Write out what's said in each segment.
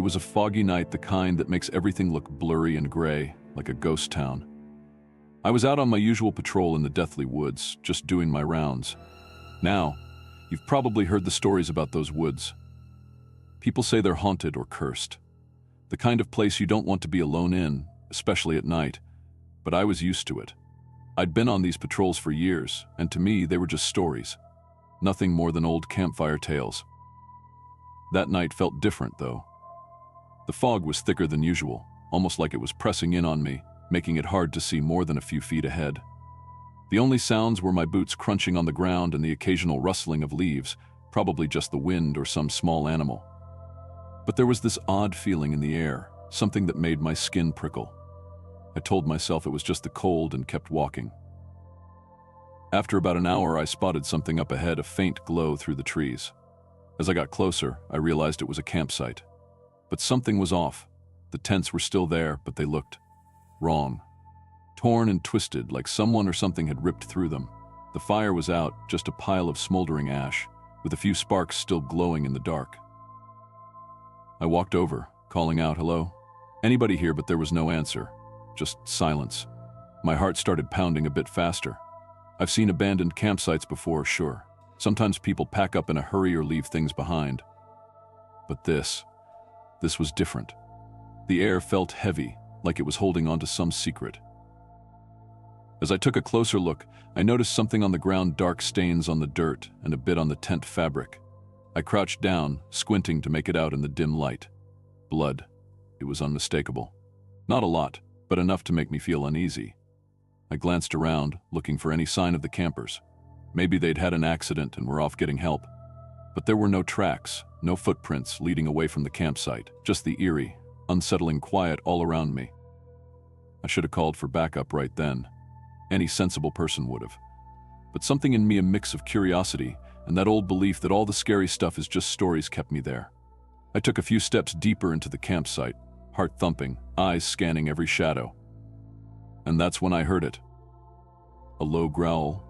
was a foggy night, the kind that makes everything look blurry and gray, like a ghost town. I was out on my usual patrol in the Deathly Woods, just doing my rounds. Now, you've probably heard the stories about those woods. People say they're haunted or cursed. The kind of place you don't want to be alone in, especially at night. But I was used to it. I'd been on these patrols for years, and to me they were just stories. Nothing more than old campfire tales. That night felt different, though. The fog was thicker than usual, almost like it was pressing in on me, making it hard to see more than a few feet ahead. The only sounds were my boots crunching on the ground and the occasional rustling of leaves, probably just the wind or some small animal. But there was this odd feeling in the air, something that made my skin prickle. I told myself it was just the cold and kept walking. After about an hour, I spotted something up ahead, a faint glow through the trees. As I got closer, I realized it was a campsite. But something was off. The tents were still there, but they looked wrong. Torn and twisted, like someone or something had ripped through them. The fire was out, just a pile of smoldering ash, with a few sparks still glowing in the dark. I walked over, calling out, "Hello? Anybody here?" But there was no answer, just silence. My heart started pounding a bit faster. I've seen abandoned campsites before, sure. Sometimes people pack up in a hurry or leave things behind. But this was different. The air felt heavy, like it was holding on to some secret. As I took a closer look, I noticed something on the ground, dark stains on the dirt and a bit on the tent fabric. I crouched down, squinting to make it out in the dim light. Blood. It was unmistakable. Not a lot, but enough to make me feel uneasy. I glanced around, looking for any sign of the campers. Maybe they'd had an accident and were off getting help. But there were no tracks, no footprints leading away from the campsite, just the eerie, unsettling quiet all around me. I should have called for backup right then. Any sensible person would have. But something in me, a mix of curiosity and that old belief that all the scary stuff is just stories, kept me there. I took a few steps deeper into the campsite, heart thumping, eyes scanning every shadow. And that's when I heard it. A low growl,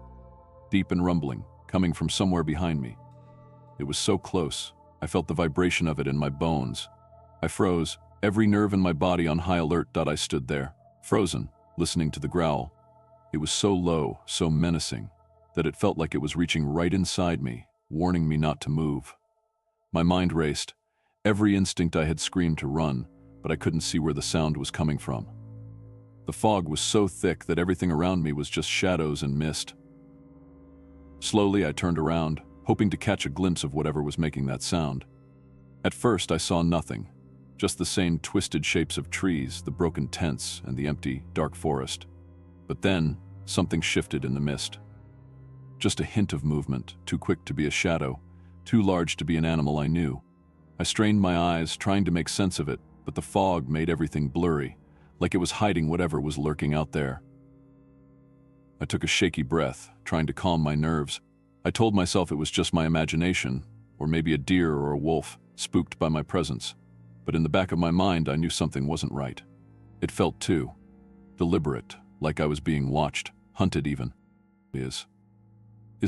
deep and rumbling, coming from somewhere behind me. It was so close, I felt the vibration of it in my bones. I froze, every nerve in my body on high alert. I stood there, frozen, listening to the growl. It was so low, so menacing, that it felt like it was reaching right inside me, warning me not to move. My mind raced. Every instinct I had screamed to run, but I couldn't see where the sound was coming from. The fog was so thick that everything around me was just shadows and mist. Slowly, I turned around, hoping to catch a glimpse of whatever was making that sound. At first, I saw nothing, just the same twisted shapes of trees, the broken tents, and the empty, dark forest. But then, something shifted in the mist. Just a hint of movement, too quick to be a shadow, too large to be an animal I knew. I strained my eyes, trying to make sense of it, but the fog made everything blurry, like it was hiding whatever was lurking out there. I took a shaky breath, trying to calm my nerves. I told myself it was just my imagination, or maybe a deer or a wolf, spooked by my presence. But in the back of my mind, I knew something wasn't right. It felt too deliberate, like I was being watched, hunted even. Is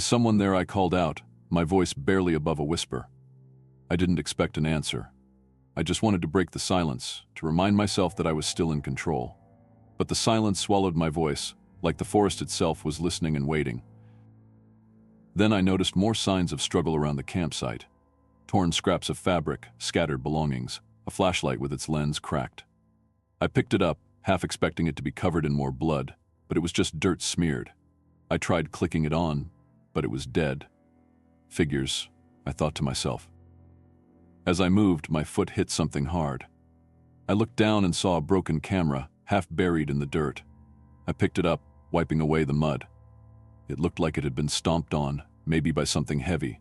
someone there? I called out, my voice barely above a whisper. I didn't expect an answer. I just wanted to break the silence, to remind myself that I was still in control. But the silence swallowed my voice, like the forest itself was listening and waiting. Then I noticed more signs of struggle around the campsite. Torn scraps of fabric, scattered belongings, a flashlight with its lens cracked. I picked it up, half expecting it to be covered in more blood, but it was just dirt smeared. I tried clicking it on, but it was dead. Figures, I thought to myself. As I moved, my foot hit something hard. I looked down and saw a broken camera, half buried in the dirt. I picked it up, wiping away the mud. It looked like it had been stomped on, maybe by something heavy.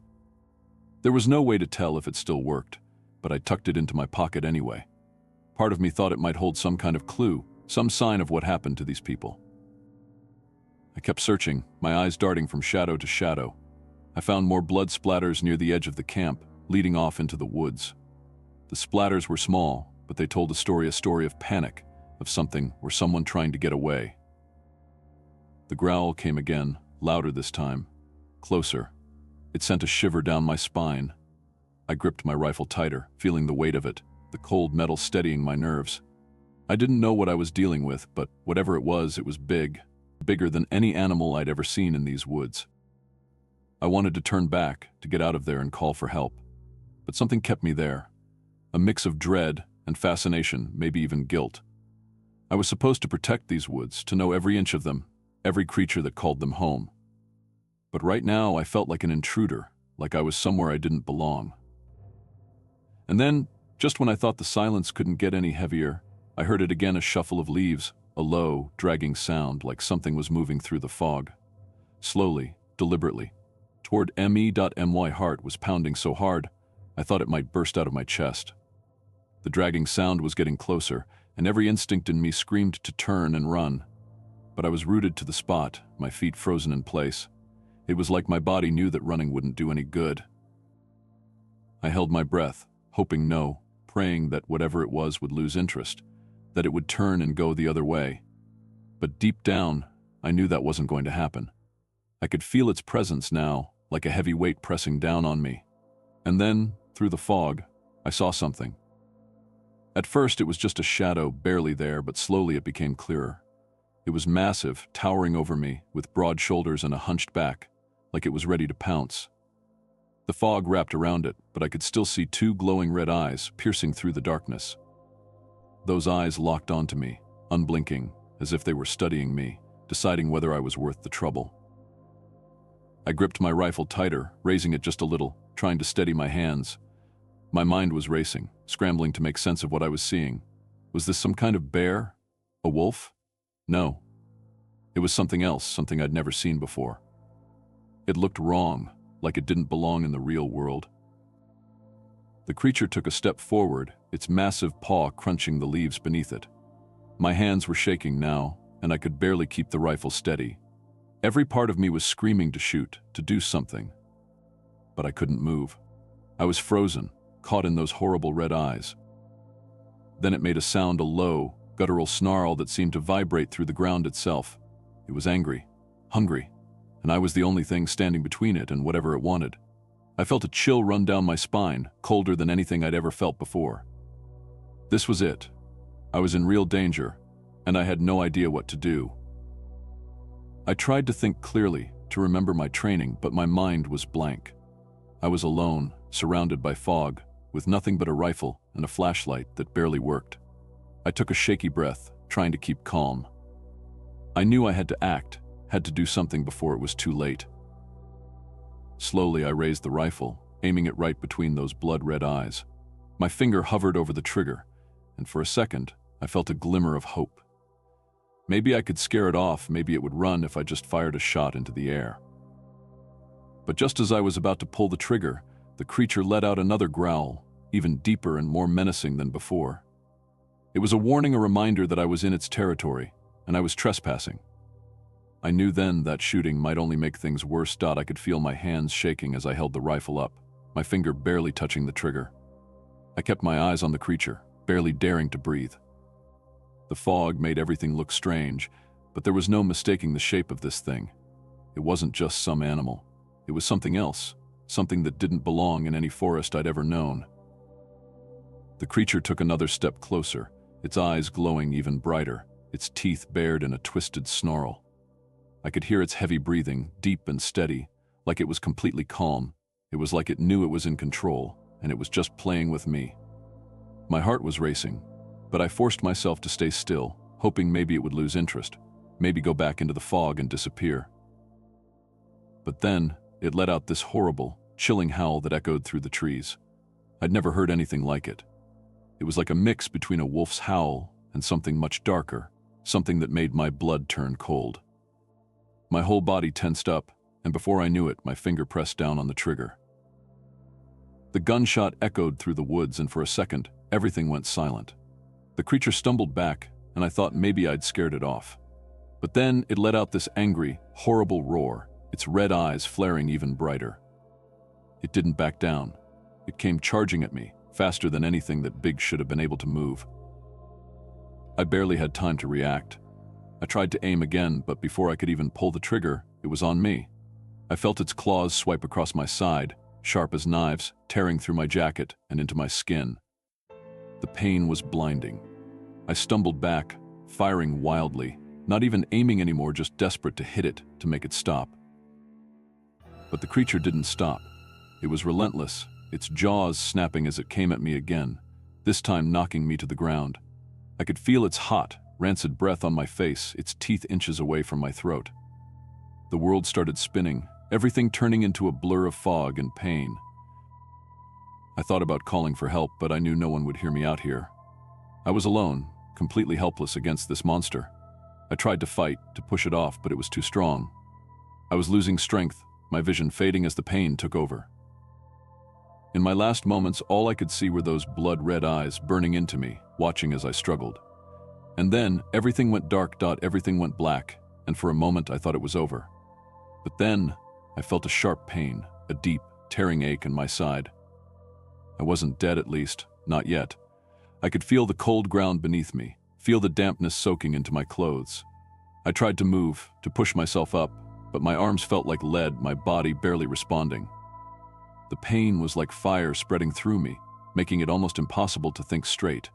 There was no way to tell if it still worked, but I tucked it into my pocket anyway. Part of me thought it might hold some kind of clue, some sign of what happened to these people. I kept searching, my eyes darting from shadow to shadow. I found more blood splatters near the edge of the camp, leading off into the woods. The splatters were small, but they told a story of panic, of something or someone trying to get away. The growl came again, louder this time, closer. It sent a shiver down my spine. I gripped my rifle tighter, feeling the weight of it, the cold metal steadying my nerves. I didn't know what I was dealing with, but whatever it was big, bigger than any animal I'd ever seen in these woods. I wanted to turn back, to get out of there and call for help. But something kept me there. A mix of dread and fascination, maybe even guilt. I was supposed to protect these woods, to know every inch of them, every creature that called them home. But right now I felt like an intruder, like I was somewhere I didn't belong. And then, just when I thought the silence couldn't get any heavier, I heard it again, a shuffle of leaves, a low, dragging sound like something was moving through the fog. Slowly, deliberately, toward me. My heart was pounding so hard, I thought it might burst out of my chest. The dragging sound was getting closer, and every instinct in me screamed to turn and run. But I was rooted to the spot, my feet frozen in place. It was like my body knew that running wouldn't do any good. I held my breath, hoping no, praying that whatever it was would lose interest, that it would turn and go the other way. But deep down, I knew that wasn't going to happen. I could feel its presence now, like a heavy weight pressing down on me. And then, through the fog, I saw something. At first, it was just a shadow, barely there, but slowly it became clearer. It was massive, towering over me, with broad shoulders and a hunched back, like it was ready to pounce. The fog wrapped around it, but I could still see two glowing red eyes piercing through the darkness. Those eyes locked onto me, unblinking, as if they were studying me, deciding whether I was worth the trouble. I gripped my rifle tighter, raising it just a little, trying to steady my hands. My mind was racing, scrambling to make sense of what I was seeing. Was this some kind of bear? A wolf? No. It was something else, something I'd never seen before. It looked wrong, like it didn't belong in the real world. The creature took a step forward, its massive paw crunching the leaves beneath it. My hands were shaking now, and I could barely keep the rifle steady. Every part of me was screaming to shoot, to do something. But I couldn't move. I was frozen, caught in those horrible red eyes. Then it made a sound, a low, guttural snarl that seemed to vibrate through the ground itself. It was angry, hungry, and I was the only thing standing between it and whatever it wanted. I felt a chill run down my spine, colder than anything I'd ever felt before. This was it. I was in real danger, and I had no idea what to do. I tried to think clearly, to remember my training, but my mind was blank. I was alone, surrounded by fog, with nothing but a rifle and a flashlight that barely worked. I took a shaky breath, trying to keep calm. I knew I had to act, had to do something before it was too late. Slowly, I raised the rifle, aiming it right between those blood-red eyes. My finger hovered over the trigger, and for a second, I felt a glimmer of hope. Maybe I could scare it off, maybe it would run if I just fired a shot into the air. But just as I was about to pull the trigger, the creature let out another growl, even deeper and more menacing than before. It was a warning, a reminder that I was in its territory, and I was trespassing. I knew then that shooting might only make things worse. I could feel my hands shaking as I held the rifle up, my finger barely touching the trigger. I kept my eyes on the creature, barely daring to breathe. The fog made everything look strange, but there was no mistaking the shape of this thing. It wasn't just some animal. It was something else, something that didn't belong in any forest I'd ever known. The creature took another step closer, its eyes glowing even brighter, its teeth bared in a twisted snarl. I could hear its heavy breathing, deep and steady, like it was completely calm. It was like it knew it was in control, and it was just playing with me. My heart was racing, but I forced myself to stay still, hoping maybe it would lose interest, maybe go back into the fog and disappear. But then, it let out this horrible, chilling howl that echoed through the trees. I'd never heard anything like it. It was like a mix between a wolf's howl and something much darker, something that made my blood turn cold. My whole body tensed up, and before I knew it, my finger pressed down on the trigger. The gunshot echoed through the woods, and for a second, everything went silent. The creature stumbled back, and I thought maybe I'd scared it off. But then it let out this angry, horrible roar, its red eyes flaring even brighter. It didn't back down. It came charging at me, faster than anything that big should have been able to move. I barely had time to react. I tried to aim again, but before I could even pull the trigger, it was on me. I felt its claws swipe across my side, sharp as knives, tearing through my jacket and into my skin. The pain was blinding. I stumbled back, firing wildly, not even aiming anymore, just desperate to hit it, to make it stop. But the creature didn't stop. It was relentless, its jaws snapping as it came at me again, this time knocking me to the ground. I could feel its hot, rancid breath on my face, its teeth inches away from my throat. The world started spinning, everything turning into a blur of fog and pain. I thought about calling for help, but I knew no one would hear me out here. I was alone, completely helpless against this monster. I tried to fight, to push it off, but it was too strong. I was losing strength, my vision fading as the pain took over. In my last moments, all I could see were those blood-red eyes burning into me, watching as I struggled. And then, everything went dark. Everything went black, and for a moment I thought it was over. But then, I felt a sharp pain, a deep, tearing ache in my side. I wasn't dead, at least, not yet. I could feel the cold ground beneath me, feel the dampness soaking into my clothes. I tried to move, to push myself up, but my arms felt like lead, my body barely responding. The pain was like fire spreading through me, making it almost impossible to think straight.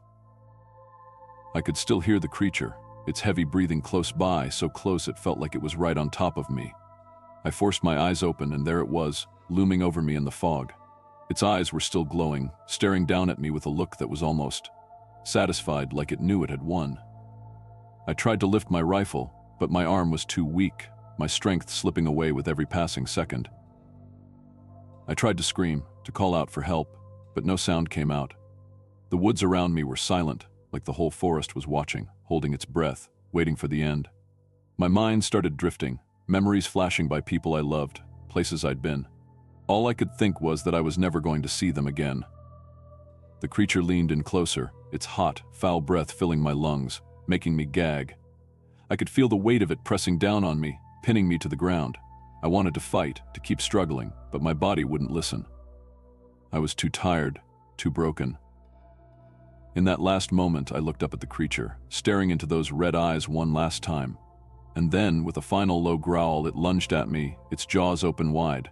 I could still hear the creature, its heavy breathing close by, so close it felt like it was right on top of me. I forced my eyes open, and there it was, looming over me in the fog. Its eyes were still glowing, staring down at me with a look that was almost satisfied, like it knew it had won. I tried to lift my rifle, but my arm was too weak, my strength slipping away with every passing second. I tried to scream, to call out for help, but no sound came out. The woods around me were silent, like the whole forest was watching, holding its breath, waiting for the end. My mind started drifting, memories flashing by people I loved, places I'd been. All I could think was that I was never going to see them again. The creature leaned in closer, its hot, foul breath filling my lungs, making me gag. I could feel the weight of it pressing down on me, pinning me to the ground. I wanted to fight, to keep struggling, but my body wouldn't listen. I was too tired, too broken. In that last moment, I looked up at the creature, staring into those red eyes one last time. And then, with a final low growl, it lunged at me, its jaws open wide.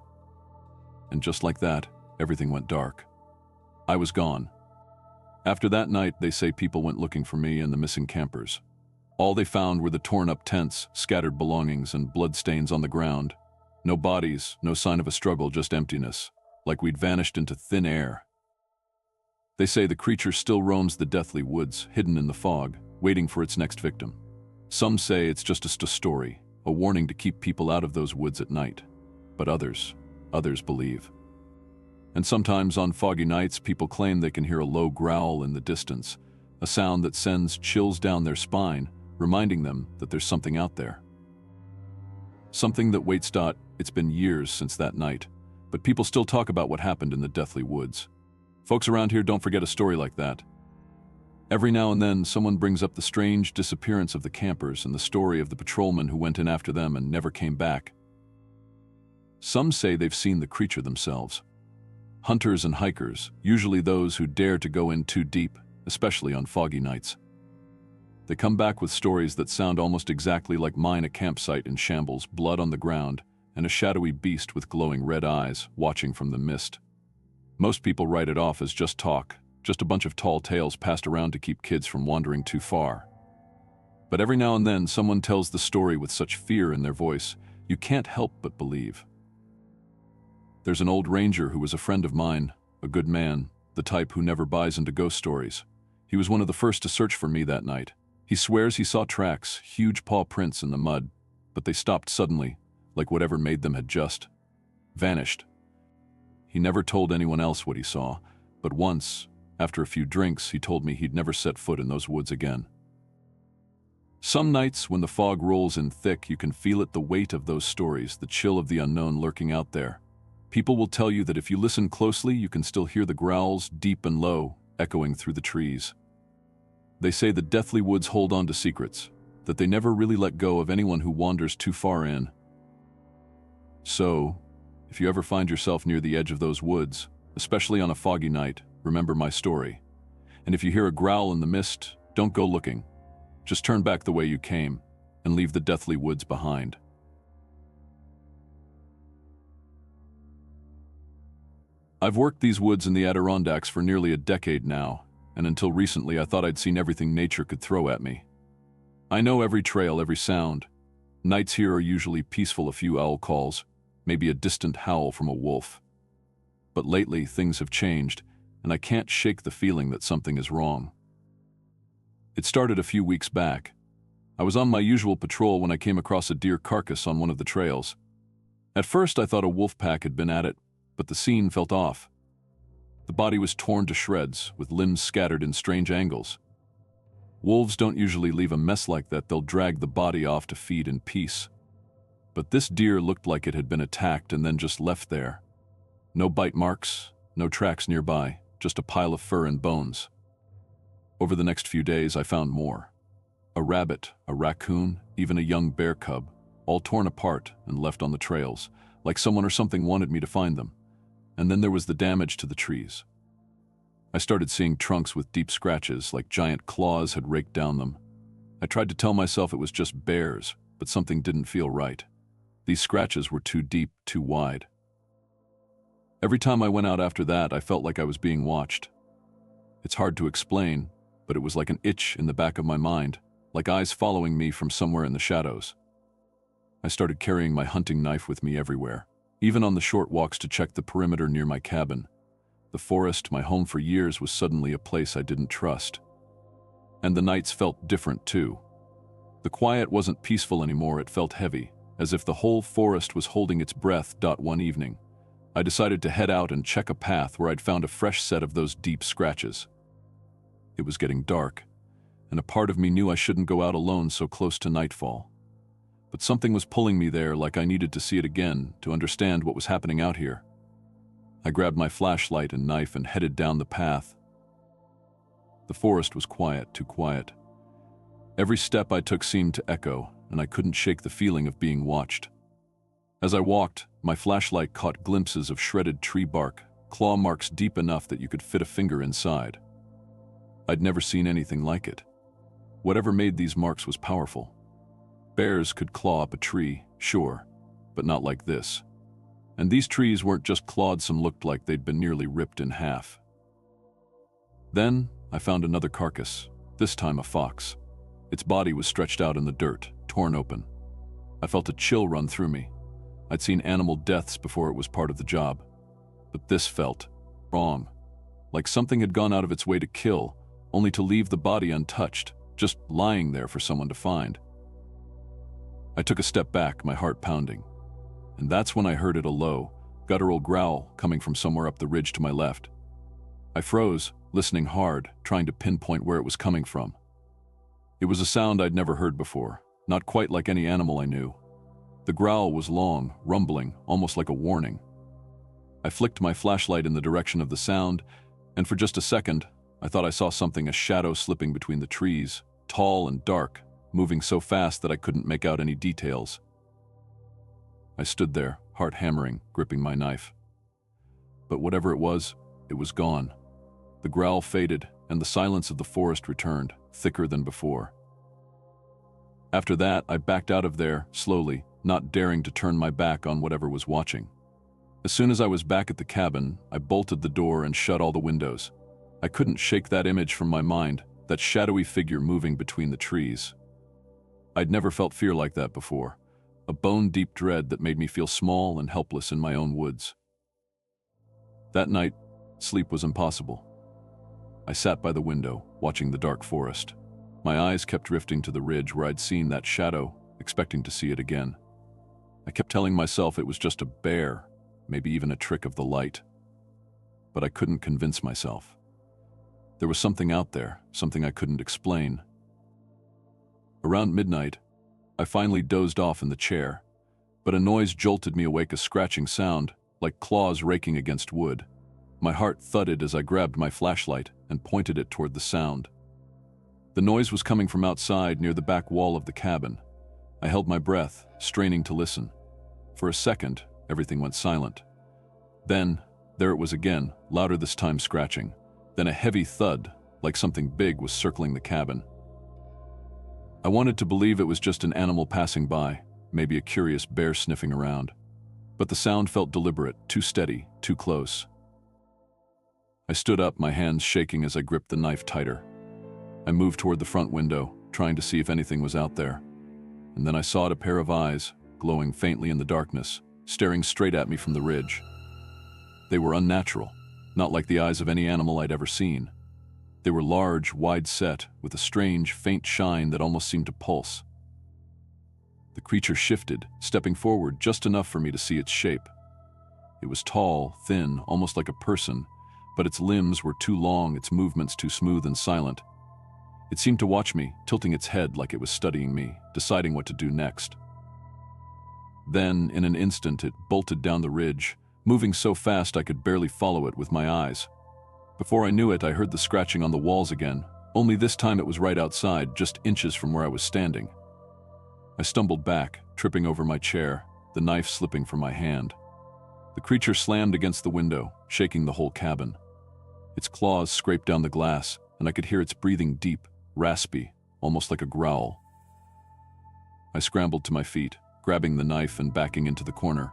And just like that, everything went dark. I was gone. After that night, they say people went looking for me and the missing campers. All they found were the torn-up tents, scattered belongings, and bloodstains on the ground. No bodies, no sign of a struggle, just emptiness, like we'd vanished into thin air. They say the creature still roams the deathly woods, hidden in the fog, waiting for its next victim. Some say it's just a story, a warning to keep people out of those woods at night. But others believe. And sometimes on foggy nights, people claim they can hear a low growl in the distance, a sound that sends chills down their spine, reminding them that there's something out there. Something that waits. It's been years since that night, but people still talk about what happened in the deathly woods. Folks around here don't forget a story like that. Every now and then, someone brings up the strange disappearance of the campers and the story of the patrolman who went in after them and never came back. Some say they've seen the creature themselves. Hunters and hikers, usually those who dare to go in too deep, especially on foggy nights. They come back with stories that sound almost exactly like mine: a campsite in shambles, blood on the ground, and a shadowy beast with glowing red eyes watching from the mist. Most people write it off as just talk, just a bunch of tall tales passed around to keep kids from wandering too far. But every now and then, someone tells the story with such fear in their voice, you can't help but believe. There's an old ranger who was a friend of mine, a good man, the type who never buys into ghost stories. He was one of the first to search for me that night. He swears he saw tracks, huge paw prints in the mud, but they stopped suddenly, like whatever made them had just vanished. He never told anyone else what he saw, but once, after a few drinks, he told me he'd never set foot in those woods again. Some nights, when the fog rolls in thick, you can feel it, the weight of those stories, the chill of the unknown lurking out there. People will tell you that if you listen closely, you can still hear the growls, deep and low, echoing through the trees. They say the deathly woods hold on to secrets, that they never really let go of anyone who wanders too far in. So, if you ever find yourself near the edge of those woods, especially on a foggy night, remember my story. And if you hear a growl in the mist, don't go looking. Just turn back the way you came and leave the deathly woods behind. I've worked these woods in the Adirondacks for nearly a decade now, and until recently I thought I'd seen everything nature could throw at me. I know every trail, every sound. Nights here are usually peaceful, a few owl calls, maybe a distant howl from a wolf. But lately, things have changed, and I can't shake the feeling that something is wrong. It started a few weeks back. I was on my usual patrol when I came across a deer carcass on one of the trails. At first, I thought a wolf pack had been at it, but the scene felt off. The body was torn to shreds, with limbs scattered in strange angles. Wolves don't usually leave a mess like that, they'll drag the body off to feed in peace. But this deer looked like it had been attacked and then just left there. No bite marks, no tracks nearby, just a pile of fur and bones. Over the next few days, I found more. A rabbit, a raccoon, even a young bear cub, all torn apart and left on the trails, like someone or something wanted me to find them. And then there was the damage to the trees. I started seeing trunks with deep scratches, like giant claws had raked down them. I tried to tell myself it was just bears, but something didn't feel right. These scratches were too deep, too wide. Every time I went out after that, I felt like I was being watched. It's hard to explain, but it was like an itch in the back of my mind, like eyes following me from somewhere in the shadows. I started carrying my hunting knife with me everywhere, even on the short walks to check the perimeter near my cabin. The forest, my home for years, was suddenly a place I didn't trust. And the nights felt different too. The quiet wasn't peaceful anymore, it felt heavy, as if the whole forest was holding its breath. One evening, I decided to head out and check a path where I'd found a fresh set of those deep scratches. It was getting dark, and a part of me knew I shouldn't go out alone so close to nightfall. But something was pulling me there, like I needed to see it again to understand what was happening out here. I grabbed my flashlight and knife and headed down the path. The forest was quiet, too quiet. Every step I took seemed to echo, and I couldn't shake the feeling of being watched. As I walked, my flashlight caught glimpses of shredded tree bark, claw marks deep enough that you could fit a finger inside. I'd never seen anything like it. Whatever made these marks was powerful. Bears could claw up a tree, sure, but not like this. And these trees weren't just clawed, some looked like they'd been nearly ripped in half. Then I found another carcass, this time a fox. Its body was stretched out in the dirt, torn open. I felt a chill run through me. I'd seen animal deaths before, it was part of the job. But this felt wrong, like something had gone out of its way to kill, only to leave the body untouched, just lying there for someone to find. I took a step back, my heart pounding. And that's when I heard it, a low, guttural growl coming from somewhere up the ridge to my left. I froze, listening hard, trying to pinpoint where it was coming from. It was a sound I'd never heard before, not quite like any animal I knew. The growl was long, rumbling, almost like a warning. I flicked my flashlight in the direction of the sound, and for just a second, I thought I saw something, a shadow slipping between the trees, tall and dark, moving so fast that I couldn't make out any details. I stood there, heart hammering, gripping my knife. But whatever it was gone. The growl faded, and the silence of the forest returned, thicker than before. After that, I backed out of there, slowly, not daring to turn my back on whatever was watching. As soon as I was back at the cabin, I bolted the door and shut all the windows. I couldn't shake that image from my mind, that shadowy figure moving between the trees. I'd never felt fear like that before, a bone-deep dread that made me feel small and helpless in my own woods. That night, sleep was impossible. I sat by the window, watching the dark forest. My eyes kept drifting to the ridge where I'd seen that shadow, expecting to see it again. I kept telling myself it was just a bear, maybe even a trick of the light. But I couldn't convince myself. There was something out there, something I couldn't explain. Around midnight, I finally dozed off in the chair, but a noise jolted me awake, a scratching sound, like claws raking against wood. My heart thudded as I grabbed my flashlight and pointed it toward the sound. The noise was coming from outside near the back wall of the cabin. I held my breath, straining to listen. For a second, everything went silent. Then, there it was again, louder this time, scratching. Then a heavy thud, like something big was circling the cabin. I wanted to believe it was just an animal passing by, maybe a curious bear sniffing around. But the sound felt deliberate, too steady, too close. I stood up, my hands shaking as I gripped the knife tighter. I moved toward the front window, trying to see if anything was out there. And then I saw a pair of eyes, glowing faintly in the darkness, staring straight at me from the ridge. They were unnatural, not like the eyes of any animal I'd ever seen. They were large, wide-set, with a strange, faint shine that almost seemed to pulse. The creature shifted, stepping forward just enough for me to see its shape. It was tall, thin, almost like a person, but its limbs were too long, its movements too smooth and silent. It seemed to watch me, tilting its head like it was studying me, deciding what to do next. Then, in an instant, it bolted down the ridge, moving so fast I could barely follow it with my eyes. Before I knew it, I heard the scratching on the walls again, only this time it was right outside, just inches from where I was standing. I stumbled back, tripping over my chair, the knife slipping from my hand. The creature slammed against the window, shaking the whole cabin. Its claws scraped down the glass, and I could hear its breathing deep, raspy, almost like a growl. I scrambled to my feet, grabbing the knife and backing into the corner.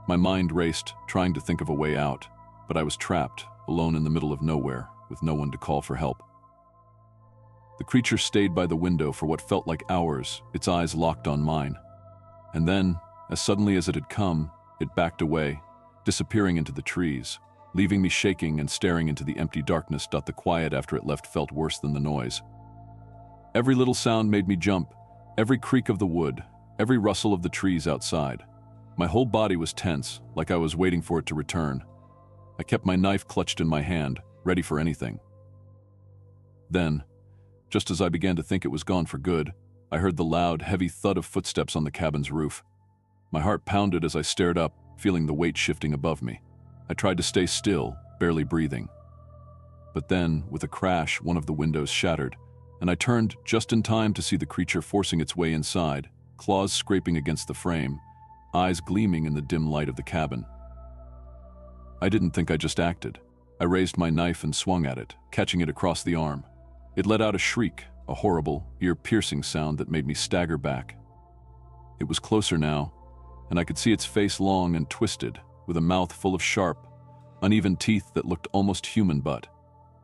My mind raced, trying to think of a way out, but I was trapped, alone in the middle of nowhere, with no one to call for help. The creature stayed by the window for what felt like hours, its eyes locked on mine. And then, as suddenly as it had come, it backed away, disappearing into the trees, leaving me shaking and staring into the empty darkness. The quiet after it left felt worse than the noise. Every little sound made me jump, every creak of the wood, every rustle of the trees outside. My whole body was tense, like I was waiting for it to return. I kept my knife clutched in my hand, ready for anything. Then, just as I began to think it was gone for good, I heard the loud, heavy thud of footsteps on the cabin's roof. My heart pounded as I stared up, feeling the weight shifting above me. I tried to stay still, barely breathing. But then, with a crash, one of the windows shattered, and I turned just in time to see the creature forcing its way inside, claws scraping against the frame, eyes gleaming in the dim light of the cabin. I didn't think I just acted. I raised my knife and swung at it, catching it across the arm. It let out a shriek, a horrible, ear-piercing sound that made me stagger back. It was closer now, and I could see its face long and twisted, with a mouth full of sharp, uneven teeth that looked almost human but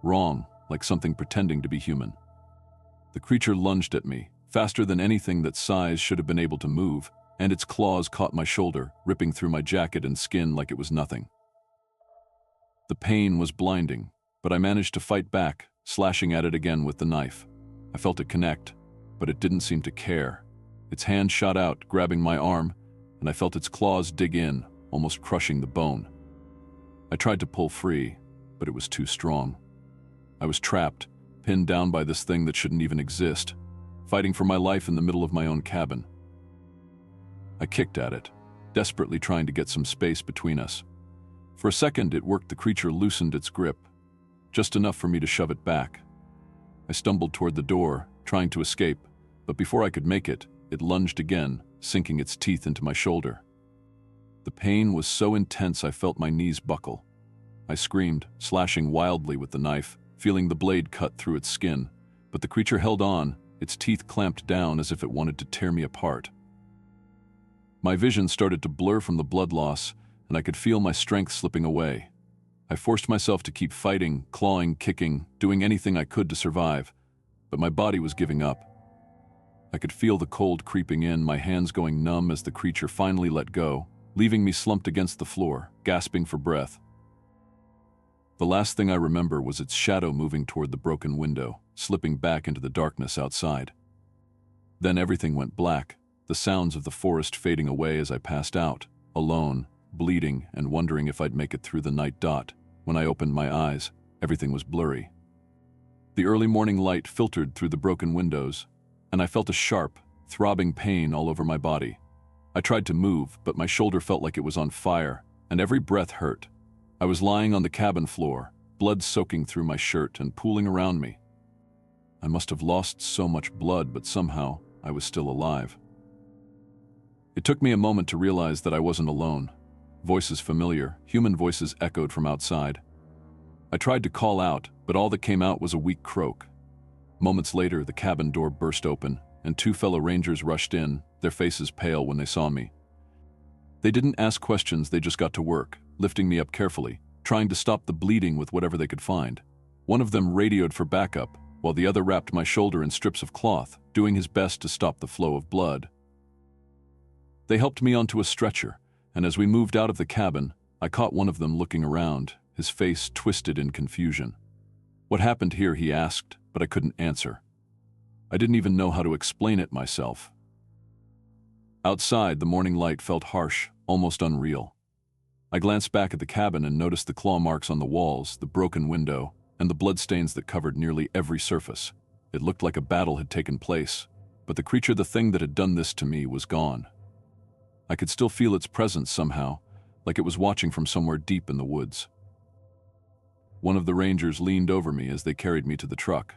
wrong, like something pretending to be human. The creature lunged at me, faster than anything that size should have been able to move, and its claws caught my shoulder, ripping through my jacket and skin like it was nothing. The pain was blinding, but I managed to fight back, slashing at it again with the knife. I felt it connect, but it didn't seem to care. Its hand shot out, grabbing my arm, and I felt its claws dig in, almost crushing the bone. I tried to pull free, but it was too strong. I was trapped, pinned down by this thing that shouldn't even exist, fighting for my life in the middle of my own cabin. I kicked at it, desperately trying to get some space between us. For a second it worked. The creature loosened its grip, just enough for me to shove it back. I stumbled toward the door, trying to escape, but before I could make it, it lunged again, sinking its teeth into my shoulder. The pain was so intense I felt my knees buckle. I screamed, slashing wildly with the knife, feeling the blade cut through its skin, but the creature held on, its teeth clamped down as if it wanted to tear me apart. My vision started to blur from the blood loss, and I could feel my strength slipping away. I forced myself to keep fighting, clawing, kicking, doing anything I could to survive, but my body was giving up. I could feel the cold creeping in, my hands going numb as the creature finally let go, leaving me slumped against the floor, gasping for breath. The last thing I remember was its shadow moving toward the broken window, slipping back into the darkness outside. Then everything went black, the sounds of the forest fading away as I passed out, alone, bleeding and wondering if I'd make it through the night. When I opened my eyes, everything was blurry. The early morning light filtered through the broken windows, and I felt a sharp, throbbing pain all over my body. I tried to move, but my shoulder felt like it was on fire, and every breath hurt. I was lying on the cabin floor, blood soaking through my shirt and pooling around me. I must have lost so much blood, but somehow I was still alive. It took me a moment to realize that I wasn't alone. Voices familiar, human voices echoed from outside. I tried to call out, but all that came out was a weak croak. Moments later, the cabin door burst open, and two fellow rangers rushed in, their faces pale when they saw me. They didn't ask questions, they just got to work, lifting me up carefully, trying to stop the bleeding with whatever they could find. One of them radioed for backup, while the other wrapped my shoulder in strips of cloth, doing his best to stop the flow of blood. They helped me onto a stretcher, and as we moved out of the cabin, I caught one of them looking around, his face twisted in confusion. "What happened here?" he asked, but I couldn't answer. I didn't even know how to explain it myself. Outside, the morning light felt harsh, almost unreal. I glanced back at the cabin and noticed the claw marks on the walls, the broken window, and the bloodstains that covered nearly every surface. It looked like a battle had taken place, but the creature, the thing that had done this to me, was gone. I could still feel its presence somehow, like it was watching from somewhere deep in the woods. One of the rangers leaned over me as they carried me to the truck.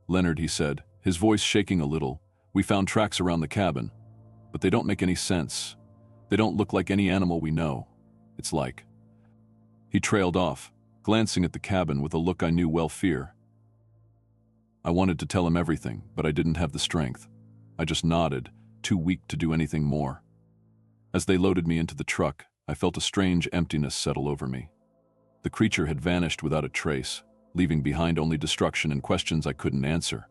"Leonard," he said, his voice shaking a little, "we found tracks around the cabin, but they don't make any sense. They don't look like any animal we know. It's like..." He trailed off, glancing at the cabin with a look I knew well, fear. I wanted to tell him everything, but I didn't have the strength. I just nodded, too weak to do anything more. As they loaded me into the truck, I felt a strange emptiness settle over me. The creature had vanished without a trace, leaving behind only destruction and questions I couldn't answer.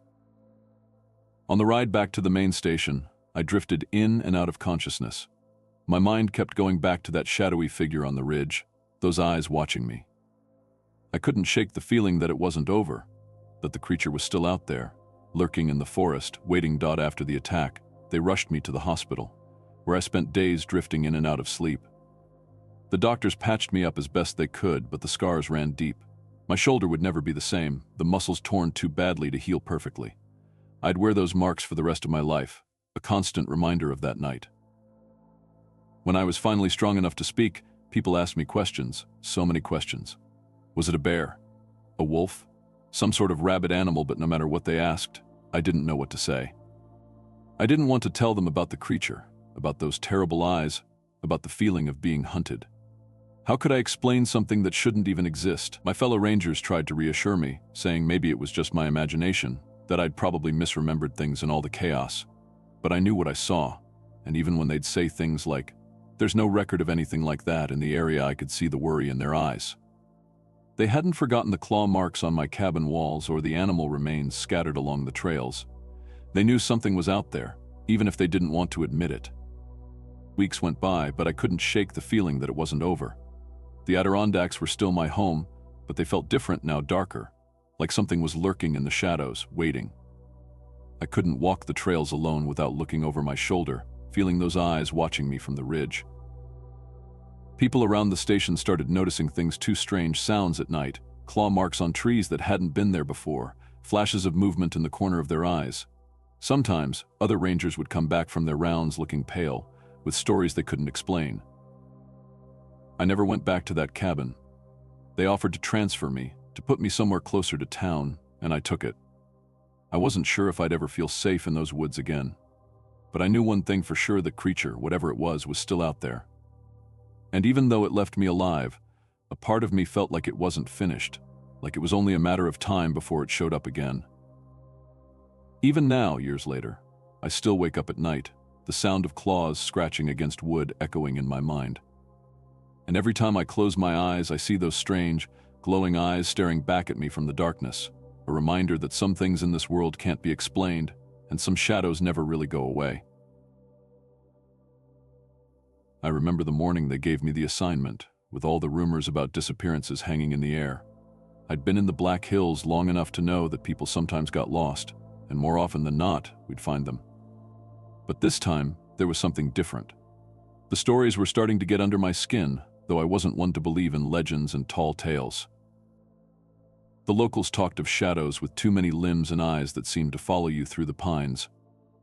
On the ride back to the main station, I drifted in and out of consciousness. My mind kept going back to that shadowy figure on the ridge, those eyes watching me. I couldn't shake the feeling that it wasn't over, that the creature was still out there, lurking in the forest, waiting. After the attack, they rushed me to the hospital, where I spent days drifting in and out of sleep. The doctors patched me up as best they could, but the scars ran deep. My shoulder would never be the same, the muscles torn too badly to heal perfectly. I'd wear those marks for the rest of my life, a constant reminder of that night. When I was finally strong enough to speak, people asked me questions, so many questions. Was it a bear? A wolf? Some sort of rabid animal? But no matter what they asked, I didn't know what to say. I didn't want to tell them about the creature, about those terrible eyes, about the feeling of being hunted. How could I explain something that shouldn't even exist? My fellow rangers tried to reassure me, saying maybe it was just my imagination, that I'd probably misremembered things in all the chaos. But I knew what I saw, and even when they'd say things like, "There's no record of anything like that in the area," I could see the worry in their eyes. They hadn't forgotten the claw marks on my cabin walls or the animal remains scattered along the trails. They knew something was out there, even if they didn't want to admit it. Weeks went by, but I couldn't shake the feeling that it wasn't over. The Adirondacks were still my home, but they felt different now, darker, like something was lurking in the shadows, waiting. I couldn't walk the trails alone without looking over my shoulder, feeling those eyes watching me from the ridge. People around the station started noticing things too strange: sounds at night, claw marks on trees that hadn't been there before, flashes of movement in the corner of their eyes. Sometimes, other rangers would come back from their rounds looking pale, with stories they couldn't explain. I never went back to that cabin. They offered to transfer me, to put me somewhere closer to town, and I took it. I wasn't sure if I'd ever feel safe in those woods again. But I knew one thing for sure: the creature, whatever it was still out there. And even though it left me alive, a part of me felt like it wasn't finished, like it was only a matter of time before it showed up again. Even now, years later, I still wake up at night, the sound of claws scratching against wood echoing in my mind. And every time I close my eyes, I see those strange, glowing eyes staring back at me from the darkness, a reminder that some things in this world can't be explained, and some shadows never really go away. I remember the morning they gave me the assignment, with all the rumors about disappearances hanging in the air. I'd been in the Black Hills long enough to know that people sometimes got lost, and more often than not, we'd find them. But this time, there was something different. The stories were starting to get under my skin, though I wasn't one to believe in legends and tall tales. The locals talked of shadows with too many limbs and eyes that seemed to follow you through the pines.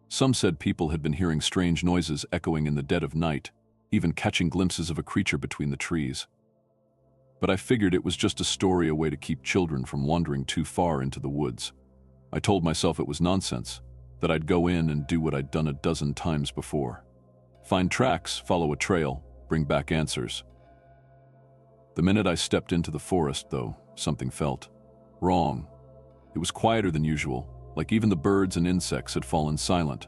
Some said people had been hearing strange noises echoing in the dead of night, even catching glimpses of a creature between the trees. But I figured it was just a story, a way to keep children from wandering too far into the woods. I told myself it was nonsense, that I'd go in and do what I'd done a dozen times before. Find tracks, follow a trail, bring back answers. The minute I stepped into the forest, though, something felt wrong. It was quieter than usual, like even the birds and insects had fallen silent.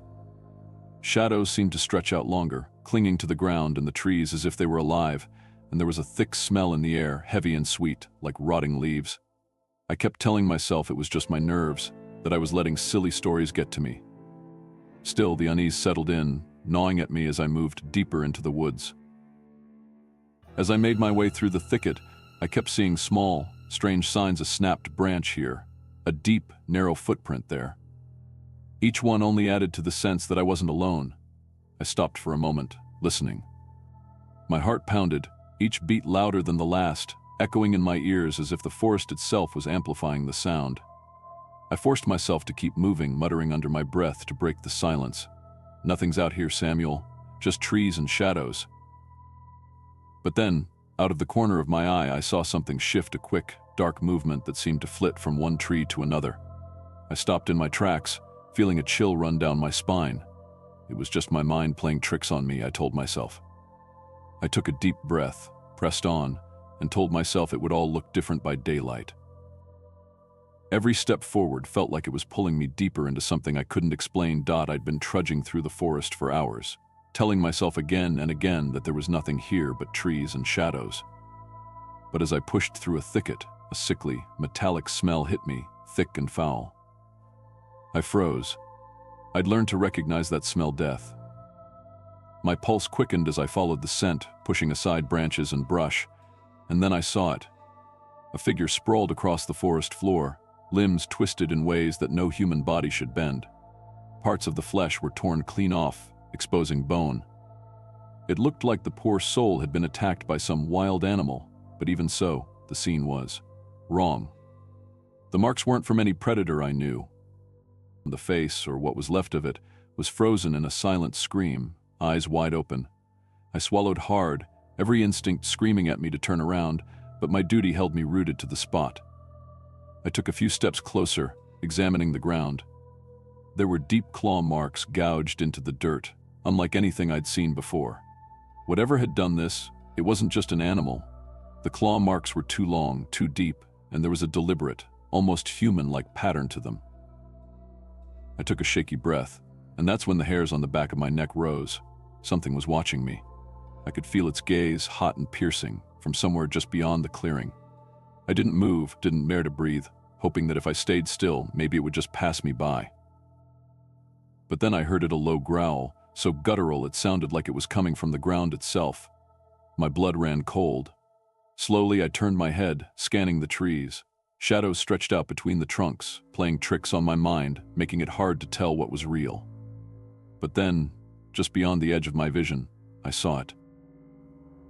Shadows seemed to stretch out longer, clinging to the ground and the trees as if they were alive, and there was a thick smell in the air, heavy and sweet, like rotting leaves. I kept telling myself it was just my nerves, that I was letting silly stories get to me. Still, the unease settled in, gnawing at me as I moved deeper into the woods. As I made my way through the thicket, I kept seeing small, strange signs: a snapped branch here, a deep, narrow footprint there. Each one only added to the sense that I wasn't alone. I stopped for a moment, listening. My heart pounded, each beat louder than the last, echoing in my ears as if the forest itself was amplifying the sound. I forced myself to keep moving, muttering under my breath to break the silence. "Nothing's out here, Samuel. Just trees and shadows." But then, out of the corner of my eye, I saw something shift, a quick, dark movement that seemed to flit from one tree to another. I stopped in my tracks, feeling a chill run down my spine. It was just my mind playing tricks on me, I told myself. I took a deep breath, pressed on, and told myself it would all look different by daylight. Every step forward felt like it was pulling me deeper into something I couldn't explain. I'd been trudging through the forest for hours, telling myself again and again that there was nothing here but trees and shadows. But as I pushed through a thicket, a sickly, metallic smell hit me, thick and foul. I froze. I'd learned to recognize that smell: death. My pulse quickened as I followed the scent, pushing aside branches and brush, and then I saw it. A figure sprawled across the forest floor, limbs twisted in ways that no human body should bend. Parts of the flesh were torn clean off, exposing bone. It looked like the poor soul had been attacked by some wild animal, but even so, the scene was wrong. The marks weren't from any predator I knew. The face, or what was left of it, was frozen in a silent scream, eyes wide open. I swallowed hard, every instinct screaming at me to turn around, but my duty held me rooted to the spot. I took a few steps closer, examining the ground. There were deep claw marks gouged into the dirt, unlike anything I'd seen before. Whatever had done this, it wasn't just an animal. The claw marks were too long, too deep, and there was a deliberate, almost human-like pattern to them. I took a shaky breath, and that's when the hairs on the back of my neck rose. Something was watching me. I could feel its gaze, hot and piercing, from somewhere just beyond the clearing. I didn't move, didn't dare to breathe, hoping that if I stayed still, maybe it would just pass me by. But then I heard it, a low growl, so guttural it sounded like it was coming from the ground itself. My blood ran cold. Slowly I turned my head, scanning the trees. Shadows stretched out between the trunks, playing tricks on my mind, making it hard to tell what was real. But then, just beyond the edge of my vision, I saw it.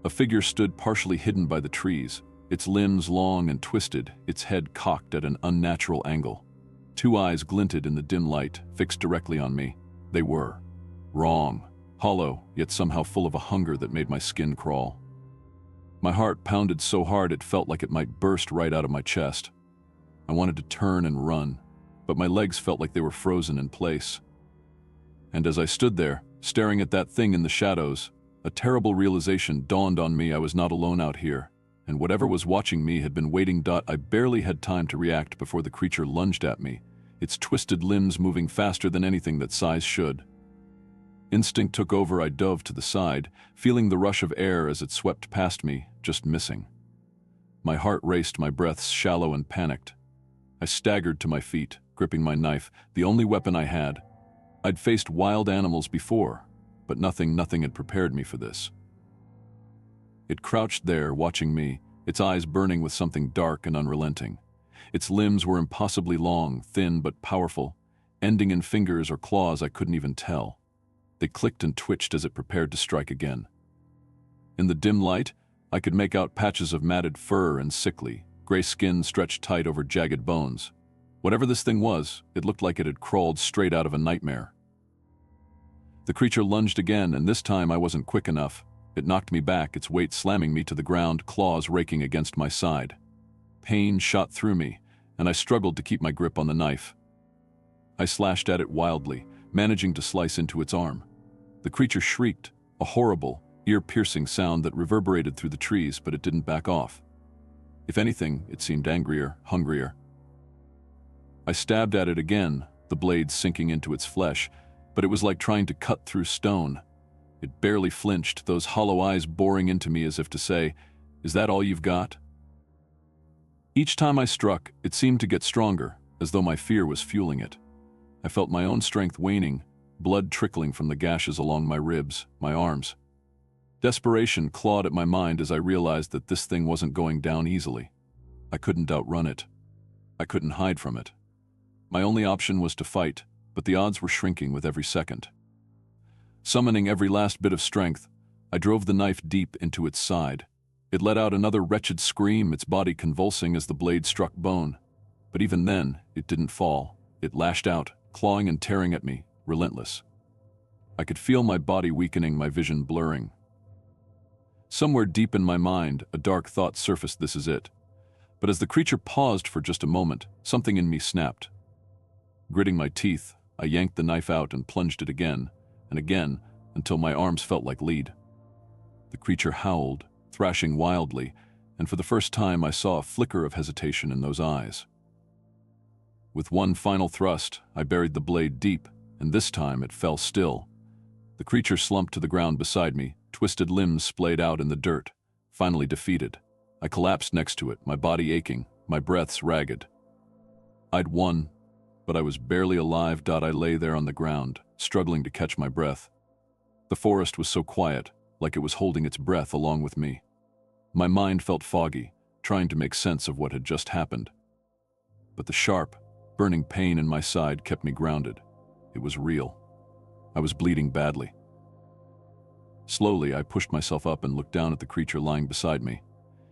A figure stood partially hidden by the trees, its limbs long and twisted, its head cocked at an unnatural angle. Two eyes glinted in the dim light, fixed directly on me. They were wrong, hollow, yet somehow full of a hunger that made my skin crawl. My heart pounded so hard it felt like it might burst right out of my chest. I wanted to turn and run, but my legs felt like they were frozen in place. And as I stood there, staring at that thing in the shadows, a terrible realization dawned on me. I was not alone out here, and whatever was watching me had been waiting. I barely had time to react before the creature lunged at me, its twisted limbs moving faster than anything that size should. Instinct took over. I dove to the side, feeling the rush of air as it swept past me, just missing. My heart raced, my breaths shallow and panicked. I staggered to my feet, gripping my knife, the only weapon I had. I'd faced wild animals before, but nothing had prepared me for this. It crouched there, watching me, its eyes burning with something dark and unrelenting. Its limbs were impossibly long, thin but powerful, ending in fingers or claws I couldn't even tell. They clicked and twitched as it prepared to strike again. In the dim light, I could make out patches of matted fur and sickly, gray skin stretched tight over jagged bones. Whatever this thing was, it looked like it had crawled straight out of a nightmare. The creature lunged again, and this time I wasn't quick enough. It knocked me back, its weight slamming me to the ground, claws raking against my side. Pain shot through me, and I struggled to keep my grip on the knife. I slashed at it wildly, managing to slice into its arm. The creature shrieked, a horrible, ear-piercing sound that reverberated through the trees, but it didn't back off. If anything, it seemed angrier, hungrier. I stabbed at it again, the blade sinking into its flesh, but it was like trying to cut through stone. It barely flinched, those hollow eyes boring into me as if to say, "Is that all you've got?" Each time I struck, it seemed to get stronger, as though my fear was fueling it. I felt my own strength waning, blood trickling from the gashes along my ribs, my arms. Desperation clawed at my mind as I realized that this thing wasn't going down easily. I couldn't outrun it. I couldn't hide from it. My only option was to fight, but the odds were shrinking with every second. Summoning every last bit of strength, I drove the knife deep into its side. It let out another wretched scream, its body convulsing as the blade struck bone. But even then, it didn't fall. It lashed out, clawing and tearing at me, relentless. I could feel my body weakening, my vision blurring. Somewhere deep in my mind, a dark thought surfaced, this is it. But as the creature paused for just a moment, something in me snapped. Gritting my teeth, I yanked the knife out and plunged it again, and again, until my arms felt like lead. The creature howled, thrashing wildly, and for the first time I saw a flicker of hesitation in those eyes. With one final thrust, I buried the blade deep, and this time it fell still. The creature slumped to the ground beside me, twisted limbs splayed out in the dirt, finally defeated. I collapsed next to it, my body aching, my breaths ragged. I'd won, but I was barely alive. I lay there on the ground, struggling to catch my breath. The forest was so quiet, like it was holding its breath along with me. My mind felt foggy, trying to make sense of what had just happened. But the sharp, burning pain in my side kept me grounded. It was real. I was bleeding badly. Slowly, I pushed myself up and looked down at the creature lying beside me.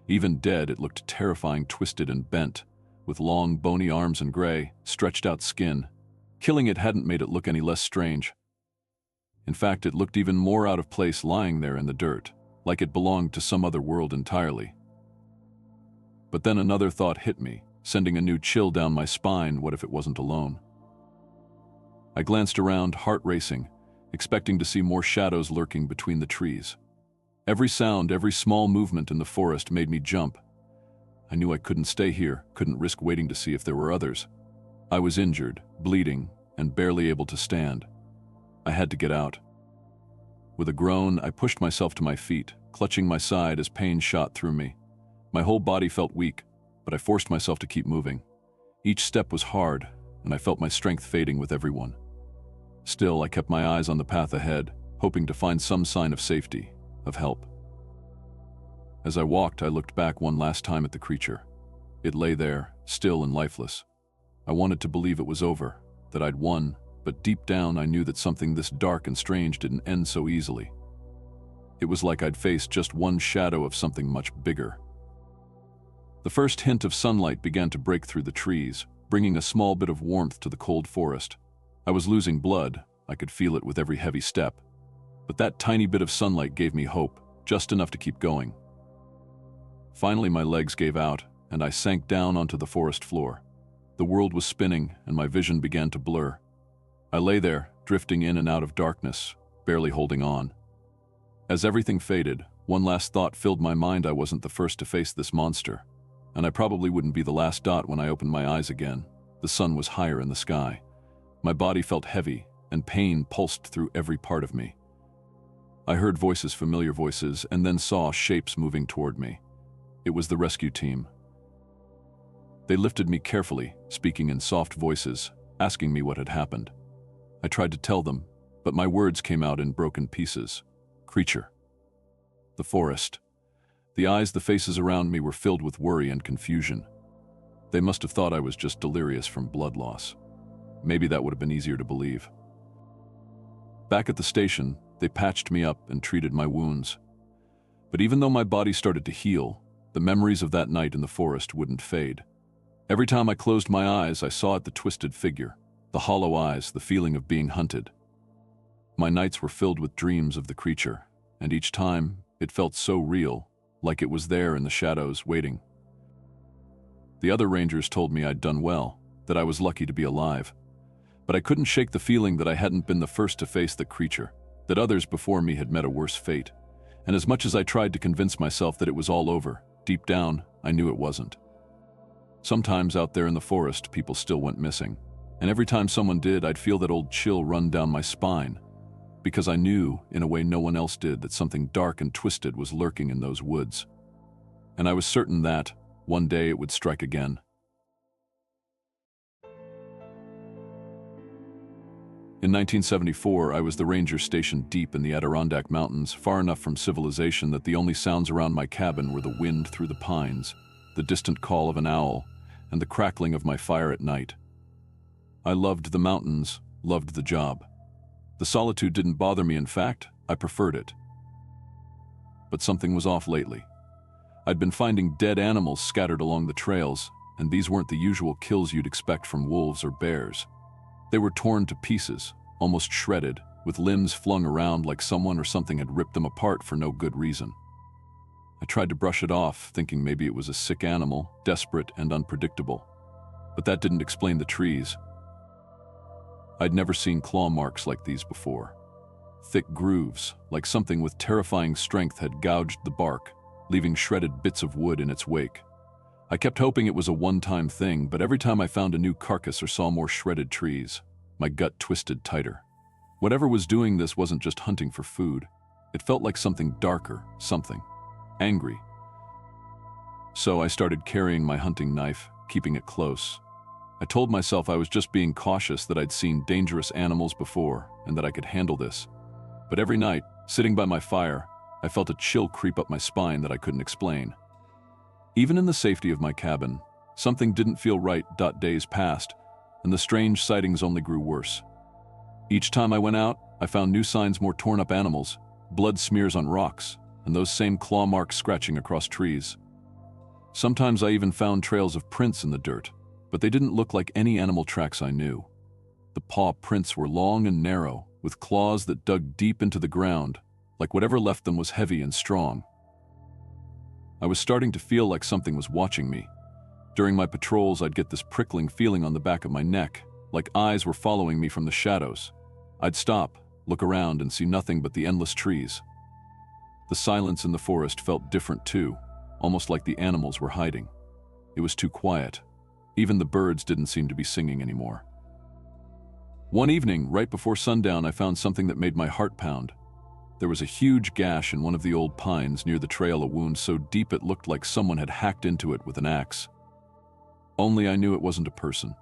Even dead, it looked terrifying, twisted and bent, with long, bony arms and gray, stretched-out skin. Killing it hadn't made it look any less strange. In fact, it looked even more out of place lying there in the dirt, like it belonged to some other world entirely. But then another thought hit me, sending a new chill down my spine. What if it wasn't alone? I glanced around, heart racing, expecting to see more shadows lurking between the trees. Every sound, every small movement in the forest made me jump. I knew I couldn't stay here, couldn't risk waiting to see if there were others. I was injured, bleeding, and barely able to stand. I had to get out. With a groan, I pushed myself to my feet, clutching my side as pain shot through me. My whole body felt weak, but I forced myself to keep moving. Each step was hard, and I felt my strength fading with every one. Still, I kept my eyes on the path ahead, hoping to find some sign of safety, of help. As I walked, I looked back one last time at the creature. It lay there, still and lifeless. I wanted to believe it was over, that I'd won, but deep down I knew that something this dark and strange didn't end so easily. It was like I'd faced just one shadow of something much bigger. The first hint of sunlight began to break through the trees, bringing a small bit of warmth to the cold forest. I was losing blood, I could feel it with every heavy step. But that tiny bit of sunlight gave me hope, just enough to keep going. Finally, my legs gave out, and I sank down onto the forest floor. The world was spinning, and my vision began to blur. I lay there, drifting in and out of darkness, barely holding on. As everything faded, one last thought filled my mind. I wasn't the first to face this monster, and I probably wouldn't be the last. When I opened my eyes again, the sun was higher in the sky. My body felt heavy, and pain pulsed through every part of me. I heard voices, familiar voices, and then saw shapes moving toward me. It was the rescue team. They lifted me carefully, speaking in soft voices, asking me what had happened. I tried to tell them, but my words came out in broken pieces. Creature. The forest. The eyes, the faces around me were filled with worry and confusion. They must have thought I was just delirious from blood loss. Maybe that would have been easier to believe. Back at the station, they patched me up and treated my wounds. But even though my body started to heal, the memories of that night in the forest wouldn't fade. Every time I closed my eyes, I saw it, the twisted figure, the hollow eyes, the feeling of being hunted. My nights were filled with dreams of the creature, and each time it felt so real, like it was there in the shadows, waiting. The other rangers told me I'd done well, that I was lucky to be alive. But I couldn't shake the feeling that I hadn't been the first to face the creature, that others before me had met a worse fate. And as much as I tried to convince myself that it was all over, deep down, I knew it wasn't. Sometimes out there in the forest, people still went missing. And every time someone did, I'd feel that old chill run down my spine. because I knew, in a way no one else did, that something dark and twisted was lurking in those woods. And I was certain that, one day, it would strike again. In 1974, I was the ranger stationed deep in the Adirondack Mountains, far enough from civilization that the only sounds around my cabin were the wind through the pines, the distant call of an owl, and the crackling of my fire at night. I loved the mountains, loved the job. The solitude didn't bother me, in fact, I preferred it. But something was off lately. I'd been finding dead animals scattered along the trails, and these weren't the usual kills you'd expect from wolves or bears. They were torn to pieces, almost shredded, with limbs flung around like someone or something had ripped them apart for no good reason. I tried to brush it off, thinking maybe it was a sick animal, desperate and unpredictable. But that didn't explain the trees. I'd never seen claw marks like these before. Thick grooves, like something with terrifying strength had gouged the bark, leaving shredded bits of wood in its wake. I kept hoping it was a one-time thing, but every time I found a new carcass or saw more shredded trees, my gut twisted tighter. Whatever was doing this wasn't just hunting for food. It felt like something darker, something angry. So I started carrying my hunting knife, keeping it close. I told myself I was just being cautious, that I'd seen dangerous animals before, and that I could handle this. But every night, sitting by my fire, I felt a chill creep up my spine that I couldn't explain. Even in the safety of my cabin, something didn't feel right. Days passed, and the strange sightings only grew worse. Each time I went out, I found new signs, more torn-up animals, blood smears on rocks, and those same claw marks scratching across trees. Sometimes I even found trails of prints in the dirt, but they didn't look like any animal tracks I knew. The paw prints were long and narrow, with claws that dug deep into the ground, like whatever left them was heavy and strong. I was starting to feel like something was watching me. During my patrols, I'd get this prickling feeling on the back of my neck, like eyes were following me from the shadows. I'd stop, look around, and see nothing but the endless trees. The silence in the forest felt different too, almost like the animals were hiding. It was too quiet. Even the birds didn't seem to be singing anymore. One evening, right before sundown, I found something that made my heart pound. There was a huge gash in one of the old pines near the trail, a wound so deep it looked like someone had hacked into it with an axe. Only I knew it wasn't a person.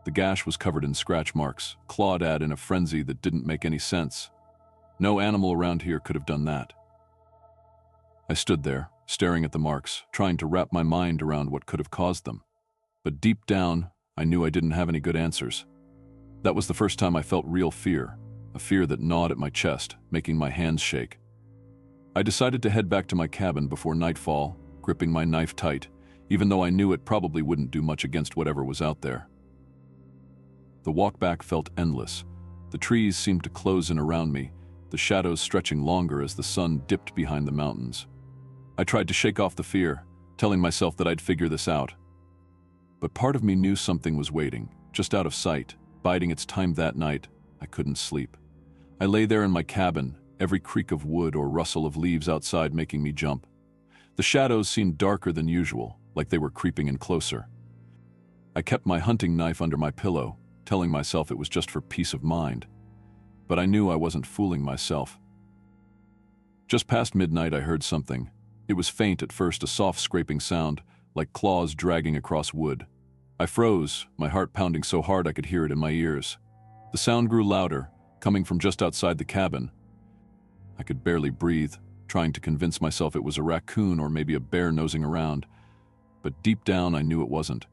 The gash was covered in scratch marks, clawed at in a frenzy that didn't make any sense. No animal around here could have done that. I stood there, staring at the marks, trying to wrap my mind around what could have caused them. But deep down, I knew I didn't have any good answers. That was the first time I felt real fear, a fear that gnawed at my chest, making my hands shake. I decided to head back to my cabin before nightfall, gripping my knife tight, even though I knew it probably wouldn't do much against whatever was out there. The walk back felt endless. The trees seemed to close in around me, the shadows stretching longer as the sun dipped behind the mountains. I tried to shake off the fear, telling myself that I'd figure this out. But part of me knew something was waiting, just out of sight, biding its time. That night, I couldn't sleep. I lay there in my cabin, every creak of wood or rustle of leaves outside making me jump. The shadows seemed darker than usual, like they were creeping in closer. I kept my hunting knife under my pillow, telling myself it was just for peace of mind. But I knew I wasn't fooling myself. Just past midnight, I heard something. It was faint at first, a soft scraping sound, like claws dragging across wood. I froze, my heart pounding so hard I could hear it in my ears. The sound grew louder, coming from just outside the cabin. I could barely breathe, trying to convince myself it was a raccoon or maybe a bear nosing around. But deep down, I knew it wasn't.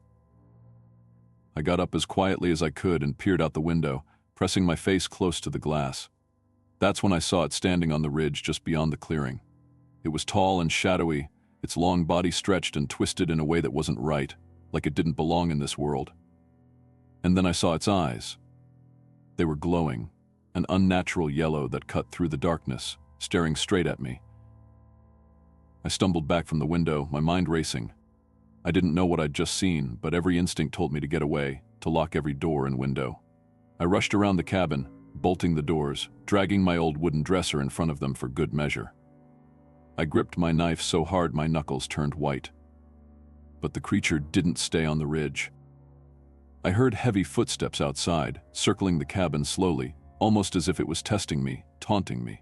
I got up as quietly as I could and peered out the window, pressing my face close to the glass. That's when I saw it standing on the ridge just beyond the clearing. It was tall and shadowy, its long body stretched and twisted in a way that wasn't right, like it didn't belong in this world. And then I saw its eyes. They were glowing, an unnatural yellow that cut through the darkness, staring straight at me. I stumbled back from the window, my mind racing. I didn't know what I'd just seen, but every instinct told me to get away, to lock every door and window. I rushed around the cabin, bolting the doors, dragging my old wooden dresser in front of them for good measure. I gripped my knife so hard my knuckles turned white. But the creature didn't stay on the ridge. I heard heavy footsteps outside, circling the cabin slowly, almost as if it was testing me, taunting me.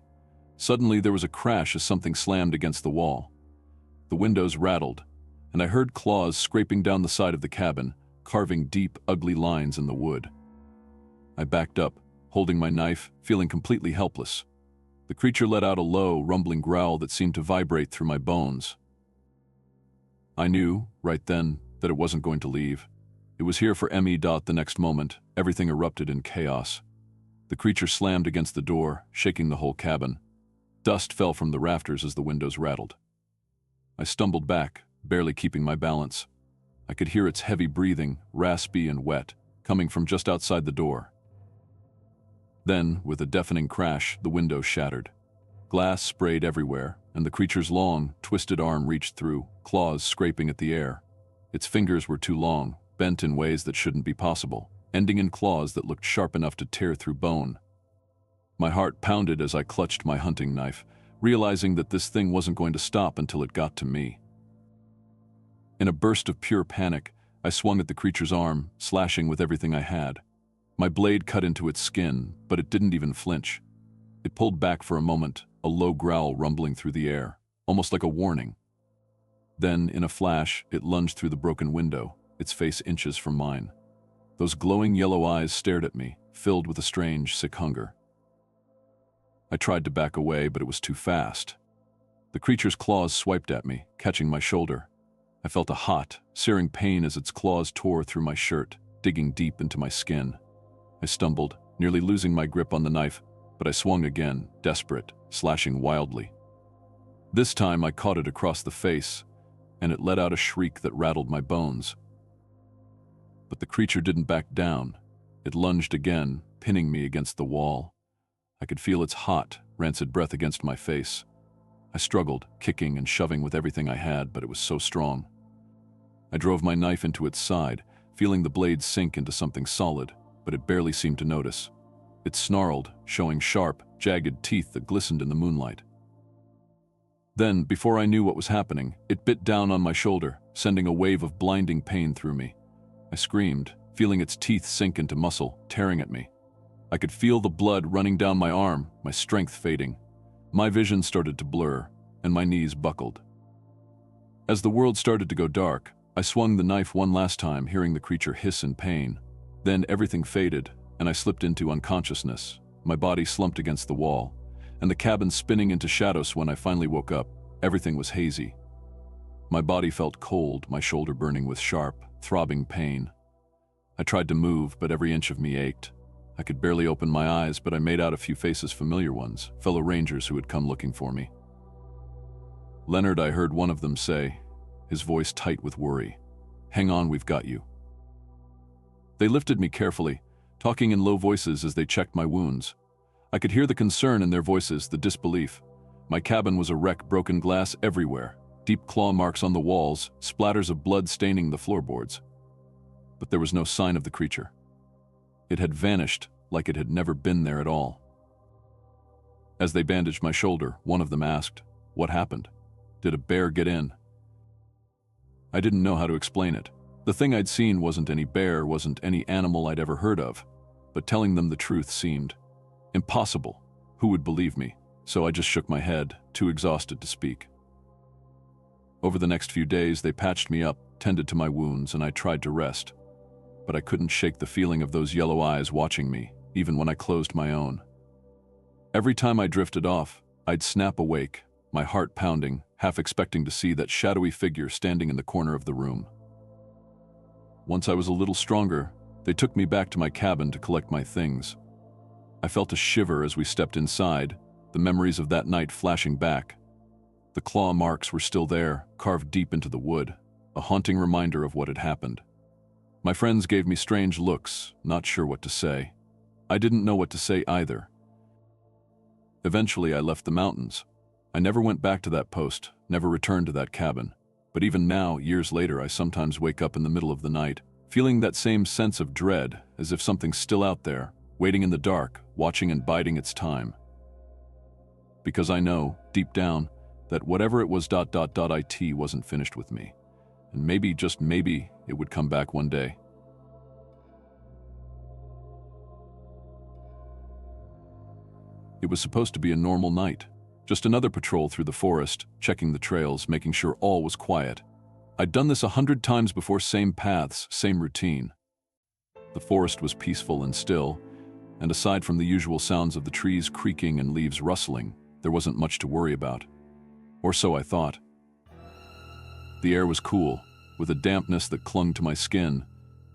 Suddenly there was a crash as something slammed against the wall. The windows rattled, and I heard claws scraping down the side of the cabin, carving deep, ugly lines in the wood. I backed up, holding my knife, feeling completely helpless. The creature let out a low, rumbling growl that seemed to vibrate through my bones. I knew, right then, that it wasn't going to leave. It was here for me. The next moment, everything erupted in chaos. The creature slammed against the door, shaking the whole cabin. Dust fell from the rafters as the windows rattled. I stumbled back, barely keeping my balance. I could hear its heavy breathing, raspy and wet, coming from just outside the door. Then, with a deafening crash, the window shattered. Glass sprayed everywhere, and the creature's long, twisted arm reached through, claws scraping at the air. Its fingers were too long, bent in ways that shouldn't be possible, ending in claws that looked sharp enough to tear through bone. My heart pounded as I clutched my hunting knife, realizing that this thing wasn't going to stop until it got to me. In a burst of pure panic, I swung at the creature's arm, slashing with everything I had. My blade cut into its skin, but it didn't even flinch. It pulled back for a moment, a low growl rumbling through the air, almost like a warning. Then, in a flash, it lunged through the broken window, its face inches from mine. Those glowing yellow eyes stared at me, filled with a strange, sick hunger. I tried to back away, but it was too fast. The creature's claws swiped at me, catching my shoulder. I felt a hot, searing pain as its claws tore through my shirt, digging deep into my skin. I stumbled, nearly losing my grip on the knife, but I swung again, desperate, slashing wildly. This time I caught it across the face, and it let out a shriek that rattled my bones. But the creature didn't back down. It lunged again, pinning me against the wall. I could feel its hot, rancid breath against my face. I struggled, kicking and shoving with everything I had, but it was so strong. I drove my knife into its side, feeling the blade sink into something solid, but it barely seemed to notice. It snarled, showing sharp, jagged teeth that glistened in the moonlight. Then, before I knew what was happening, it bit down on my shoulder, sending a wave of blinding pain through me. I screamed, feeling its teeth sink into muscle, tearing at me. I could feel the blood running down my arm, my strength fading. My vision started to blur, and my knees buckled. As the world started to go dark, I swung the knife one last time, hearing the creature hiss in pain. Then everything faded, and I slipped into unconsciousness. My body slumped against the wall, and the cabin spinning into shadows. When I finally woke up, everything was hazy. My body felt cold, my shoulder burning with sharp, throbbing pain. I tried to move, but every inch of me ached. I could barely open my eyes, but I made out a few faces, familiar ones, fellow rangers who had come looking for me. "Leonard," I heard one of them say, his voice tight with worry. "Hang on, we've got you." They lifted me carefully, talking in low voices as they checked my wounds. I could hear the concern in their voices, the disbelief. My cabin was a wreck, broken glass everywhere, deep claw marks on the walls, splatters of blood staining the floorboards. But there was no sign of the creature. It had vanished, like it had never been there at all. As they bandaged my shoulder, one of them asked, "What happened? Did a bear get in?" I didn't know how to explain it. The thing I'd seen wasn't any bear, wasn't any animal I'd ever heard of, but telling them the truth seemed impossible. Who would believe me? So I just shook my head, too exhausted to speak. Over the next few days, they patched me up, tended to my wounds, and I tried to rest. But I couldn't shake the feeling of those yellow eyes watching me, even when I closed my own. Every time I drifted off, I'd snap awake, my heart pounding, half expecting to see that shadowy figure standing in the corner of the room. Once I was a little stronger, they took me back to my cabin to collect my things. I felt a shiver as we stepped inside, the memories of that night flashing back. The claw marks were still there, carved deep into the wood, a haunting reminder of what had happened. My friends gave me strange looks, not sure what to say. I didn't know what to say either. Eventually, I left the mountains. I never went back to that post, never returned to that cabin. But even now, years later, I sometimes wake up in the middle of the night, feeling that same sense of dread, as if something's still out there, waiting in the dark, watching and biding its time. Because I know, deep down, that whatever it was it wasn't finished with me. And maybe, just maybe, it would come back one day. It was supposed to be a normal night. Just another patrol through the forest, checking the trails, making sure all was quiet. I'd done this 100 times before, same paths, same routine. The forest was peaceful and still, and aside from the usual sounds of the trees creaking and leaves rustling, there wasn't much to worry about. Or so I thought. The air was cool, with a dampness that clung to my skin,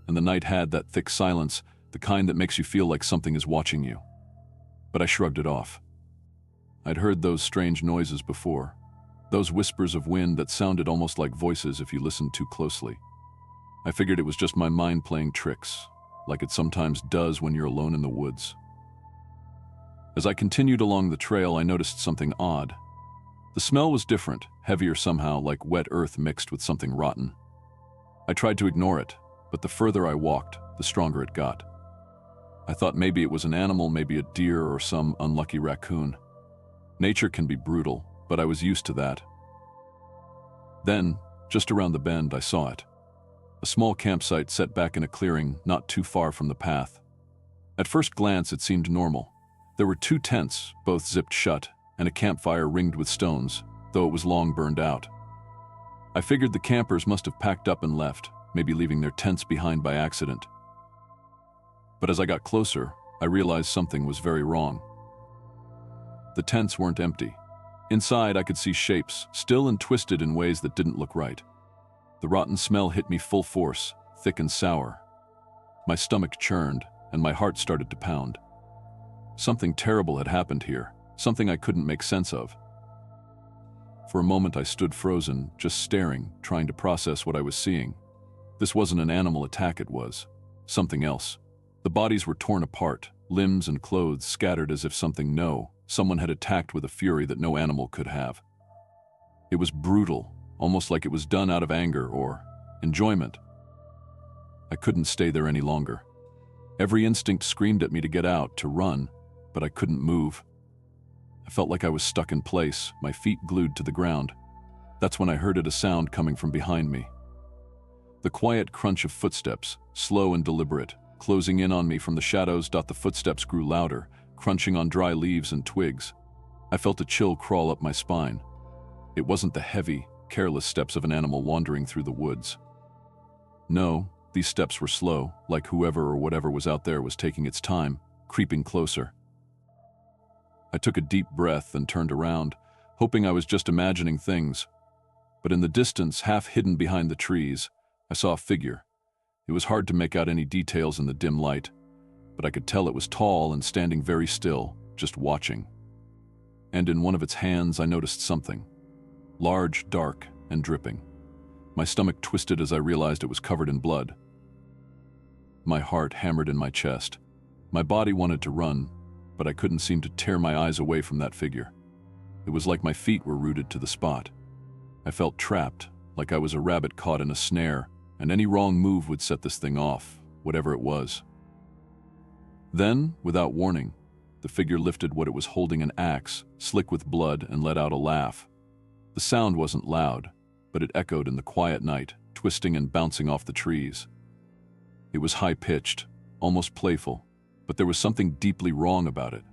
and the night had that thick silence, the kind that makes you feel like something is watching you. But I shrugged it off. I'd heard those strange noises before, those whispers of wind that sounded almost like voices if you listened too closely. I figured it was just my mind playing tricks, like it sometimes does when you're alone in the woods. As I continued along the trail, I noticed something odd. The smell was different, heavier somehow, like wet earth mixed with something rotten. I tried to ignore it, but the further I walked, the stronger it got. I thought maybe it was an animal, maybe a deer or some unlucky raccoon. Nature can be brutal, but I was used to that. Then, just around the bend, I saw it. A small campsite set back in a clearing not too far from the path. At first glance, it seemed normal. There were 2 tents, both zipped shut, and a campfire ringed with stones, though it was long burned out. I figured the campers must have packed up and left, maybe leaving their tents behind by accident. But as I got closer, I realized something was very wrong. The tents weren't empty. Inside, I could see shapes, still and twisted in ways that didn't look right. The rotten smell hit me full force, thick and sour. My stomach churned, and my heart started to pound. Something terrible had happened here, something I couldn't make sense of. For a moment I stood frozen, just staring, trying to process what I was seeing. This wasn't an animal attack, it was something else. The bodies were torn apart, limbs and clothes scattered as if someone had attacked with a fury that no animal could have. It was brutal, almost like it was done out of anger or enjoyment. I couldn't stay there any longer. Every instinct screamed at me to get out, to run, but I couldn't move. I felt like I was stuck in place, my feet glued to the ground. That's when I heard a sound coming from behind me. The quiet crunch of footsteps, slow and deliberate, closing in on me from the shadows. The footsteps grew louder, crunching on dry leaves and twigs. I felt a chill crawl up my spine. It wasn't the heavy, careless steps of an animal wandering through the woods. No, these steps were slow, like whoever or whatever was out there was taking its time, creeping closer. I took a deep breath and turned around, hoping I was just imagining things. But in the distance, half hidden behind the trees, I saw a figure. It was hard to make out any details in the dim light, but I could tell it was tall and standing very still, just watching. And in one of its hands I noticed something. Large, dark, and dripping. My stomach twisted as I realized it was covered in blood. My heart hammered in my chest. My body wanted to run, but I couldn't seem to tear my eyes away from that figure. It was like my feet were rooted to the spot. I felt trapped, like I was a rabbit caught in a snare, and any wrong move would set this thing off, whatever it was. Then, without warning, the figure lifted what it was holding, an axe, slick with blood, and let out a laugh. The sound wasn't loud, but it echoed in the quiet night, twisting and bouncing off the trees. It was high-pitched, almost playful, but there was something deeply wrong about it,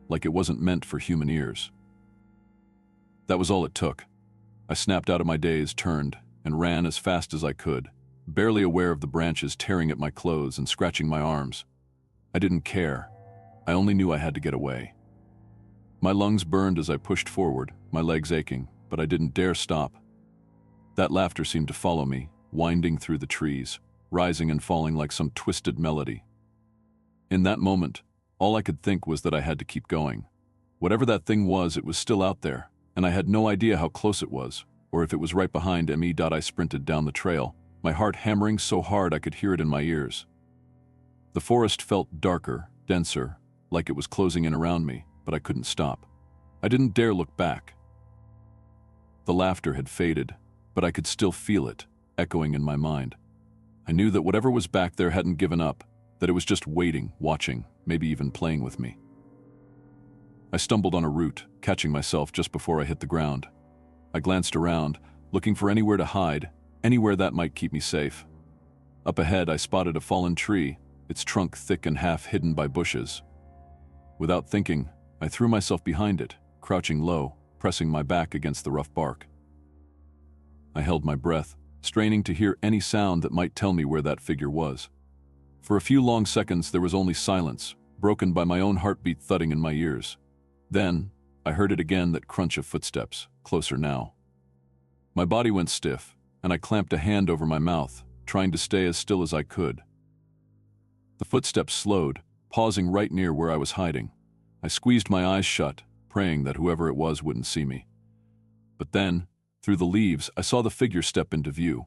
like it wasn't meant for human ears. That was all it took. I snapped out of my daze, turned, and ran as fast as I could, barely aware of the branches tearing at my clothes and scratching my arms. I didn't care. I only knew I had to get away. My lungs burned as I pushed forward, my legs aching, but I didn't dare stop. That laughter seemed to follow me, winding through the trees, rising and falling like some twisted melody. In that moment, all I could think was that I had to keep going. Whatever that thing was, it was still out there, and I had no idea how close it was, or if it was right behind me. I sprinted down the trail, my heart hammering so hard I could hear it in my ears. The forest felt darker, denser, like it was closing in around me, but I couldn't stop. I didn't dare look back. The laughter had faded, but I could still feel it, echoing in my mind. I knew that whatever was back there hadn't given up, that it was just waiting, watching, maybe even playing with me. I stumbled on a root, catching myself just before I hit the ground. I glanced around, looking for anywhere to hide, anywhere that might keep me safe. Up ahead, I spotted a fallen tree, its trunk thick and half hidden by bushes. Without thinking, I threw myself behind it, crouching low, pressing my back against the rough bark. I held my breath, straining to hear any sound that might tell me where that figure was. For a few long seconds there was only silence, broken by my own heartbeat thudding in my ears. Then, I heard it again, that crunch of footsteps, closer now. My body went stiff, and I clamped a hand over my mouth, trying to stay as still as I could. The footsteps slowed, pausing right near where I was hiding. I squeezed my eyes shut, praying that whoever it was wouldn't see me. But then, through the leaves, I saw the figure step into view.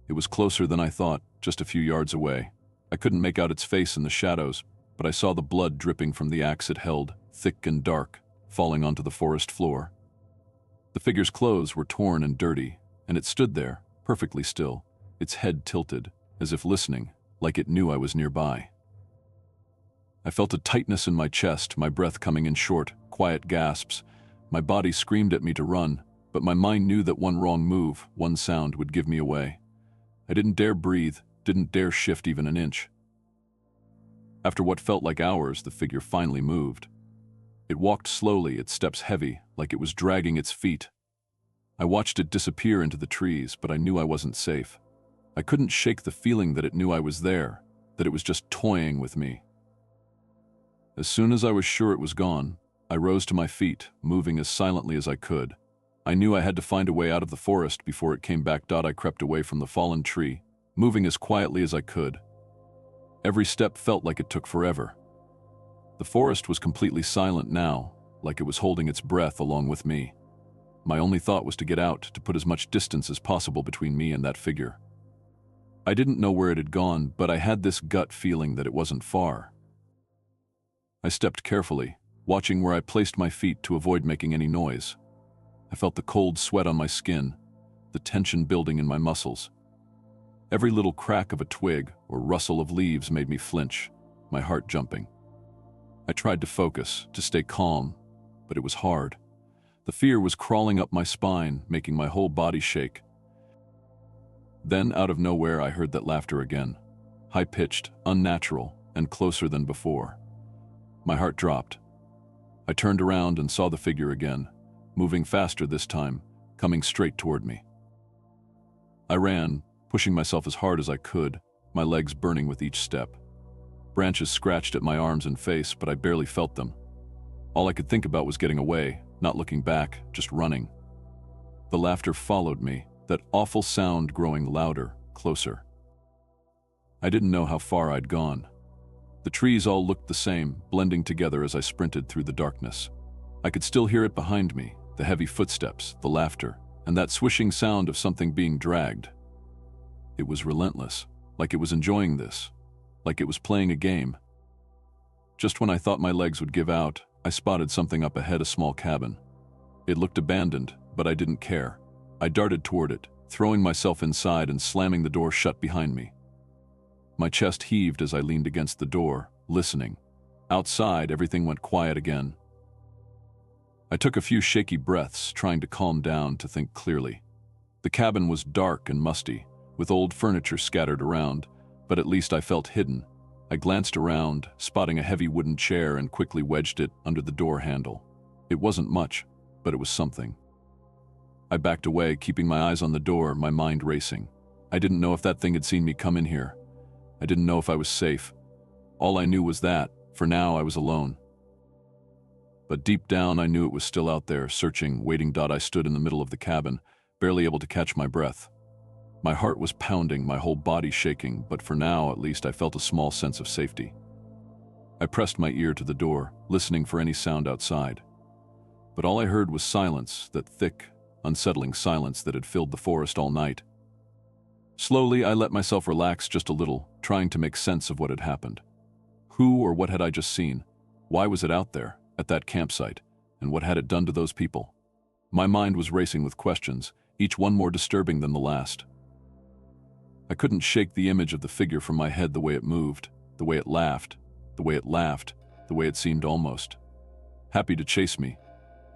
It was closer than I thought, just a few yards away. I couldn't make out its face in the shadows, but I saw the blood dripping from the axe it held, thick and dark, falling onto the forest floor. The figure's clothes were torn and dirty, and it stood there, perfectly still, its head tilted, as if listening, like it knew I was nearby. I felt a tightness in my chest, my breath coming in short, quiet gasps. My body screamed at me to run, but my mind knew that one wrong move, one sound, would give me away. I didn't dare breathe, didn't dare shift even an inch. After what felt like hours, the figure finally moved. It walked slowly, its steps heavy, like it was dragging its feet. I watched it disappear into the trees, but I knew I wasn't safe. I couldn't shake the feeling that it knew I was there, that it was just toying with me. As soon as I was sure it was gone, I rose to my feet, moving as silently as I could. I knew I had to find a way out of the forest before it came back. I crept away from the fallen tree, moving as quietly as I could. Every step felt like it took forever. The forest was completely silent now, like it was holding its breath along with me. My only thought was to get out, to put as much distance as possible between me and that figure. I didn't know where it had gone, but I had this gut feeling that it wasn't far. I stepped carefully, watching where I placed my feet to avoid making any noise. I felt the cold sweat on my skin, the tension building in my muscles. Every little crack of a twig or rustle of leaves made me flinch, my heart jumping. I tried to focus, to stay calm, but it was hard. The fear was crawling up my spine, making my whole body shake. Then, out of nowhere, I heard that laughter again, high-pitched, unnatural, and closer than before. My heart dropped. I turned around and saw the figure again, moving faster this time, coming straight toward me. I ran, pushing myself as hard as I could, my legs burning with each step. Branches scratched at my arms and face, but I barely felt them. All I could think about was getting away, not looking back, just running. The laughter followed me, that awful sound growing louder, closer. I didn't know how far I'd gone. The trees all looked the same, blending together as I sprinted through the darkness. I could still hear it behind me, the heavy footsteps, the laughter, and that swishing sound of something being dragged. It was relentless, like it was enjoying this, like it was playing a game. Just when I thought my legs would give out, I spotted something up ahead, a small cabin. It looked abandoned, but I didn't care. I darted toward it, throwing myself inside and slamming the door shut behind me. My chest heaved as I leaned against the door, listening. Outside, everything went quiet again. I took a few shaky breaths, trying to calm down, to think clearly. The cabin was dark and musty, with old furniture scattered around, but at least I felt hidden. I glanced around, spotting a heavy wooden chair, and quickly wedged it under the door handle. It wasn't much, but it was something. I backed away, keeping my eyes on the door, my mind racing. I didn't know if that thing had seen me come in here. I didn't know if I was safe. All I knew was that, for now, I was alone. But deep down, I knew it was still out there, searching, waiting. I stood in the middle of the cabin, barely able to catch my breath. My heart was pounding, my whole body shaking, but for now, at least, I felt a small sense of safety. I pressed my ear to the door, listening for any sound outside. But all I heard was silence, that thick, unsettling silence that had filled the forest all night. Slowly, I let myself relax just a little, trying to make sense of what had happened. Who or what had I just seen? Why was it out there, at that campsite? And what had it done to those people? My mind was racing with questions, each one more disturbing than the last. I couldn't shake the image of the figure from my head, the way it moved, the way it laughed, the way it laughed, the way it seemed almost happy to chase me.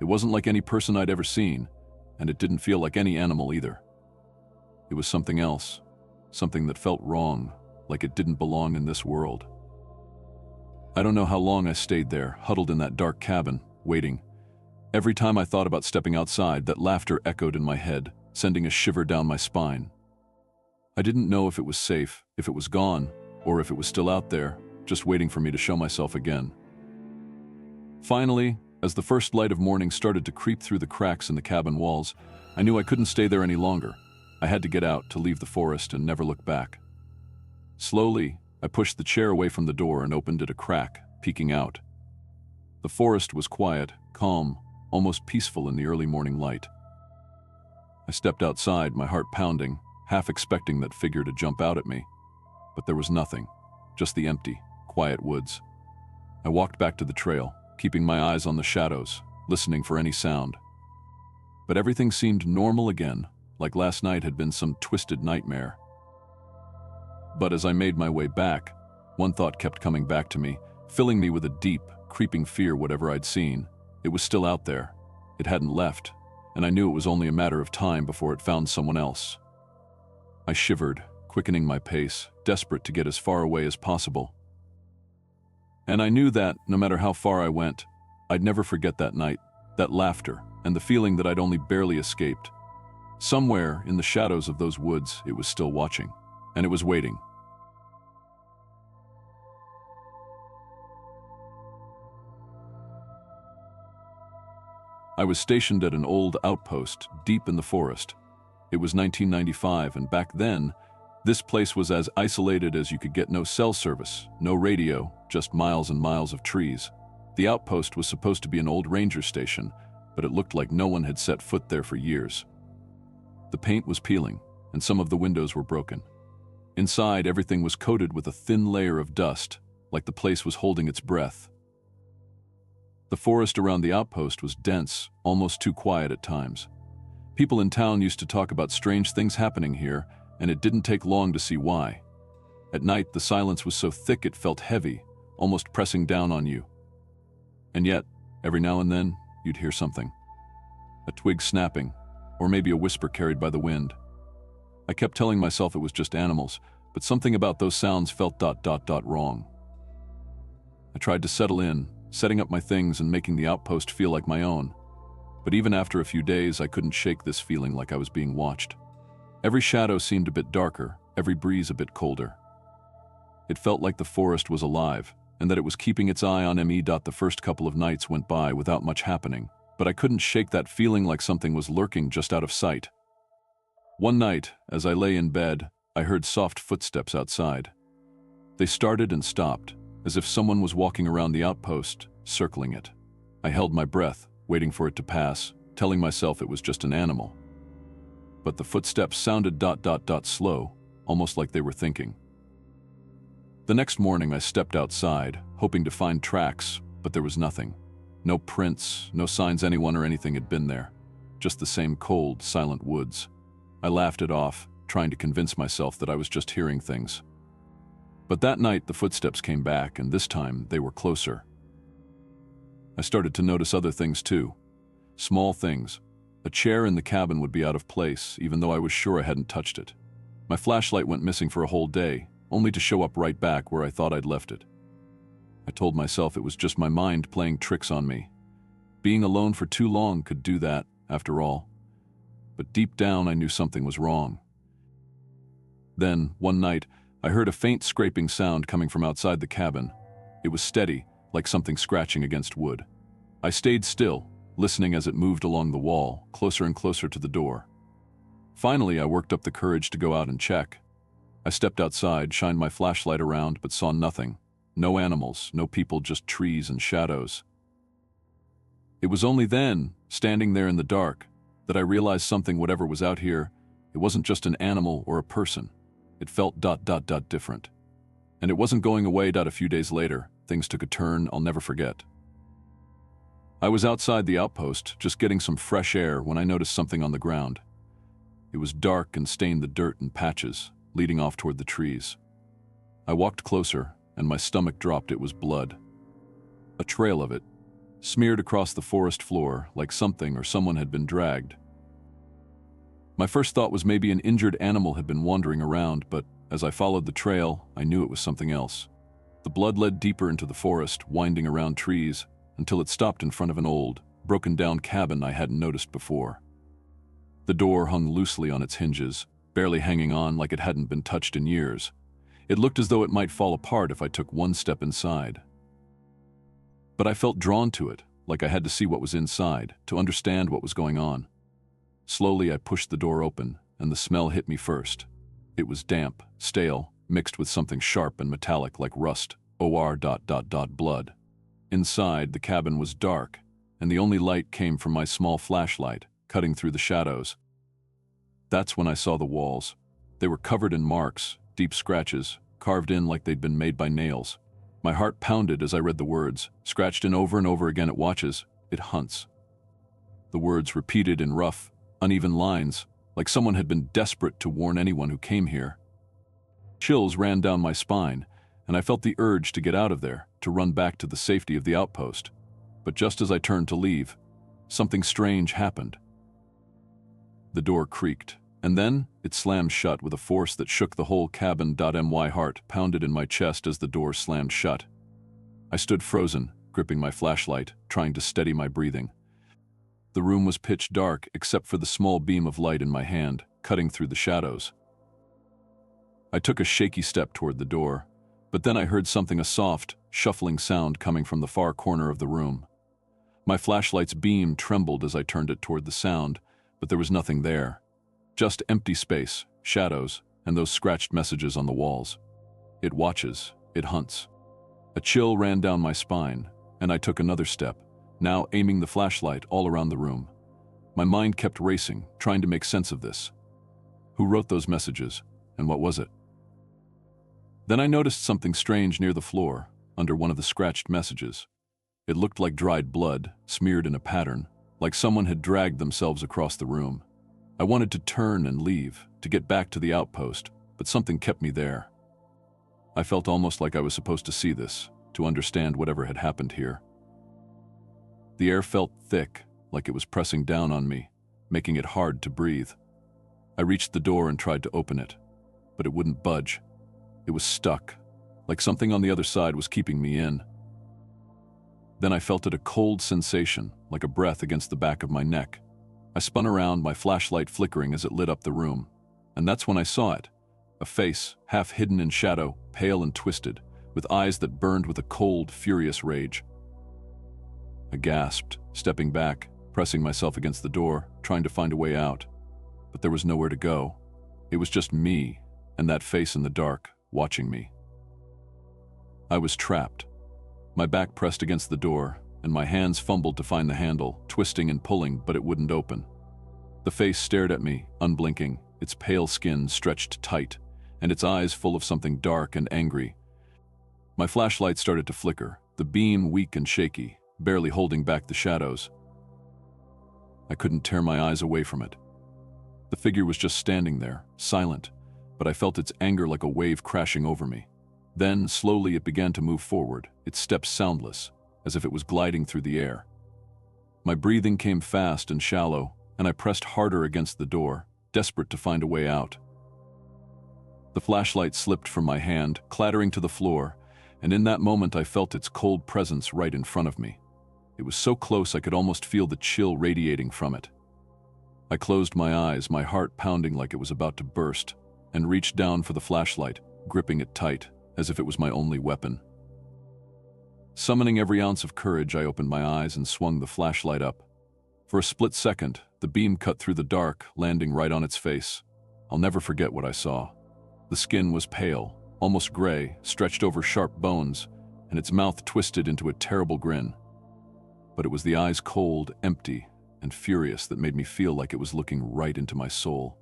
It wasn't like any person I'd ever seen, and it didn't feel like any animal either. It was something else, something that felt wrong, like it didn't belong in this world. I don't know how long I stayed there, huddled in that dark cabin, waiting. Every time I thought about stepping outside, that laughter echoed in my head, sending a shiver down my spine. I didn't know if it was safe, if it was gone, or if it was still out there, just waiting for me to show myself again. Finally, as the first light of morning started to creep through the cracks in the cabin walls, I knew I couldn't stay there any longer. I had to get out, to leave the forest and never look back. Slowly, I pushed the chair away from the door and opened it a crack, peeking out. The forest was quiet, calm, almost peaceful in the early morning light. I stepped outside, my heart pounding, half expecting that figure to jump out at me. But there was nothing, just the empty, quiet woods. I walked back to the trail, keeping my eyes on the shadows, listening for any sound. But everything seemed normal again, like last night had been some twisted nightmare. But as I made my way back, one thought kept coming back to me, filling me with a deep, creeping fear. Whatever I'd seen, it was still out there. It hadn't left, and I knew it was only a matter of time before it found someone else. I shivered, quickening my pace, desperate to get as far away as possible. And I knew that, no matter how far I went, I'd never forget that night, that laughter, and the feeling that I'd only barely escaped. Somewhere in the shadows of those woods, it was still watching, and it was waiting. I was stationed at an old outpost deep in the forest. It was 1995, and back then, this place was as isolated as you could get. No cell service, no radio, just miles and miles of trees. The outpost was supposed to be an old ranger station, but it looked like no one had set foot there for years. The paint was peeling, and some of the windows were broken. Inside, everything was coated with a thin layer of dust, like the place was holding its breath. The forest around the outpost was dense, almost too quiet at times. People in town used to talk about strange things happening here, and it didn't take long to see why. At night, the silence was so thick it felt heavy, almost pressing down on you. And yet, every now and then, you'd hear something. A twig snapping, or maybe a whisper carried by the wind. I kept telling myself it was just animals, but something about those sounds felt wrong. I tried to settle in, setting up my things and making the outpost feel like my own. But even after a few days, I couldn't shake this feeling like I was being watched. Every shadow seemed a bit darker, every breeze a bit colder. It felt like the forest was alive, and that it was keeping its eye on me. The first couple of nights went by without much happening, but I couldn't shake that feeling like something was lurking just out of sight. One night, as I lay in bed, I heard soft footsteps outside. They started and stopped, as if someone was walking around the outpost, circling it. I held my breath, waiting for it to pass, telling myself it was just an animal. But the footsteps sounded slow, almost like they were thinking. The next morning I stepped outside, hoping to find tracks, but there was nothing. No prints, no signs anyone or anything had been there. Just the same cold, silent woods. I laughed it off, trying to convince myself that I was just hearing things. But that night the footsteps came back, and this time they were closer. I started to notice other things too. Small things. A chair in the cabin would be out of place, even though I was sure I hadn't touched it. My flashlight went missing for a whole day, only to show up right back where I thought I'd left it. I told myself it was just my mind playing tricks on me. Being alone for too long could do that, after all. But deep down I knew something was wrong. Then, one night, I heard a faint scraping sound coming from outside the cabin. It was steady, like something scratching against wood. I stayed still, listening as it moved along the wall, closer and closer to the door. Finally, I worked up the courage to go out and check. I stepped outside, shined my flashlight around, but saw nothing. No animals, no people, just trees and shadows. It was only then, standing there in the dark, that I realized something. Whatever was out here, it wasn't just an animal or a person. It felt different. And it wasn't going away. A few days later, things took a turn I'll never forget. I was outside the outpost, just getting some fresh air, when I noticed something on the ground. It was dark and stained the dirt in patches, leading off toward the trees. I walked closer, and my stomach dropped. It was blood. A trail of it, smeared across the forest floor like something or someone had been dragged. My first thought was maybe an injured animal had been wandering around, but as I followed the trail, I knew it was something else. The blood led deeper into the forest, winding around trees, until it stopped in front of an old, broken-down cabin I hadn't noticed before. The door hung loosely on its hinges, barely hanging on like it hadn't been touched in years. It looked as though it might fall apart if I took one step inside. But I felt drawn to it, like I had to see what was inside, to understand what was going on. Slowly I pushed the door open, and the smell hit me first. It was damp, stale, mixed with something sharp and metallic like rust, blood. Inside, the cabin was dark, and the only light came from my small flashlight, cutting through the shadows. That's when I saw the walls. They were covered in marks, deep scratches, carved in like they'd been made by nails. My heart pounded as I read the words, scratched in over and over again. It watches, it hunts. The words repeated in rough, uneven lines, like someone had been desperate to warn anyone who came here. Chills ran down my spine, and I felt the urge to get out of there, to run back to the safety of the outpost. But just as I turned to leave, something strange happened. The door creaked, and then it slammed shut with a force that shook the whole cabin. My heart pounded in my chest as the door slammed shut. I stood frozen, gripping my flashlight, trying to steady my breathing. The room was pitch dark except for the small beam of light in my hand, cutting through the shadows. I took a shaky step toward the door, but then I heard something, a soft, shuffling sound coming from the far corner of the room. My flashlight's beam trembled as I turned it toward the sound, but there was nothing there. Just empty space, shadows, and those scratched messages on the walls. It watches, it hunts. A chill ran down my spine, and I took another step, now aiming the flashlight all around the room. My mind kept racing, trying to make sense of this. Who wrote those messages, and what was it? Then I noticed something strange near the floor, under one of the scratched messages. It looked like dried blood, smeared in a pattern, like someone had dragged themselves across the room. I wanted to turn and leave, to get back to the outpost, but something kept me there. I felt almost like I was supposed to see this, to understand whatever had happened here. The air felt thick, like it was pressing down on me, making it hard to breathe. I reached the door and tried to open it, but it wouldn't budge. It was stuck, like something on the other side was keeping me in. Then I felt a cold sensation, like a breath against the back of my neck. I spun around, my flashlight flickering as it lit up the room. And that's when I saw it. A face, half hidden in shadow, pale and twisted, with eyes that burned with a cold, furious rage. I gasped, stepping back, pressing myself against the door, trying to find a way out. But there was nowhere to go. It was just me, and that face in the dark, watching me. I was trapped. My back pressed against the door, and my hands fumbled to find the handle, twisting and pulling, but it wouldn't open. The face stared at me, unblinking, its pale skin stretched tight, and its eyes full of something dark and angry. My flashlight started to flicker, the beam weak and shaky, barely holding back the shadows. I couldn't tear my eyes away from it. The figure was just standing there, silent, but I felt its anger like a wave crashing over me. Then, slowly, it began to move forward, its steps soundless, as if it was gliding through the air. My breathing came fast and shallow, and I pressed harder against the door, desperate to find a way out. The flashlight slipped from my hand, clattering to the floor, and in that moment I felt its cold presence right in front of me. It was so close I could almost feel the chill radiating from it. I closed my eyes, my heart pounding like it was about to burst, and reached down for the flashlight, gripping it tight, as if it was my only weapon. Summoning every ounce of courage, I opened my eyes and swung the flashlight up. For a split second, the beam cut through the dark, landing right on its face. I'll never forget what I saw. The skin was pale, almost gray, stretched over sharp bones, and its mouth twisted into a terrible grin. But it was the eyes, cold, empty, and furious, that made me feel like it was looking right into my soul.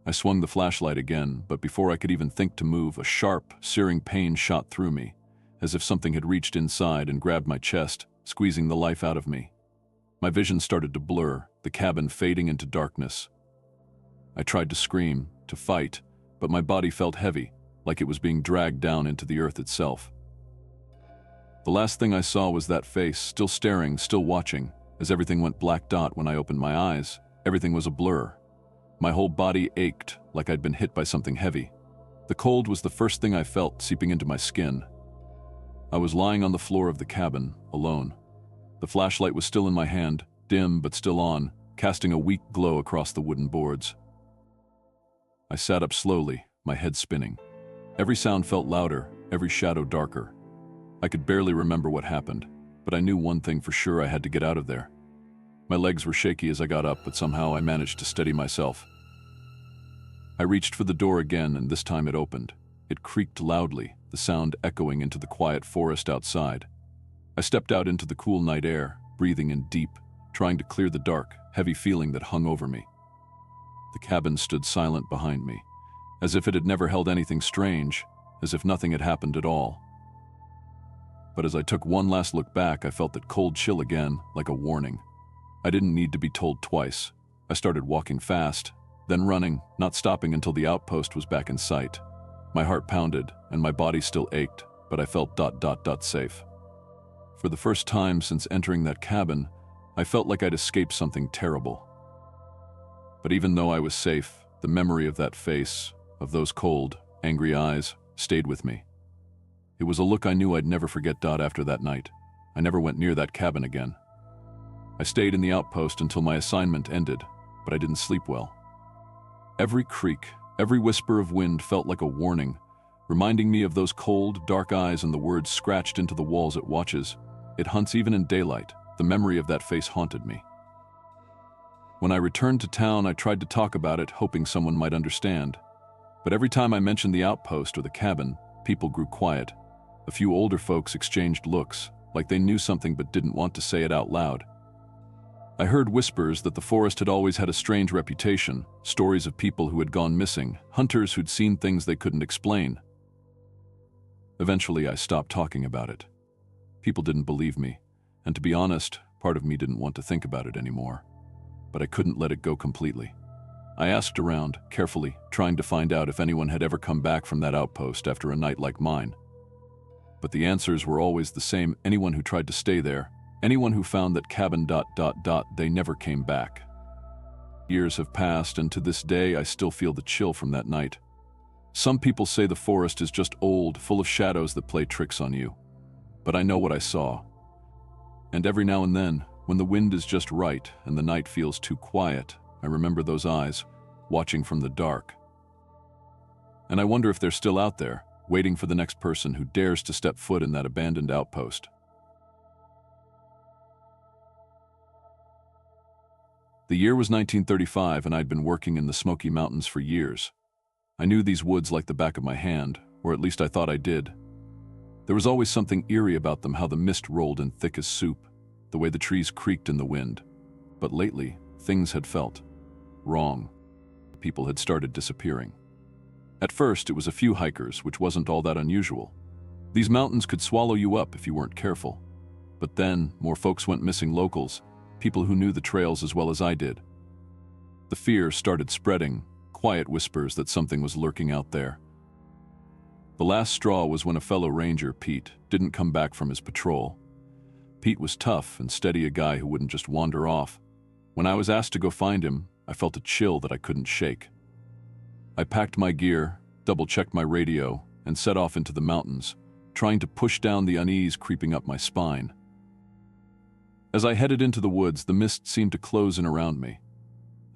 I swung the flashlight again, but before I could even think to move, a sharp, searing pain shot through me, as if something had reached inside and grabbed my chest, squeezing the life out of me. My vision started to blur, the cabin fading into darkness. I tried to scream, to fight, but my body felt heavy, like it was being dragged down into the earth itself. The last thing I saw was that face, still staring, still watching. As everything went black dot when I opened my eyes, everything was a blur. My whole body ached, like I'd been hit by something heavy. The cold was the first thing I felt seeping into my skin. I was lying on the floor of the cabin, alone. The flashlight was still in my hand, dim but still on, casting a weak glow across the wooden boards. I sat up slowly, my head spinning. Every sound felt louder, every shadow darker. I could barely remember what happened, but I knew one thing for sure: I had to get out of there. My legs were shaky as I got up, but somehow I managed to steady myself. I reached for the door again, and this time it opened. It creaked loudly, the sound echoing into the quiet forest outside. I stepped out into the cool night air, breathing in deep, trying to clear the dark, heavy feeling that hung over me. The cabin stood silent behind me, as if it had never held anything strange, as if nothing had happened at all. But as I took one last look back, I felt that cold chill again, like a warning. I didn't need to be told twice. I started walking fast, then running, not stopping until the outpost was back in sight. My heart pounded, and my body still ached, but I felt safe. For the first time since entering that cabin, I felt like I'd escaped something terrible. But even though I was safe, the memory of that face, of those cold, angry eyes, stayed with me. It was a look I knew I'd never forget. After that night, I never went near that cabin again. I stayed in the outpost until my assignment ended, but I didn't sleep well. Every creak, every whisper of wind felt like a warning, reminding me of those cold, dark eyes and the words scratched into the walls it watches. It hunts even in daylight. The memory of that face haunted me. When I returned to town, I tried to talk about it, hoping someone might understand. But every time I mentioned the outpost or the cabin, people grew quiet. A few older folks exchanged looks, like they knew something but didn't want to say it out loud. I heard whispers that the forest had always had a strange reputation, stories of people who had gone missing, hunters who'd seen things they couldn't explain. Eventually, I stopped talking about it. People didn't believe me, and to be honest, part of me didn't want to think about it anymore. But I couldn't let it go completely. I asked around, carefully, trying to find out if anyone had ever come back from that outpost after a night like mine. But the answers were always the same: anyone who tried to stay there, anyone who found that cabin ... they never came back. Years have passed, and to this day I still feel the chill from that night. Some people say the forest is just old, full of shadows that play tricks on you. But I know what I saw. And every now and then, when the wind is just right and the night feels too quiet, I remember those eyes, watching from the dark. And I wonder if they're still out there, waiting for the next person who dares to step foot in that abandoned outpost. The year was 1935, and I'd been working in the Smoky Mountains for years. I knew these woods like the back of my hand, or at least I thought I did. There was always something eerie about them: how the mist rolled in thick as soup, the way the trees creaked in the wind. But lately, things had felt wrong. People had started disappearing. At first, it was a few hikers, which wasn't all that unusual. These mountains could swallow you up if you weren't careful. But then, more folks went missing: locals, people who knew the trails as well as I did. The fear started spreading, quiet whispers that something was lurking out there. The last straw was when a fellow ranger, Pete, didn't come back from his patrol. Pete was tough and steady, a guy who wouldn't just wander off. When I was asked to go find him, I felt a chill that I couldn't shake. I packed my gear, double-checked my radio, and set off into the mountains, trying to push down the unease creeping up my spine. As I headed into the woods, the mist seemed to close in around me.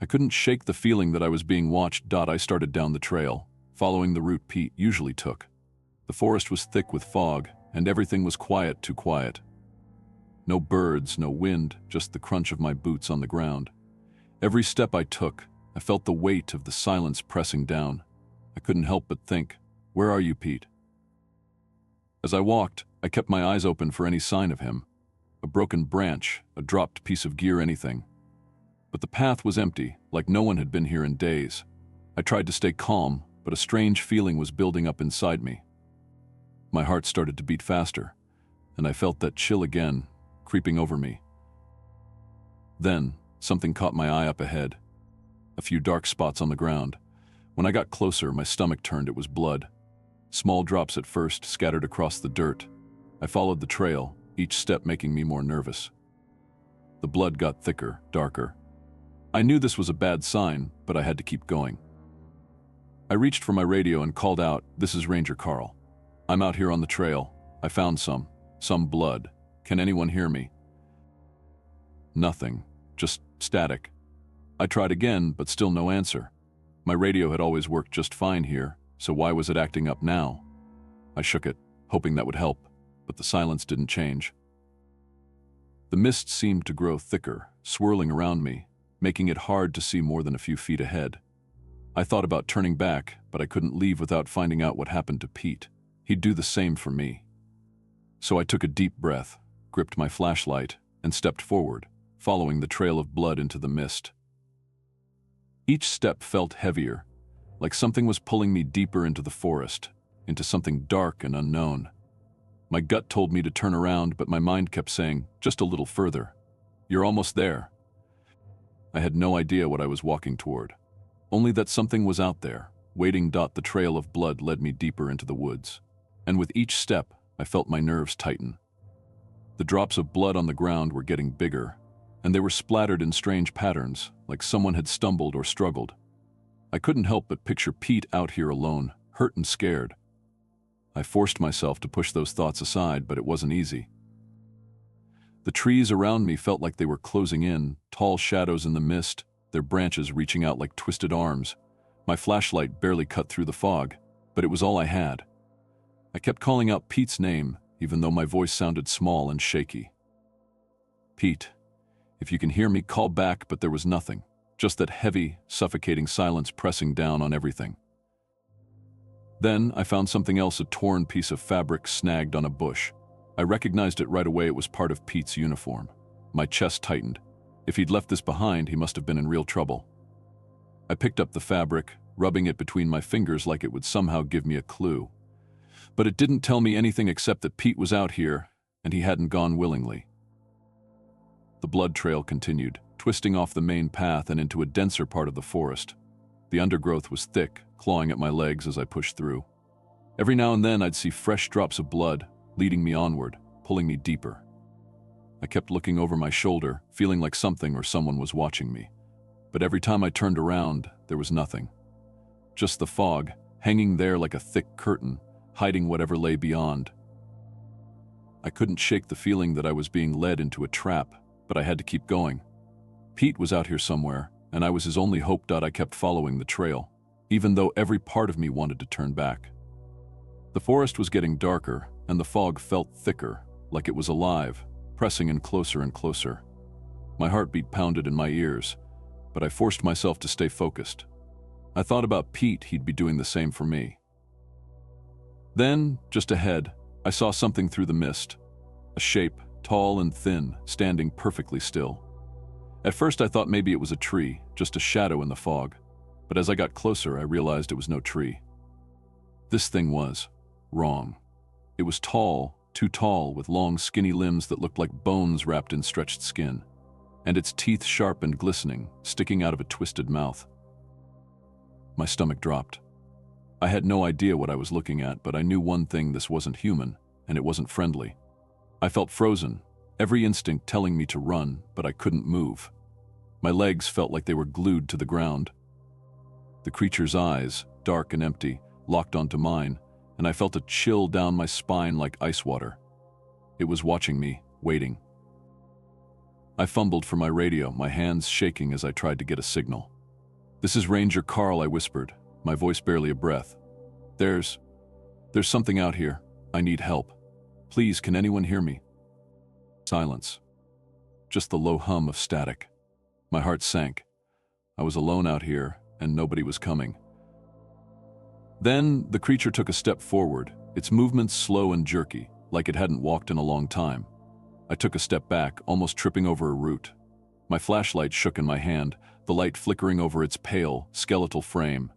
I couldn't shake the feeling that I was being watched. I started down the trail, following the route Pete usually took. The forest was thick with fog, and everything was quiet, too quiet. No birds, no wind, just the crunch of my boots on the ground. Every step I took, I felt the weight of the silence pressing down. I couldn't help but think, "Where are you, Pete?" As I walked, I kept my eyes open for any sign of him. A broken branch, a dropped piece of gear, anything. But the path was empty, like no one had been here in days. I tried to stay calm, but a strange feeling was building up inside me. My heart started to beat faster, and I felt that chill again, creeping over me. Then, something caught my eye up ahead. A few dark spots on the ground. When I got closer, my stomach turned. It was blood. Small drops at first, scattered across the dirt. I followed the trail, each step making me more nervous. The blood got thicker, darker. I knew this was a bad sign, but I had to keep going. I reached for my radio and called out, "This is Ranger Carl. I'm out here on the trail. I found some blood. Can anyone hear me?" Nothing, just static. I tried again, but still no answer. My radio had always worked just fine here, so why was it acting up now? I shook it, hoping that would help, but the silence didn't change. The mist seemed to grow thicker, swirling around me, making it hard to see more than a few feet ahead. I thought about turning back, but I couldn't leave without finding out what happened to Pete. He'd do the same for me. So I took a deep breath, gripped my flashlight, and stepped forward, following the trail of blood into the mist. Each step felt heavier, like something was pulling me deeper into the forest, into something dark and unknown. My gut told me to turn around, but my mind kept saying, "Just a little further. You're almost there." I had no idea what I was walking toward, only that something was out there, waiting. The trail of blood led me deeper into the woods, and with each step, I felt my nerves tighten. The drops of blood on the ground were getting bigger, and they were splattered in strange patterns, like someone had stumbled or struggled. I couldn't help but picture Pete out here alone, hurt and scared. I forced myself to push those thoughts aside, but it wasn't easy. The trees around me felt like they were closing in, tall shadows in the mist, their branches reaching out like twisted arms. My flashlight barely cut through the fog, but it was all I had. I kept calling out Pete's name, even though my voice sounded small and shaky. "Pete, if you can hear me, call back," but there was nothing, just that heavy, suffocating silence pressing down on everything. Then I found something else, a torn piece of fabric snagged on a bush. I recognized it right away. It was part of Pete's uniform. My chest tightened. If he'd left this behind, he must have been in real trouble. I picked up the fabric, rubbing it between my fingers like it would somehow give me a clue. But it didn't tell me anything except that Pete was out here, and he hadn't gone willingly. The blood trail continued, twisting off the main path and into a denser part of the forest. The undergrowth was thick, clawing at my legs as I pushed through. Every now and then I'd see fresh drops of blood, leading me onward, pulling me deeper. I kept looking over my shoulder, feeling like something or someone was watching me. But every time I turned around, there was nothing. Just the fog, hanging there like a thick curtain, hiding whatever lay beyond. I couldn't shake the feeling that I was being led into a trap, but I had to keep going. Pete was out here somewhere, and I was his only hope. I kept following the trail, even though every part of me wanted to turn back. The forest was getting darker, and the fog felt thicker, like it was alive, pressing in closer and closer. My heartbeat pounded in my ears, but I forced myself to stay focused. I thought about Pete. He'd be doing the same for me. Then, just ahead, I saw something through the mist. A shape, tall and thin, standing perfectly still. At first I thought maybe it was a tree, just a shadow in the fog. But as I got closer, I realized it was no tree. This thing was wrong. It was tall, too tall, with long, skinny limbs that looked like bones wrapped in stretched skin, and its teeth sharp and glistening, sticking out of a twisted mouth. My stomach dropped. I had no idea what I was looking at, but I knew one thing: this wasn't human, and it wasn't friendly. I felt frozen, every instinct telling me to run, but I couldn't move. My legs felt like they were glued to the ground. The creature's eyes, dark and empty, locked onto mine, and I felt a chill down my spine like ice water. It was watching me, waiting. I fumbled for my radio, my hands shaking as I tried to get a signal. "This is Ranger Carl," I whispered, my voice barely a breath. There's something out here. I need help. Please, can anyone hear me?" Silence. Just the low hum of static. My heart sank. I was alone out here, and nobody was coming. Then the creature took a step forward, its movements slow and jerky, like it hadn't walked in a long time. I took a step back, almost tripping over a root. My flashlight shook in my hand, the light flickering over its pale, skeletal frame.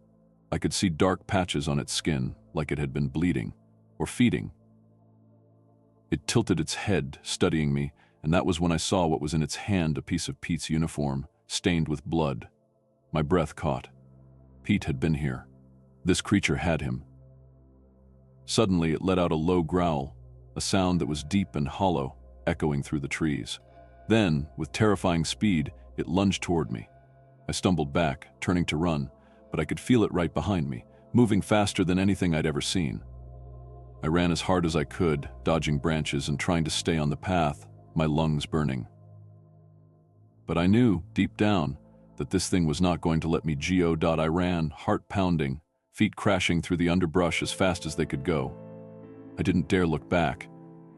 I could see dark patches on its skin, like it had been bleeding, or feeding. It tilted its head, studying me, and that was when I saw what was in its hand, a piece of Pete's uniform, stained with blood. My breath caught. Pete had been here. This creature had him. Suddenly it let out a low growl, a sound that was deep and hollow, echoing through the trees. Then, with terrifying speed, it lunged toward me. I stumbled back, turning to run, but I could feel it right behind me, moving faster than anything I'd ever seen. I ran as hard as I could, dodging branches and trying to stay on the path, my lungs burning. But I knew, deep down, that this thing was not going to let me go. I ran, heart pounding, feet crashing through the underbrush as fast as they could go. I didn't dare look back.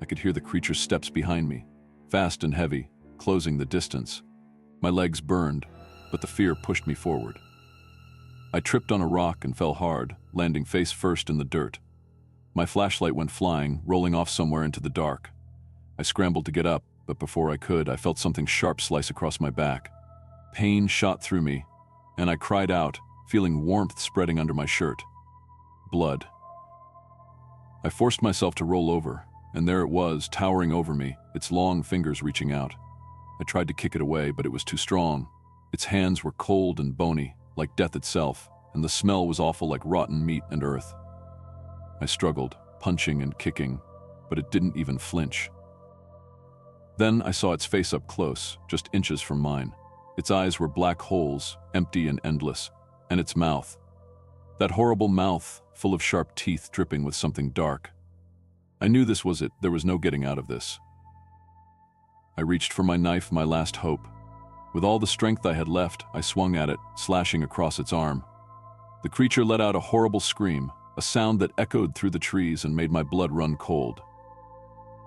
I could hear the creature's steps behind me, fast and heavy, closing the distance. My legs burned, but the fear pushed me forward. I tripped on a rock and fell hard, landing face first in the dirt. My flashlight went flying, rolling off somewhere into the dark. I scrambled to get up, but before I could, I felt something sharp slice across my back. Pain shot through me, and I cried out, feeling warmth spreading under my shirt. Blood. I forced myself to roll over, and there it was, towering over me, its long fingers reaching out. I tried to kick it away, but it was too strong. Its hands were cold and bony, like death itself, and the smell was awful, like rotten meat and earth. I struggled, punching and kicking, but it didn't even flinch. Then I saw its face up close, just inches from mine. Its eyes were black holes, empty and endless, and its mouth. That horrible mouth, full of sharp teeth dripping with something dark. I knew this was it. There was no getting out of this. I reached for my knife, my last hope. With all the strength I had left, I swung at it, slashing across its arm. The creature let out a horrible scream, a sound that echoed through the trees and made my blood run cold.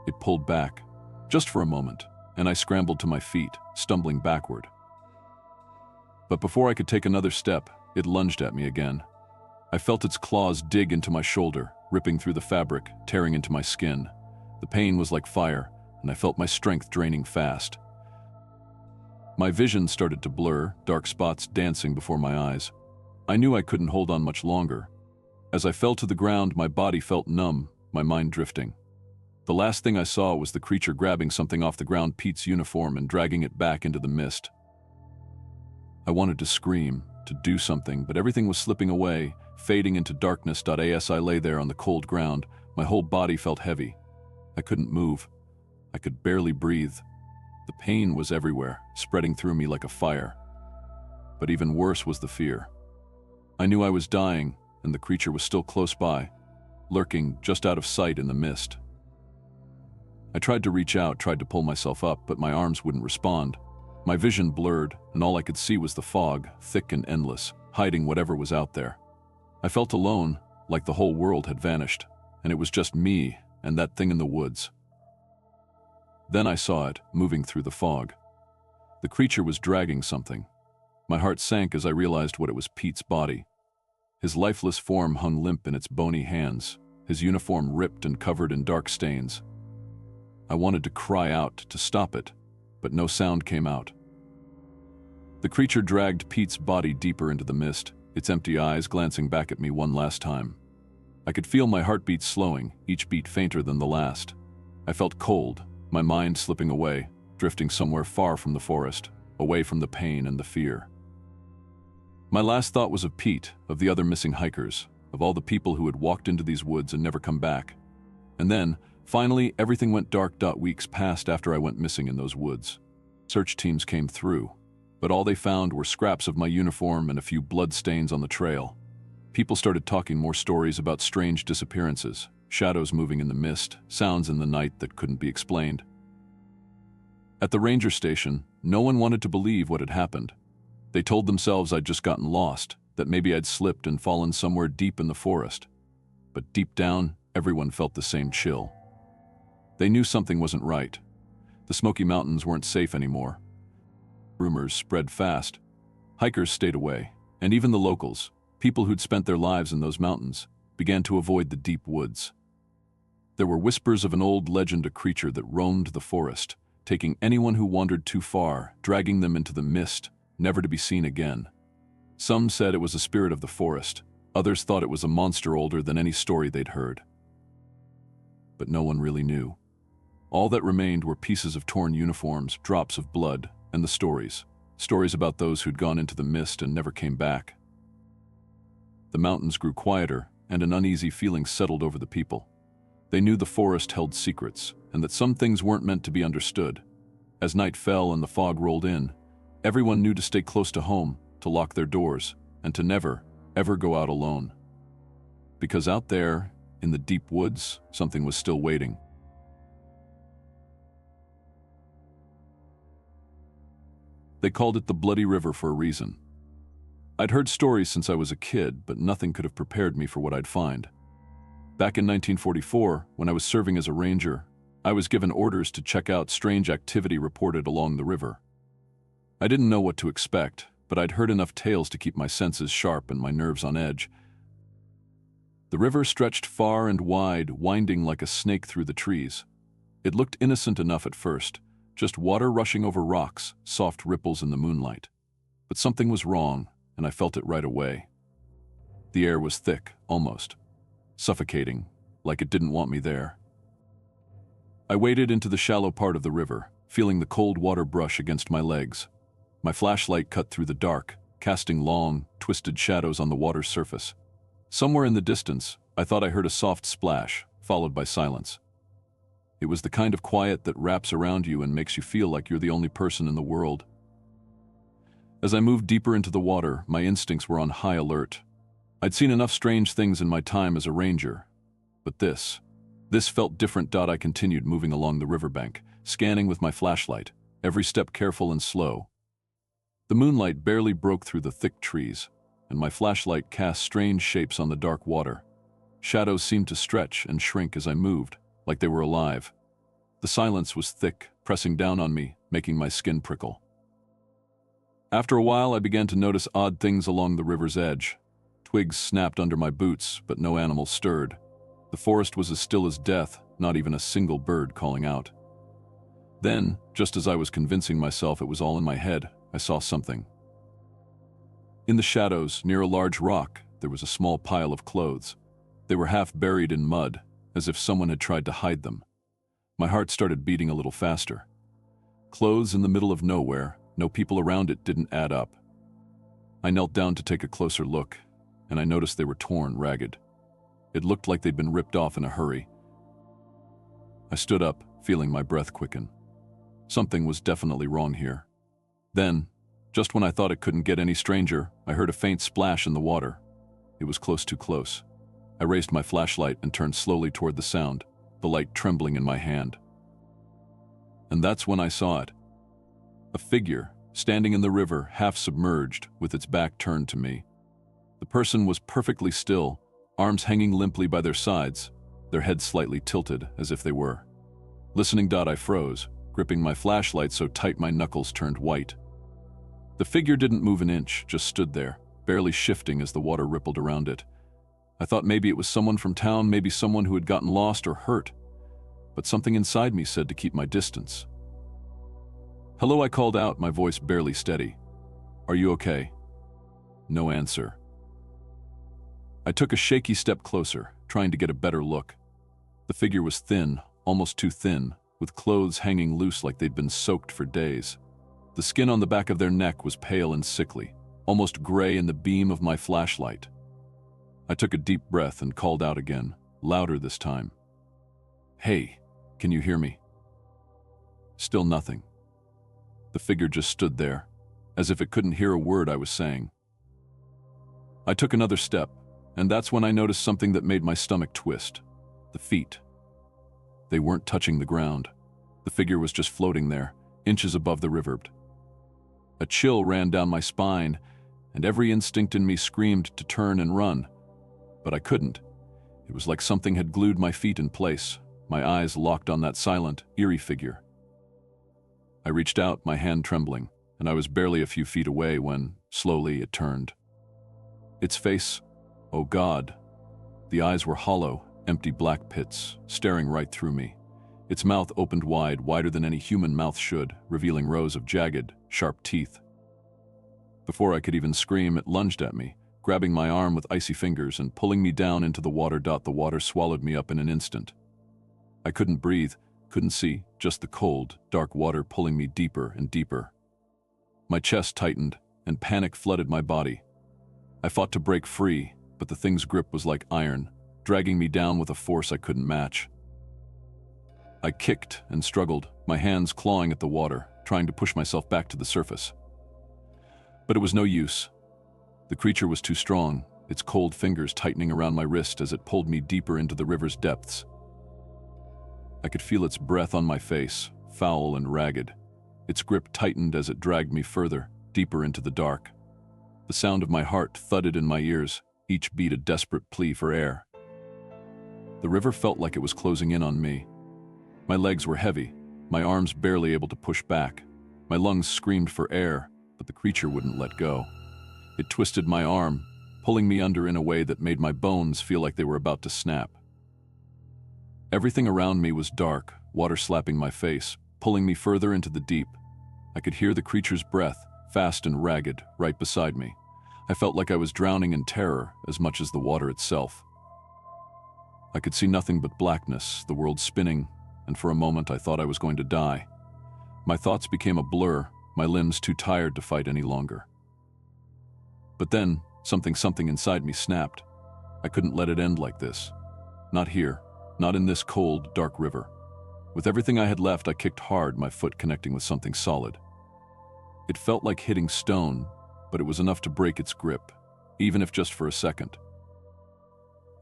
It pulled back, just for a moment, and I scrambled to my feet, stumbling backward. But before I could take another step, it lunged at me again. I felt its claws dig into my shoulder, ripping through the fabric, tearing into my skin. The pain was like fire, and I felt my strength draining fast. My vision started to blur, dark spots dancing before my eyes. I knew I couldn't hold on much longer. As I fell to the ground, my body felt numb, my mind drifting. The last thing I saw was the creature grabbing something off the ground, Pete's uniform, and dragging it back into the mist. I wanted to scream, to do something, but everything was slipping away, fading into darkness. As I lay there on the cold ground, my whole body felt heavy. I couldn't move. I could barely breathe. The pain was everywhere, spreading through me like a fire. But even worse was the fear. I knew I was dying, and the creature was still close by, lurking just out of sight in the mist. I tried to reach out, tried to pull myself up, but my arms wouldn't respond. My vision blurred, and all I could see was the fog, thick and endless, hiding whatever was out there. I felt alone, like the whole world had vanished, and it was just me and that thing in the woods. Then I saw it, moving through the fog. The creature was dragging something. My heart sank as I realized what it was: Pete's body. His lifeless form hung limp in its bony hands, his uniform ripped and covered in dark stains. I wanted to cry out to stop it, but no sound came out. The creature dragged Pete's body deeper into the mist, its empty eyes glancing back at me one last time. I could feel my heartbeat slowing, each beat fainter than the last. I felt cold, my mind slipping away, drifting somewhere far from the forest, away from the pain and the fear. My last thought was of Pete, of the other missing hikers, of all the people who had walked into these woods and never come back. And then, finally, everything went dark. Weeks passed after I went missing in those woods. Search teams came through, but all they found were scraps of my uniform and a few blood stains on the trail. People started talking more stories about strange disappearances, shadows moving in the mist, sounds in the night that couldn't be explained. At the ranger station, no one wanted to believe what had happened. They told themselves I'd just gotten lost, that maybe I'd slipped and fallen somewhere deep in the forest. But deep down, everyone felt the same chill. They knew something wasn't right. The Smoky Mountains weren't safe anymore. Rumors spread fast. Hikers stayed away, and even the locals, people who'd spent their lives in those mountains, began to avoid the deep woods. There were whispers of an old legend, a creature that roamed the forest, taking anyone who wandered too far, dragging them into the mist, never to be seen again. Some said it was a spirit of the forest. Others thought it was a monster older than any story they'd heard. But no one really knew. All that remained were pieces of torn uniforms, drops of blood, and the stories. Stories about those who'd gone into the mist and never came back. The mountains grew quieter, and an uneasy feeling settled over the people. They knew the forest held secrets, and that some things weren't meant to be understood. As night fell and the fog rolled in, everyone knew to stay close to home, to lock their doors, and to never, ever go out alone. because out there, in the deep woods, something was still waiting. They called it the Bloody River for a reason. I'd heard stories since I was a kid, but nothing could have prepared me for what I'd find. Back in 1944, when I was serving as a ranger, I was given orders to check out strange activity reported along the river. I didn't know what to expect, but I'd heard enough tales to keep my senses sharp and my nerves on edge. The river stretched far and wide, winding like a snake through the trees. It looked innocent enough at first, just water rushing over rocks, soft ripples in the moonlight. But something was wrong, and I felt it right away. The air was thick, almost suffocating, like it didn't want me there. I waded into the shallow part of the river, feeling the cold water brush against my legs. My flashlight cut through the dark, casting long, twisted shadows on the water's surface. Somewhere in the distance, I thought I heard a soft splash, followed by silence. It was the kind of quiet that wraps around you and makes you feel like you're the only person in the world. As I moved deeper into the water, my instincts were on high alert. I'd seen enough strange things in my time as a ranger, but this felt different. I continued moving along the riverbank, scanning with my flashlight, every step careful and slow. The moonlight barely broke through the thick trees, and my flashlight cast strange shapes on the dark water. Shadows seemed to stretch and shrink as I moved, like they were alive. The silence was thick, pressing down on me, making my skin prickle. After a while, I began to notice odd things along the river's edge. Twigs snapped under my boots, but no animal stirred. The forest was as still as death, not even a single bird calling out. Then, just as I was convincing myself it was all in my head, I saw something. In the shadows, near a large rock, there was a small pile of clothes. They were half buried in mud, as if someone had tried to hide them. My heart started beating a little faster. Clothes in the middle of nowhere, no people around, it didn't add up. I knelt down to take a closer look, and I noticed they were torn, ragged. It looked like they'd been ripped off in a hurry. I stood up, feeling my breath quicken. Something was definitely wrong here. Then, just when I thought it couldn't get any stranger, I heard a faint splash in the water. It was close, too close. I raised my flashlight and turned slowly toward the sound, the light trembling in my hand. And that's when I saw it. A figure, standing in the river, half submerged, with its back turned to me. The person was perfectly still, arms hanging limply by their sides, their heads slightly tilted, as if they were. Listening, I froze, gripping my flashlight so tight my knuckles turned white. The figure didn't move an inch, just stood there, barely shifting as the water rippled around it. I thought maybe it was someone from town, maybe someone who had gotten lost or hurt. But something inside me said to keep my distance. "Hello," I called out, my voice barely steady. "Are you okay?" No answer. I took a shaky step closer, trying to get a better look. The figure was thin, almost too thin, with clothes hanging loose like they'd been soaked for days. The skin on the back of their neck was pale and sickly, almost gray in the beam of my flashlight. I took a deep breath and called out again, louder this time. "Hey, can you hear me?" Still nothing. The figure just stood there, as if it couldn't hear a word I was saying. I took another step, and that's when I noticed something that made my stomach twist. The feet. They weren't touching the ground. The figure was just floating there, inches above the river. A chill ran down my spine, and every instinct in me screamed to turn and run. But I couldn't. It was like something had glued my feet in place, my eyes locked on that silent, eerie figure. I reached out, my hand trembling, and I was barely a few feet away when, slowly, it turned. Its face, oh God. The eyes were hollow, empty black pits, staring right through me. Its mouth opened wide, wider than any human mouth should, revealing rows of jagged, sharp teeth. Before I could even scream, it lunged at me, grabbing my arm with icy fingers and pulling me down into the water. The water swallowed me up in an instant. I couldn't breathe, couldn't see, just the cold, dark water pulling me deeper and deeper. My chest tightened, and panic flooded my body. I fought to break free, but the thing's grip was like iron, dragging me down with a force I couldn't match. I kicked and struggled, my hands clawing at the water, trying to push myself back to the surface. But it was no use. The creature was too strong, its cold fingers tightening around my wrist as it pulled me deeper into the river's depths. I could feel its breath on my face, foul and ragged. Its grip tightened as it dragged me further, deeper into the dark. The sound of my heart thudded in my ears, each beat a desperate plea for air. The river felt like it was closing in on me. My legs were heavy, my arms barely able to push back. My lungs screamed for air, but the creature wouldn't let go. It twisted my arm, pulling me under in a way that made my bones feel like they were about to snap. Everything around me was dark, water slapping my face, pulling me further into the deep. I could hear the creature's breath, fast and ragged, right beside me. I felt like I was drowning in terror as much as the water itself. I could see nothing but blackness, the world spinning, and for a moment I thought I was going to die. My thoughts became a blur, my limbs too tired to fight any longer. But then, something inside me snapped. I couldn't let it end like this. Not here, not in this cold, dark river. With everything I had left, I kicked hard, my foot connecting with something solid. It felt like hitting stone, but it was enough to break its grip, even if just for a second.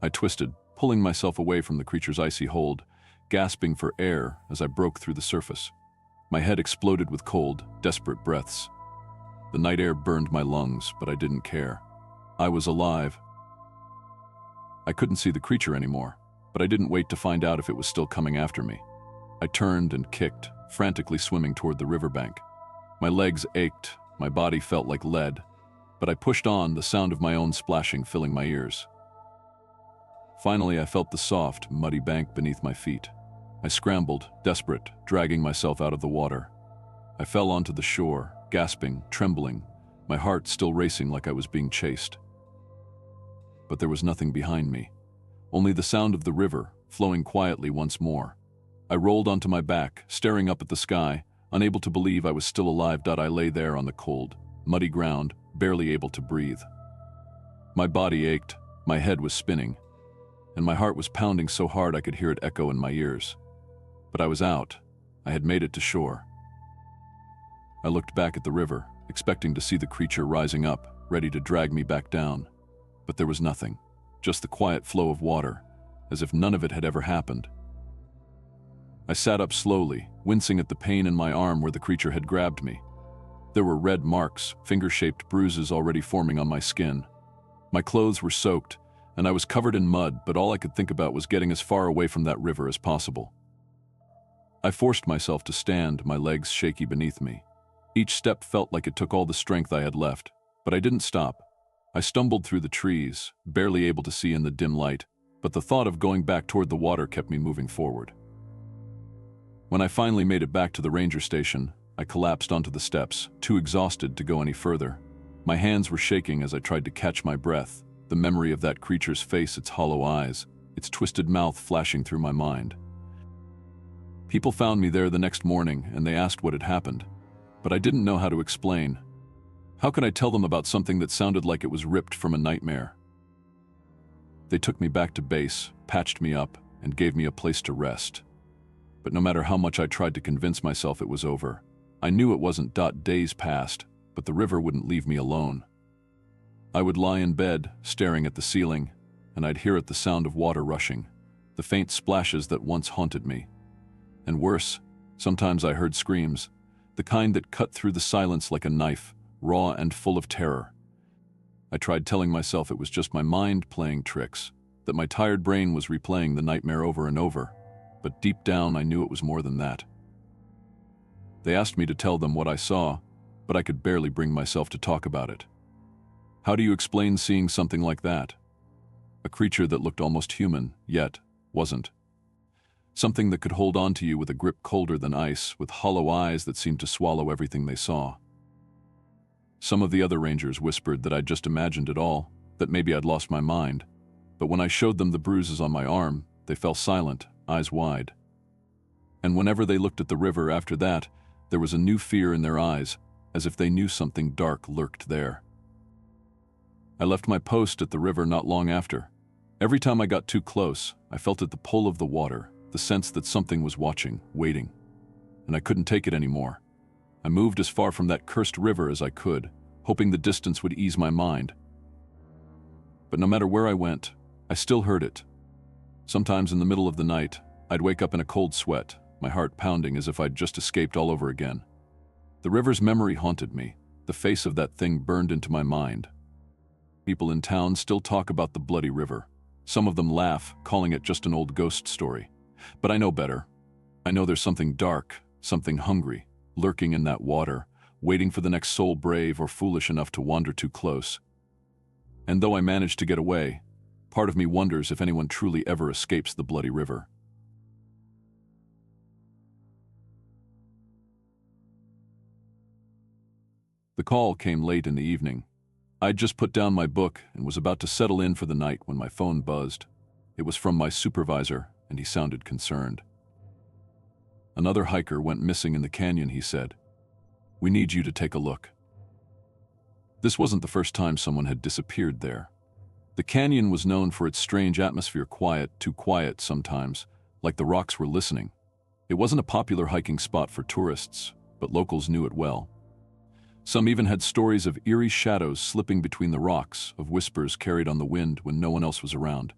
I twisted, pulling myself away from the creature's icy hold, gasping for air as I broke through the surface. My head exploded with cold, desperate breaths. The night air burned my lungs, but I didn't care. I was alive. I couldn't see the creature anymore, but I didn't wait to find out if it was still coming after me. I turned and kicked, frantically swimming toward the riverbank. My legs ached, my body felt like lead, but I pushed on, the sound of my own splashing filling my ears. Finally, I felt the soft, muddy bank beneath my feet. I scrambled, desperate, dragging myself out of the water. I fell onto the shore, gasping, trembling, my heart still racing like I was being chased. But there was nothing behind me, only the sound of the river, flowing quietly once more. I rolled onto my back, staring up at the sky, unable to believe I was still alive. I lay there on the cold, muddy ground, barely able to breathe. My body ached, my head was spinning, and my heart was pounding so hard I could hear it echo in my ears. But I was out. I had made it to shore. I looked back at the river, expecting to see the creature rising up, ready to drag me back down. But there was nothing, just the quiet flow of water, as if none of it had ever happened. I sat up slowly, wincing at the pain in my arm where the creature had grabbed me. There were red marks, finger-shaped bruises already forming on my skin. My clothes were soaked, and I was covered in mud, but all I could think about was getting as far away from that river as possible. I forced myself to stand, my legs shaky beneath me. Each step felt like it took all the strength I had left, but I didn't stop. I stumbled through the trees, barely able to see in the dim light, but the thought of going back toward the water kept me moving forward. When I finally made it back to the ranger station, I collapsed onto the steps, too exhausted to go any further. My hands were shaking as I tried to catch my breath, the memory of that creature's face, its hollow eyes, its twisted mouth flashing through my mind. People found me there the next morning, and they asked what had happened, but I didn't know how to explain. How could I tell them about something that sounded like it was ripped from a nightmare? They took me back to base, patched me up, and gave me a place to rest. But no matter how much I tried to convince myself it was over, I knew it wasn't. Days passed, but the river wouldn't leave me alone. I would lie in bed, staring at the ceiling, and I'd hear the sound of water rushing, the faint splashes that once haunted me. And worse, sometimes I heard screams, the kind that cut through the silence like a knife, raw and full of terror. I tried telling myself it was just my mind playing tricks, that my tired brain was replaying the nightmare over and over, but deep down I knew it was more than that. They asked me to tell them what I saw, but I could barely bring myself to talk about it. How do you explain seeing something like that? A creature that looked almost human, yet wasn't. Something that could hold on to you with a grip colder than ice, with hollow eyes that seemed to swallow everything they saw. Some of the other rangers whispered that I'd just imagined it all, that maybe I'd lost my mind. But when I showed them the bruises on my arm, they fell silent, eyes wide. And whenever they looked at the river after that, there was a new fear in their eyes, as if they knew something dark lurked there. I left my post at the river not long after. Every time I got too close, I felt the pull of the water, the sense that something was watching, waiting. And I couldn't take it anymore. I moved as far from that cursed river as I could, hoping the distance would ease my mind. but no matter where I went, I still heard it. Sometimes in the middle of the night, I'd wake up in a cold sweat, my heart pounding as if I'd just escaped all over again. The river's memory haunted me. The face of that thing burned into my mind. People in town still talk about the bloody river. Some of them laugh, calling it just an old ghost story. But I know better. I know there's something dark, something hungry, lurking in that water, waiting for the next soul brave or foolish enough to wander too close. And though I managed to get away, part of me wonders if anyone truly ever escapes the bloody river. The call came late in the evening. I'd just put down my book and was about to settle in for the night when my phone buzzed. It was from my supervisor, and he sounded concerned. "Another hiker went missing in the canyon," he said. "We need you to take a look." This wasn't the first time someone had disappeared there. The canyon was known for its strange atmosphere, quiet, too quiet sometimes, like the rocks were listening. It wasn't a popular hiking spot for tourists, but locals knew it well. Some even had stories of eerie shadows slipping between the rocks, of whispers carried on the wind when no one else was around.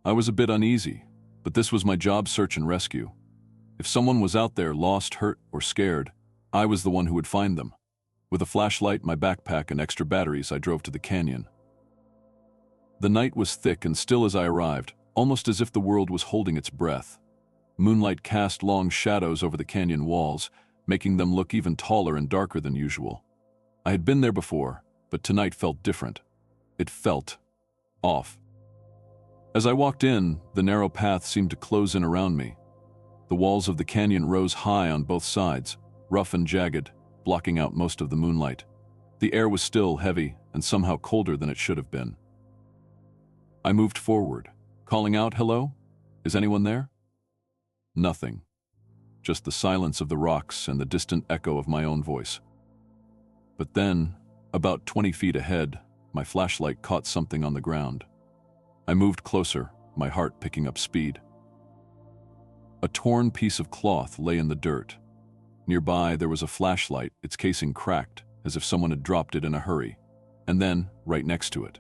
I was a bit uneasy, but this was my job: search and rescue. If someone was out there lost, hurt, or scared, I was the one who would find them. With a flashlight, my backpack, and extra batteries, I drove to the canyon. The night was thick and still as I arrived, almost as if the world was holding its breath. Moonlight cast long shadows over the canyon walls, making them look even taller and darker than usual. I had been there before, but tonight felt different. It felt off. As I walked in, the narrow path seemed to close in around me. The walls of the canyon rose high on both sides, rough and jagged, blocking out most of the moonlight. The air was still heavy and somehow colder than it should have been. I moved forward, calling out, "Hello? Is anyone there?" Nothing. Just the silence of the rocks and the distant echo of my own voice. But then, about 20 feet ahead, my flashlight caught something on the ground. I moved closer, my heart picking up speed. A torn piece of cloth lay in the dirt. Nearby, there was a flashlight, its casing cracked, as if someone had dropped it in a hurry. And then, right next to it,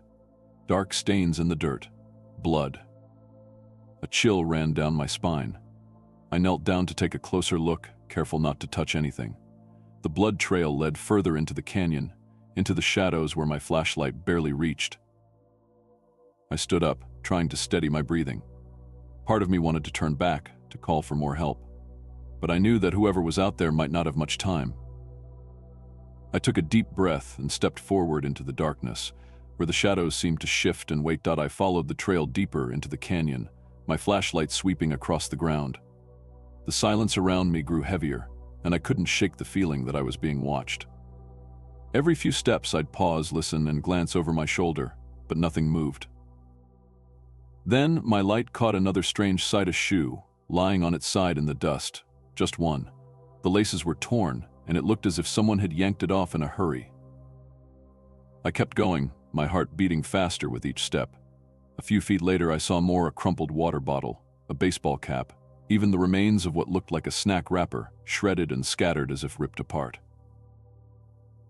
dark stains in the dirt. Blood. A chill ran down my spine. I knelt down to take a closer look, careful not to touch anything. The blood trail led further into the canyon, into the shadows where my flashlight barely reached. I stood up, trying to steady my breathing. Part of me wanted to turn back, to call for more help. But I knew that whoever was out there might not have much time. I took a deep breath and stepped forward into the darkness, where the shadows seemed to shift and wait. I followed the trail deeper into the canyon, my flashlight sweeping across the ground. The silence around me grew heavier, and I couldn't shake the feeling that I was being watched. Every few steps I'd pause, listen, and glance over my shoulder, but nothing moved. Then my light caught another strange sight: a shoe, lying on its side in the dust. Just one. The laces were torn, and it looked as if someone had yanked it off in a hurry. I kept going, my heart beating faster with each step. A few feet later, I saw more: a crumpled water bottle, a baseball cap, even the remains of what looked like a snack wrapper, shredded and scattered as if ripped apart.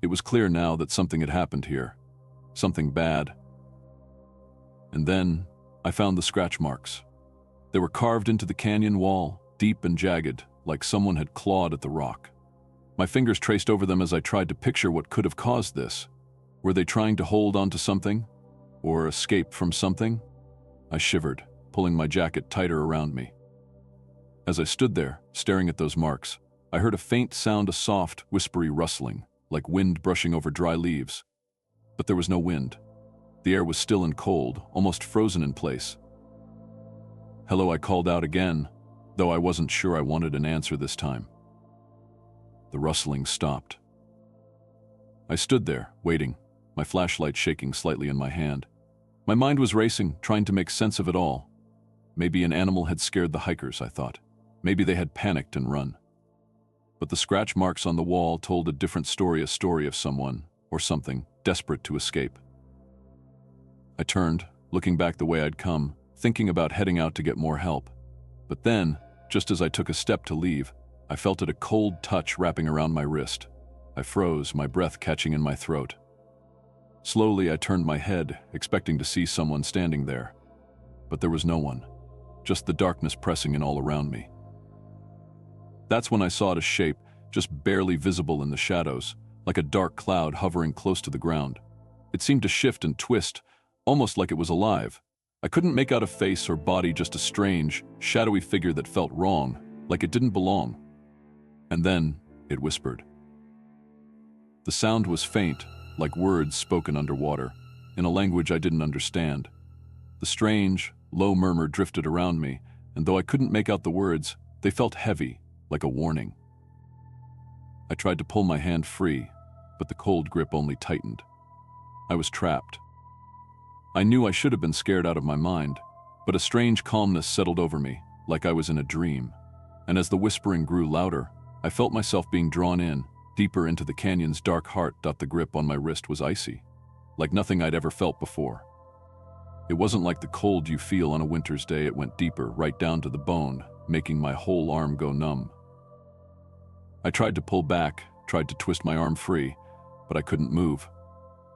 It was clear now that something had happened here. Something bad. And then I found the scratch marks. They were carved into the canyon wall, deep and jagged, like someone had clawed at the rock. My fingers traced over them as I tried to picture what could have caused this. Were they trying to hold onto something? Or escape from something? I shivered, pulling my jacket tighter around me. As I stood there, staring at those marks, I heard a faint sound, a soft, whispery rustling, like wind brushing over dry leaves. But there was no wind. The air was still and cold, almost frozen in place. "Hello," I called out again, though I wasn't sure I wanted an answer this time. The rustling stopped. I stood there, waiting, my flashlight shaking slightly in my hand. My mind was racing, trying to make sense of it all. Maybe an animal had scared the hikers, I thought. Maybe they had panicked and run. But the scratch marks on the wall told a different story, a story of someone, or something, desperate to escape. I turned, looking back the way I'd come, thinking about heading out to get more help. But then, just as I took a step to leave, I felt a cold touch wrapping around my wrist. I froze, my breath catching in my throat. Slowly, I turned my head, expecting to see someone standing there. But there was no one, just the darkness pressing in all around me. That's when I saw a shape, just barely visible in the shadows, like a dark cloud hovering close to the ground. It seemed to shift and twist, almost like it was alive. I couldn't make out a face or body, just a strange, shadowy figure that felt wrong, like it didn't belong. And then it whispered. The sound was faint, like words spoken underwater, in a language I didn't understand. The strange, low murmur drifted around me, and though I couldn't make out the words, they felt heavy, like a warning. I tried to pull my hand free, but the cold grip only tightened. I was trapped. I knew I should have been scared out of my mind, but a strange calmness settled over me, like I was in a dream. And as the whispering grew louder, I felt myself being drawn in, deeper into the canyon's dark heart. The grip on my wrist was icy, like nothing I'd ever felt before. It wasn't like the cold you feel on a winter's day. It went deeper, right down to the bone, making my whole arm go numb. I tried to pull back, tried to twist my arm free, but I couldn't move.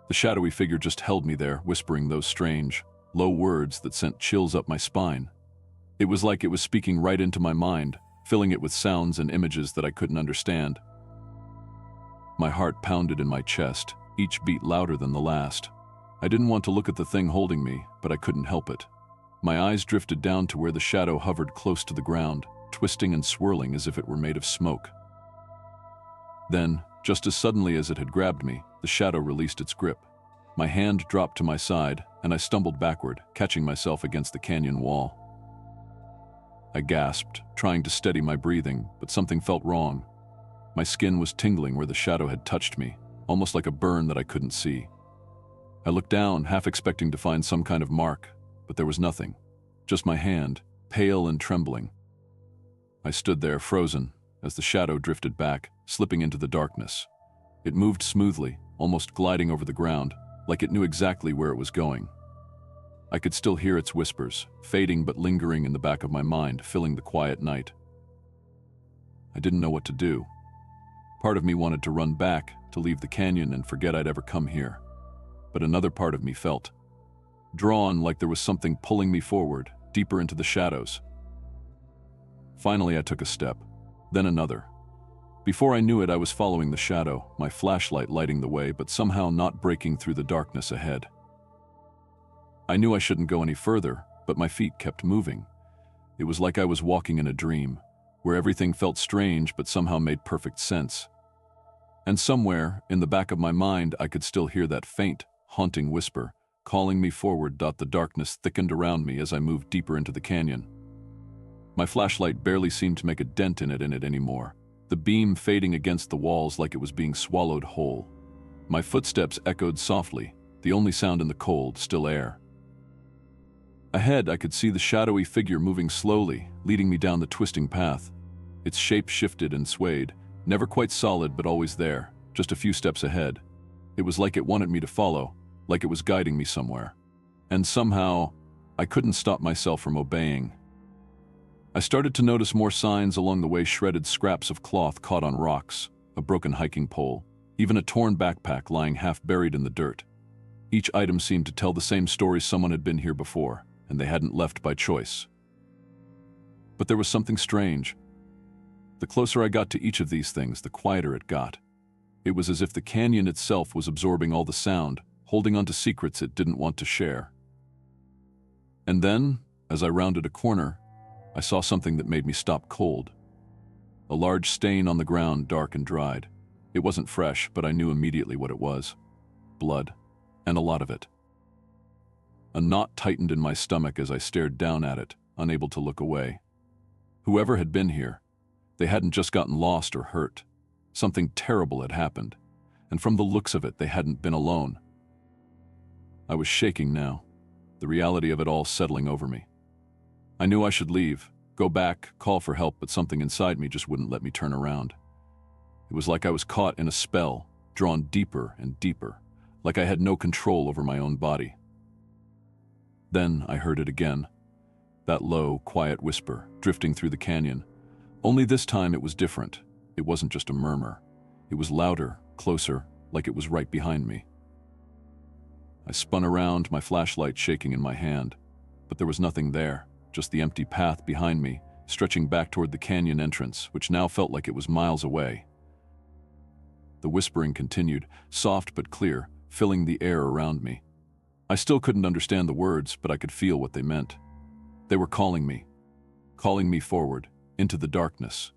The shadowy figure just held me there, whispering those strange, low words that sent chills up my spine. It was like it was speaking right into my mind, filling it with sounds and images that I couldn't understand. My heart pounded in my chest, each beat louder than the last. I didn't want to look at the thing holding me, but I couldn't help it. My eyes drifted down to where the shadow hovered close to the ground, twisting and swirling as if it were made of smoke. Then, just as suddenly as it had grabbed me, the shadow released its grip. My hand dropped to my side, and I stumbled backward, catching myself against the canyon wall. I gasped, trying to steady my breathing, but something felt wrong. My skin was tingling where the shadow had touched me, almost like a burn that I couldn't see. I looked down, half expecting to find some kind of mark, but there was nothing. Just my hand, pale and trembling. I stood there, frozen, as the shadow drifted back, slipping into the darkness. It moved smoothly, almost gliding over the ground, like it knew exactly where it was going. I could still hear its whispers, fading but lingering in the back of my mind, filling the quiet night. I didn't know what to do. Part of me wanted to run back, to leave the canyon and forget I'd ever come here. But another part of me felt drawn, like there was something pulling me forward, deeper into the shadows. Finally, I took a step, then another. Before I knew it, I was following the shadow, my flashlight lighting the way, but somehow not breaking through the darkness ahead. I knew I shouldn't go any further, but my feet kept moving. It was like I was walking in a dream, where everything felt strange but somehow made perfect sense. And somewhere, in the back of my mind, I could still hear that faint, haunting whisper, calling me forward. The darkness thickened around me as I moved deeper into the canyon. My flashlight barely seemed to make a dent in it anymore, the beam fading against the walls like it was being swallowed whole. My footsteps echoed softly, the only sound in the cold, still air. Ahead, I could see the shadowy figure moving slowly, leading me down the twisting path. Its shape shifted and swayed, never quite solid but always there, just a few steps ahead. It was like it wanted me to follow, like it was guiding me somewhere. And somehow, I couldn't stop myself from obeying. I started to notice more signs along the way: shredded scraps of cloth caught on rocks, a broken hiking pole, even a torn backpack lying half buried in the dirt. Each item seemed to tell the same story: someone had been here before, and they hadn't left by choice. But there was something strange. The closer I got to each of these things, the quieter it got. It was as if the canyon itself was absorbing all the sound, holding on to secrets it didn't want to share. And then, as I rounded a corner, I saw something that made me stop cold. A large stain on the ground, dark and dried. It wasn't fresh, but I knew immediately what it was. Blood, and a lot of it. A knot tightened in my stomach as I stared down at it, unable to look away. Whoever had been here, they hadn't just gotten lost or hurt. Something terrible had happened, and from the looks of it, they hadn't been alone. I was shaking now, the reality of it all settling over me. I knew I should leave, go back, call for help, but something inside me just wouldn't let me turn around. It was like I was caught in a spell, drawn deeper and deeper, like I had no control over my own body. Then I heard it again, that low, quiet whisper drifting through the canyon. Only this time it was different. It wasn't just a murmur. It was louder, closer, like it was right behind me. I spun around, my flashlight shaking in my hand. But there was nothing there, just the empty path behind me, stretching back toward the canyon entrance, which now felt like it was miles away. The whispering continued, soft but clear, filling the air around me. I still couldn't understand the words, but I could feel what they meant. They were calling me forward, into the darkness.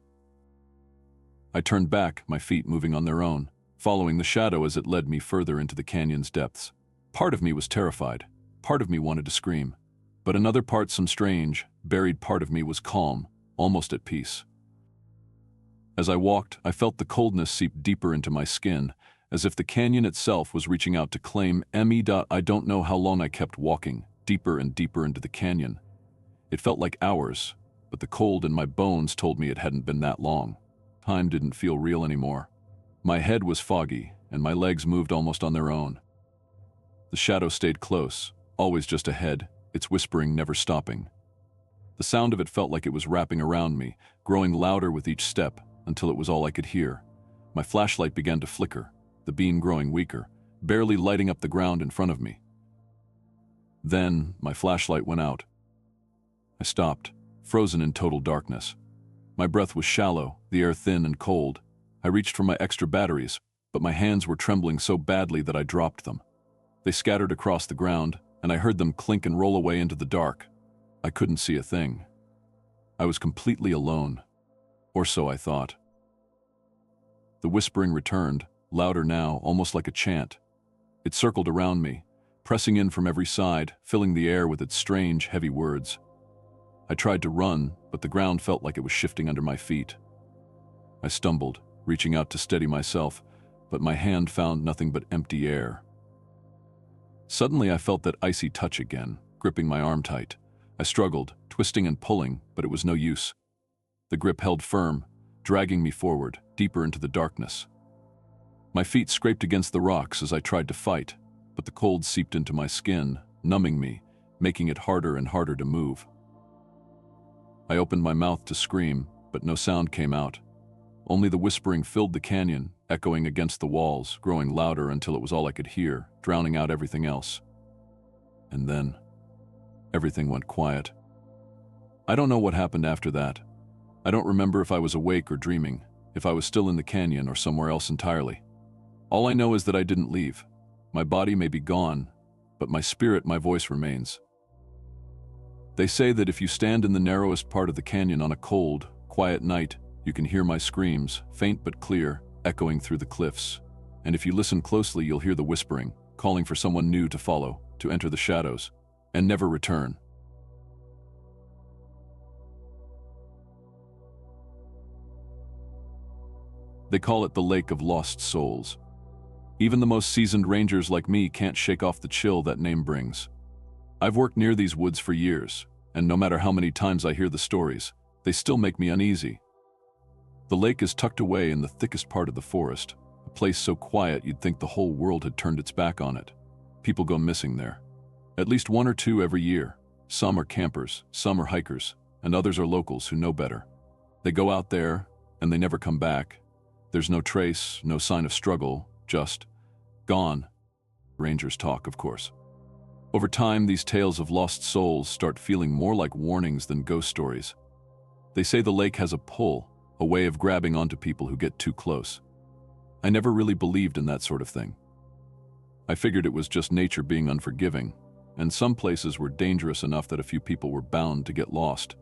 I turned back, my feet moving on their own, following the shadow as it led me further into the canyon's depths. Part of me was terrified. Part of me wanted to scream. But another part, some strange, buried part of me, was calm, almost at peace. As I walked, I felt the coldness seep deeper into my skin, as if the canyon itself was reaching out to claim me. I don't know how long I kept walking, deeper and deeper into the canyon. It felt like hours, but the cold in my bones told me it hadn't been that long. Time didn't feel real anymore. My head was foggy, and my legs moved almost on their own. The shadow stayed close, always just ahead, its whispering never stopping. The sound of it felt like it was wrapping around me, growing louder with each step, until it was all I could hear. My flashlight began to flicker, the beam growing weaker, barely lighting up the ground in front of me. Then, my flashlight went out. I stopped, frozen in total darkness. My breath was shallow, the air thin and cold. I reached for my extra batteries, but my hands were trembling so badly that I dropped them. They scattered across the ground, and I heard them clink and roll away into the dark. I couldn't see a thing. I was completely alone. Or so I thought. The whispering returned, louder now, almost like a chant. It circled around me, pressing in from every side, filling the air with its strange, heavy words. I tried to run, but the ground felt like it was shifting under my feet. I stumbled, reaching out to steady myself, but my hand found nothing but empty air. Suddenly I felt that icy touch again, gripping my arm tight. I struggled, twisting and pulling, but it was no use. The grip held firm, dragging me forward, deeper into the darkness. My feet scraped against the rocks as I tried to fight, but the cold seeped into my skin, numbing me, making it harder and harder to move. I opened my mouth to scream, but no sound came out. Only the whispering filled the canyon, echoing against the walls, growing louder until it was all I could hear, drowning out everything else. And then, everything went quiet. I don't know what happened after that. I don't remember if I was awake or dreaming, if I was still in the canyon or somewhere else entirely. All I know is that I didn't leave. My body may be gone, but my spirit, my voice remains. They say that if you stand in the narrowest part of the canyon on a cold, quiet night, you can hear my screams, faint but clear, echoing through the cliffs. And if you listen closely, you'll hear the whispering, calling for someone new to follow, to enter the shadows, and never return. They call it the Lake of Lost Souls. Even the most seasoned rangers like me can't shake off the chill that name brings. I've worked near these woods for years, and no matter how many times I hear the stories, they still make me uneasy. The lake is tucked away in the thickest part of the forest, a place so quiet you'd think the whole world had turned its back on it. People go missing there. At least one or two every year. Some are campers, some are hikers, and others are locals who know better. They go out there, and they never come back. There's no trace, no sign of struggle, just gone. Rangers talk, of course. Over time, these tales of lost souls start feeling more like warnings than ghost stories. They say the lake has a pull, a way of grabbing onto people who get too close. I never really believed in that sort of thing. I figured it was just nature being unforgiving, and some places were dangerous enough that a few people were bound to get lost.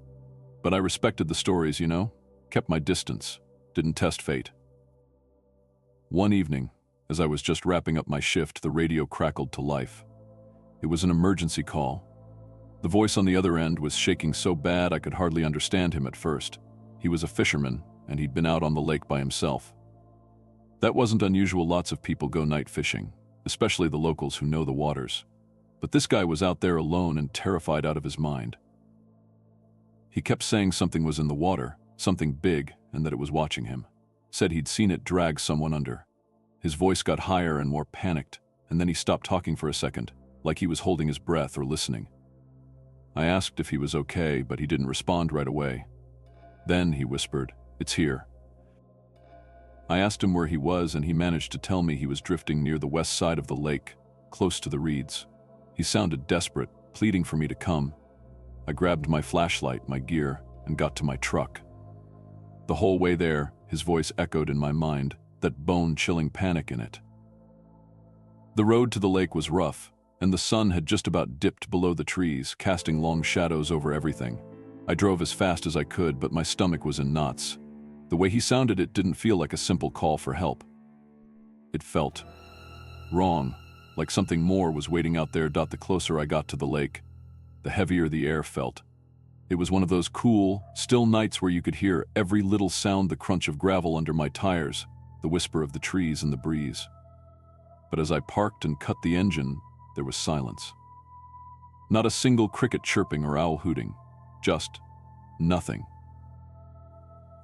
But I respected the stories, kept my distance, didn't test fate. One evening, as I was just wrapping up my shift, the radio crackled to life. It was an emergency call. The voice on the other end was shaking so bad I could hardly understand him at first. He was a fisherman, and he'd been out on the lake by himself. That wasn't unusual. Lots of people go night fishing, especially the locals who know the waters. But this guy was out there alone and terrified out of his mind. He kept saying something was in the water, something big, and that it was watching him. Said he'd seen it drag someone under. His voice got higher and more panicked, and then he stopped talking for a second, like he was holding his breath or listening. I asked if he was okay, but he didn't respond right away. Then he whispered, "It's here." I asked him where he was, and he managed to tell me he was drifting near the west side of the lake, close to the reeds. He sounded desperate, pleading for me to come. I grabbed my flashlight, my gear, and got to my truck. The whole way there, his voice echoed in my mind, that bone-chilling panic in it. The road to the lake was rough, and the sun had just about dipped below the trees, casting long shadows over everything. I drove as fast as I could, but my stomach was in knots. The way he sounded, it didn't feel like a simple call for help. It felt wrong, like something more was waiting out there. The closer I got to the lake, the heavier the air felt. It was one of those cool, still nights where you could hear every little sound, the crunch of gravel under my tires, the whisper of the trees and the breeze. But as I parked and cut the engine, there was silence. Not a single cricket chirping or owl hooting, just nothing.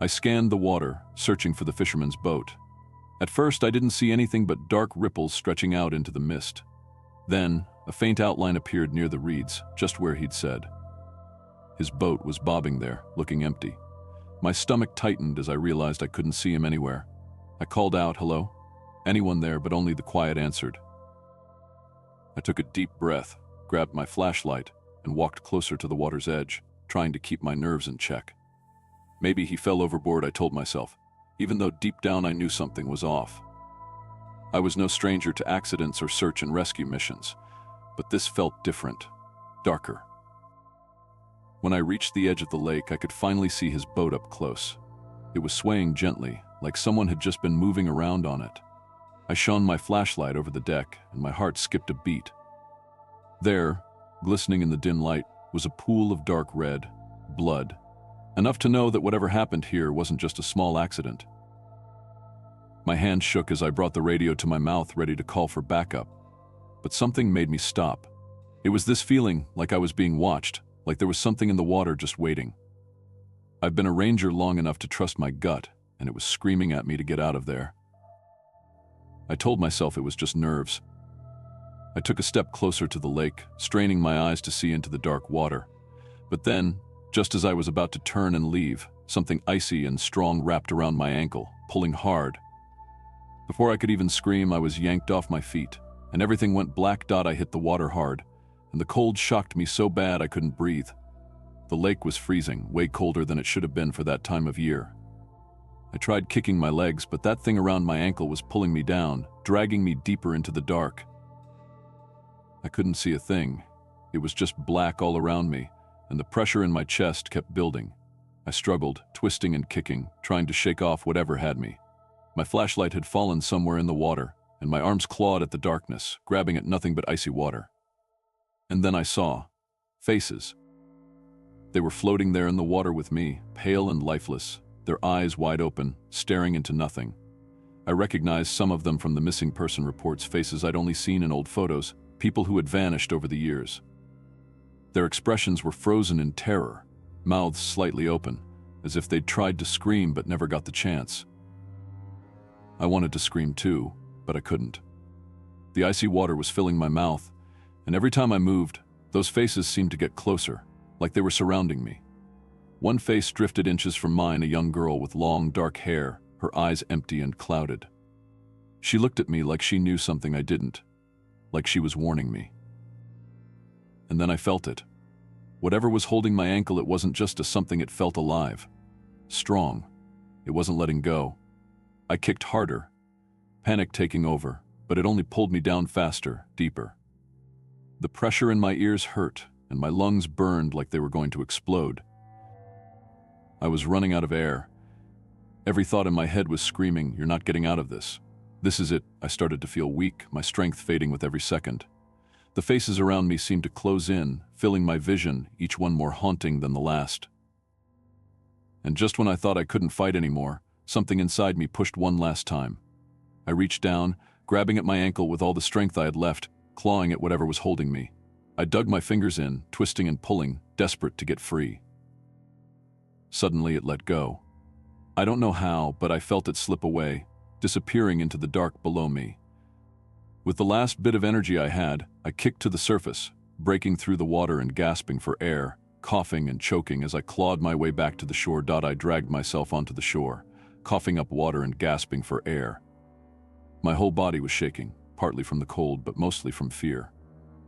I scanned the water, searching for the fisherman's boat. At first, I didn't see anything but dark ripples stretching out into the mist. Then, a faint outline appeared near the reeds, just where he'd said. His boat was bobbing there, looking empty. My stomach tightened as I realized I couldn't see him anywhere. I called out, "Hello?" Anyone there, but only the quiet answered. I took a deep breath, grabbed my flashlight, and walked closer to the water's edge, trying to keep my nerves in check. Maybe he fell overboard, I told myself, even though deep down I knew something was off. I was no stranger to accidents or search and rescue missions, but this felt different, darker. When I reached the edge of the lake, I could finally see his boat up close. It was swaying gently, like someone had just been moving around on it. I shone my flashlight over the deck, and my heart skipped a beat. There, glistening in the dim light, was a pool of dark red, blood, enough to know that whatever happened here wasn't just a small accident. My hand shook as I brought the radio to my mouth, ready to call for backup. But something made me stop. It was this feeling like I was being watched, like there was something in the water just waiting. I've been a ranger long enough to trust my gut, and it was screaming at me to get out of there. I told myself it was just nerves. I took a step closer to the lake, straining my eyes to see into the dark water. But then, just as I was about to turn and leave, something icy and strong wrapped around my ankle, pulling hard. Before I could even scream, I was yanked off my feet, and everything went black. I hit the water hard, and the cold shocked me so bad I couldn't breathe. The lake was freezing, way colder than it should have been for that time of year. I tried kicking my legs, but that thing around my ankle was pulling me down, dragging me deeper into the dark. I couldn't see a thing. It was just black all around me, and the pressure in my chest kept building. I struggled, twisting and kicking, trying to shake off whatever had me. My flashlight had fallen somewhere in the water, and my arms clawed at the darkness, grabbing at nothing but icy water. And then I saw faces. They were floating there in the water with me, pale and lifeless, their eyes wide open, staring into nothing. I recognized some of them from the missing person reports, faces I'd only seen in old photos, people who had vanished over the years. Their expressions were frozen in terror, mouths slightly open, as if they'd tried to scream but never got the chance. I wanted to scream too, but I couldn't. The icy water was filling my mouth, and every time I moved, those faces seemed to get closer, like they were surrounding me. One face drifted inches from mine, a young girl with long, dark hair, her eyes empty and clouded. She looked at me like she knew something I didn't, like she was warning me. And then I felt it. Whatever was holding my ankle, it wasn't just a something, it felt alive. Strong. It wasn't letting go. I kicked harder, panic taking over, but it only pulled me down faster, deeper. The pressure in my ears hurt, and my lungs burned like they were going to explode. I was running out of air. Every thought in my head was screaming, "You're not getting out of this. This is it." I started to feel weak, my strength fading with every second. The faces around me seemed to close in, filling my vision, each one more haunting than the last. And just when I thought I couldn't fight anymore, something inside me pushed one last time. I reached down, grabbing at my ankle with all the strength I had left, clawing at whatever was holding me. I dug my fingers in, twisting and pulling, desperate to get free. Suddenly it let go. I don't know how, but I felt it slip away, disappearing into the dark below me. With the last bit of energy I had, I kicked to the surface, breaking through the water and gasping for air, coughing and choking as I clawed my way back to the shore. I dragged myself onto the shore, coughing up water and gasping for air. My whole body was shaking, partly from the cold, but mostly from fear.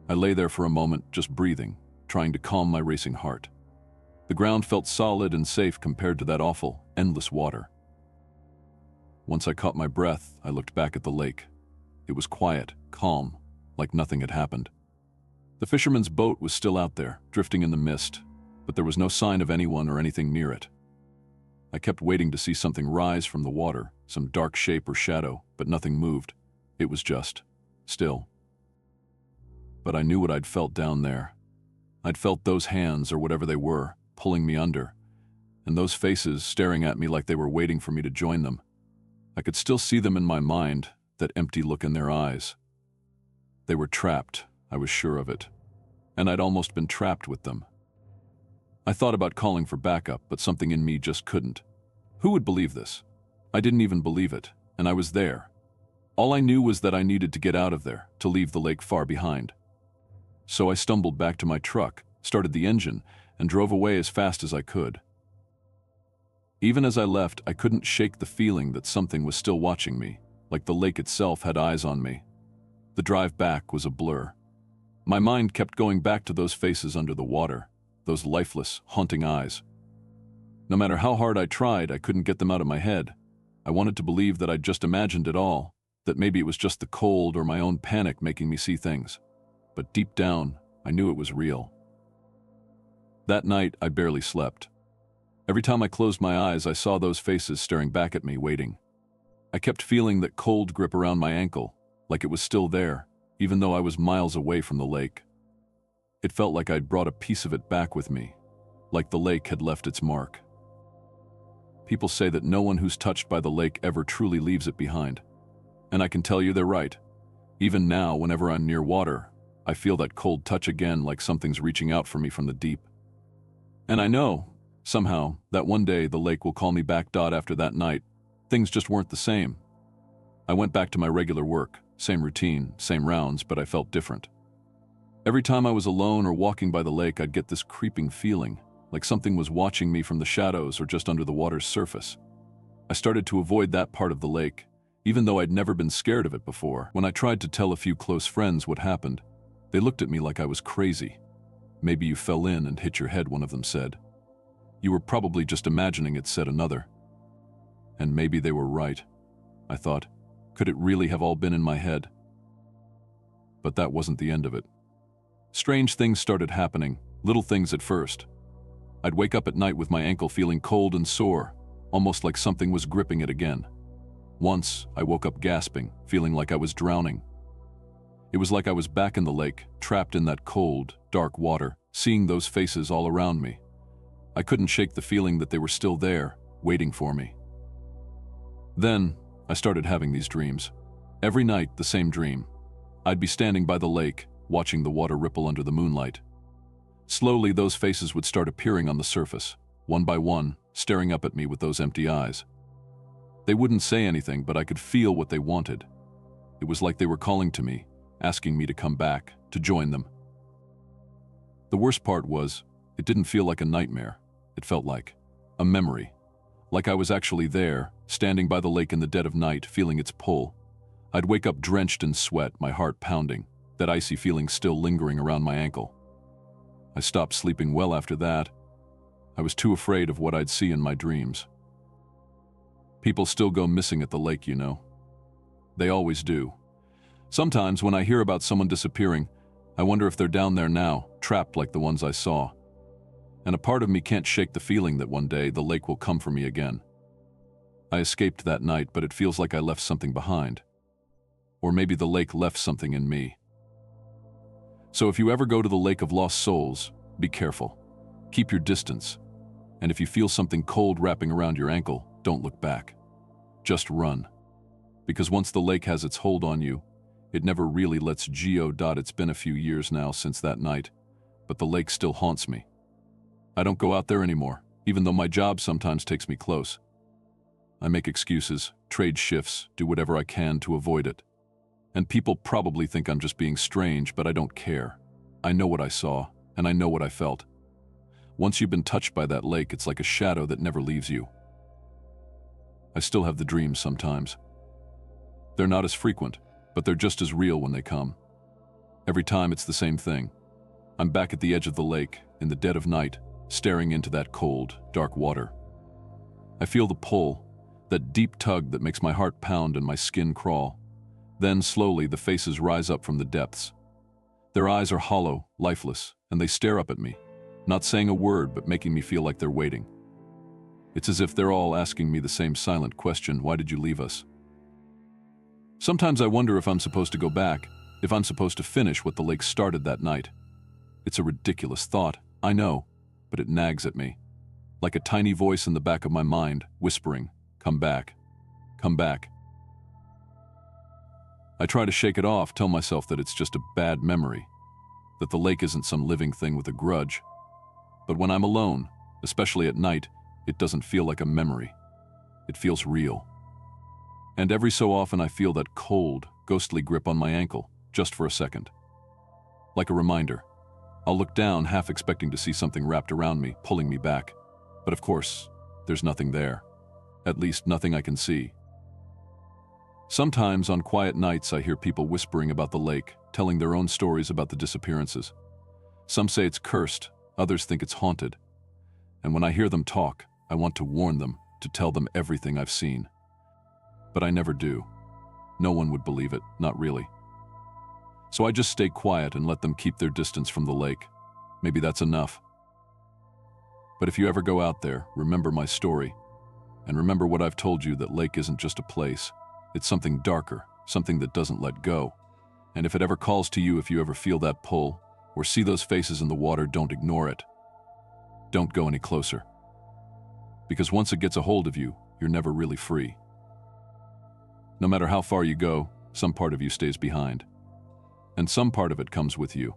I lay there for a moment, just breathing, trying to calm my racing heart. The ground felt solid and safe compared to that awful, endless water. Once I caught my breath, I looked back at the lake. It was quiet, calm, like nothing had happened. The fisherman's boat was still out there, drifting in the mist, but there was no sign of anyone or anything near it. I kept waiting to see something rise from the water, some dark shape or shadow, but nothing moved. It was just still. But I knew what I'd felt down there. I'd felt those hands, or whatever they were, pulling me under, and those faces staring at me like they were waiting for me to join them. I could still see them in my mind, that empty look in their eyes. They were trapped, I was sure of it, and I'd almost been trapped with them. I thought about calling for backup, but something in me just couldn't. Who would believe this? I didn't even believe it, and I was there. All I knew was that I needed to get out of there, to leave the lake far behind. So I stumbled back to my truck, started the engine, and drove away as fast as I could. Even as I left, I couldn't shake the feeling that something was still watching me, like the lake itself had eyes on me. The drive back was a blur. My mind kept going back to those faces under the water, those lifeless, haunting eyes. No matter how hard I tried, I couldn't get them out of my head. I wanted to believe that I'd just imagined it all, that maybe it was just the cold or my own panic making me see things. But deep down, I knew it was real. That night, I barely slept. Every time I closed my eyes, I saw those faces staring back at me, waiting. I kept feeling that cold grip around my ankle, like it was still there, even though I was miles away from the lake. It felt like I'd brought a piece of it back with me, like the lake had left its mark. People say that no one who's touched by the lake ever truly leaves it behind. And I can tell you they're right. Even now, whenever I'm near water, I feel that cold touch again, like something's reaching out for me from the deep. And I know, somehow, that one day the lake will call me back. After that night, things just weren't the same. I went back to my regular work, same routine, same rounds, but I felt different. Every time I was alone or walking by the lake, I'd get this creeping feeling, like something was watching me from the shadows or just under the water's surface. I started to avoid that part of the lake, even though I'd never been scared of it before. When I tried to tell a few close friends what happened, they looked at me like I was crazy. "Maybe you fell in and hit your head," one of them said. "You were probably just imagining it," said another. And maybe they were right. I thought, could it really have all been in my head? But that wasn't the end of it. Strange things started happening, little things at first. I'd wake up at night with my ankle feeling cold and sore, almost like something was gripping it again. Once, I woke up gasping, feeling like I was drowning. It was like I was back in the lake, trapped in that cold, dark water, seeing those faces all around me. I couldn't shake the feeling that they were still there, waiting for me. Then, I started having these dreams. Every night, the same dream. I'd be standing by the lake, watching the water ripple under the moonlight. Slowly, those faces would start appearing on the surface, one by one, staring up at me with those empty eyes. They wouldn't say anything, but I could feel what they wanted. It was like they were calling to me, asking me to come back, to join them. The worst part was, it didn't feel like a nightmare. It felt like a memory. Like I was actually there, standing by the lake in the dead of night, feeling its pull. I'd wake up drenched in sweat, my heart pounding, that icy feeling still lingering around my ankle. I stopped sleeping well after that. I was too afraid of what I'd see in my dreams. People still go missing at the lake, you know. They always do. Sometimes when I hear about someone disappearing, I wonder if they're down there now, trapped like the ones I saw. And a part of me can't shake the feeling that one day the lake will come for me again. I escaped that night, but it feels like I left something behind. Or maybe the lake left something in me. So if you ever go to the Lake of Lost Souls, be careful. Keep your distance. And if you feel something cold wrapping around your ankle, don't look back. Just run. Because once the lake has its hold on you, it never really lets go. It's been a few years now since that night, but the lake still haunts me. I don't go out there anymore, even though my job sometimes takes me close. I make excuses, trade shifts, do whatever I can to avoid it. And people probably think I'm just being strange, but I don't care. I know what I saw, and I know what I felt. Once you've been touched by that lake, it's like a shadow that never leaves you. I still have the dreams sometimes. They're not as frequent, but they're just as real when they come. Every time it's the same thing. I'm back at the edge of the lake, in the dead of night, staring into that cold, dark water. I feel the pull, that deep tug that makes my heart pound and my skin crawl. Then, slowly, the faces rise up from the depths. Their eyes are hollow, lifeless, and they stare up at me, not saying a word but making me feel like they're waiting. It's as if they're all asking me the same silent question, why did you leave us? Sometimes I wonder if I'm supposed to go back, if I'm supposed to finish what the lake started that night. It's a ridiculous thought, I know, but it nags at me, like a tiny voice in the back of my mind, whispering, come back, come back. I try to shake it off, tell myself that it's just a bad memory, that the lake isn't some living thing with a grudge. But when I'm alone, especially at night, it doesn't feel like a memory. It feels real. And every so often I feel that cold, ghostly grip on my ankle, just for a second. Like a reminder. I'll look down, half expecting to see something wrapped around me, pulling me back. But of course, there's nothing there. At least nothing I can see. Sometimes on quiet nights I hear people whispering about the lake, telling their own stories about the disappearances. Some say it's cursed, others think it's haunted. And when I hear them talk, I want to warn them, to tell them everything I've seen. But I never do. No one would believe it, not really. So I just stay quiet and let them keep their distance from the lake. Maybe that's enough. But if you ever go out there, remember my story. And remember what I've told you, that lake isn't just a place. It's something darker, something that doesn't let go. And if it ever calls to you, if you ever feel that pull, or see those faces in the water, don't ignore it. Don't go any closer. Because once it gets a hold of you, you're never really free. No matter how far you go, some part of you stays behind. And some part of it comes with you.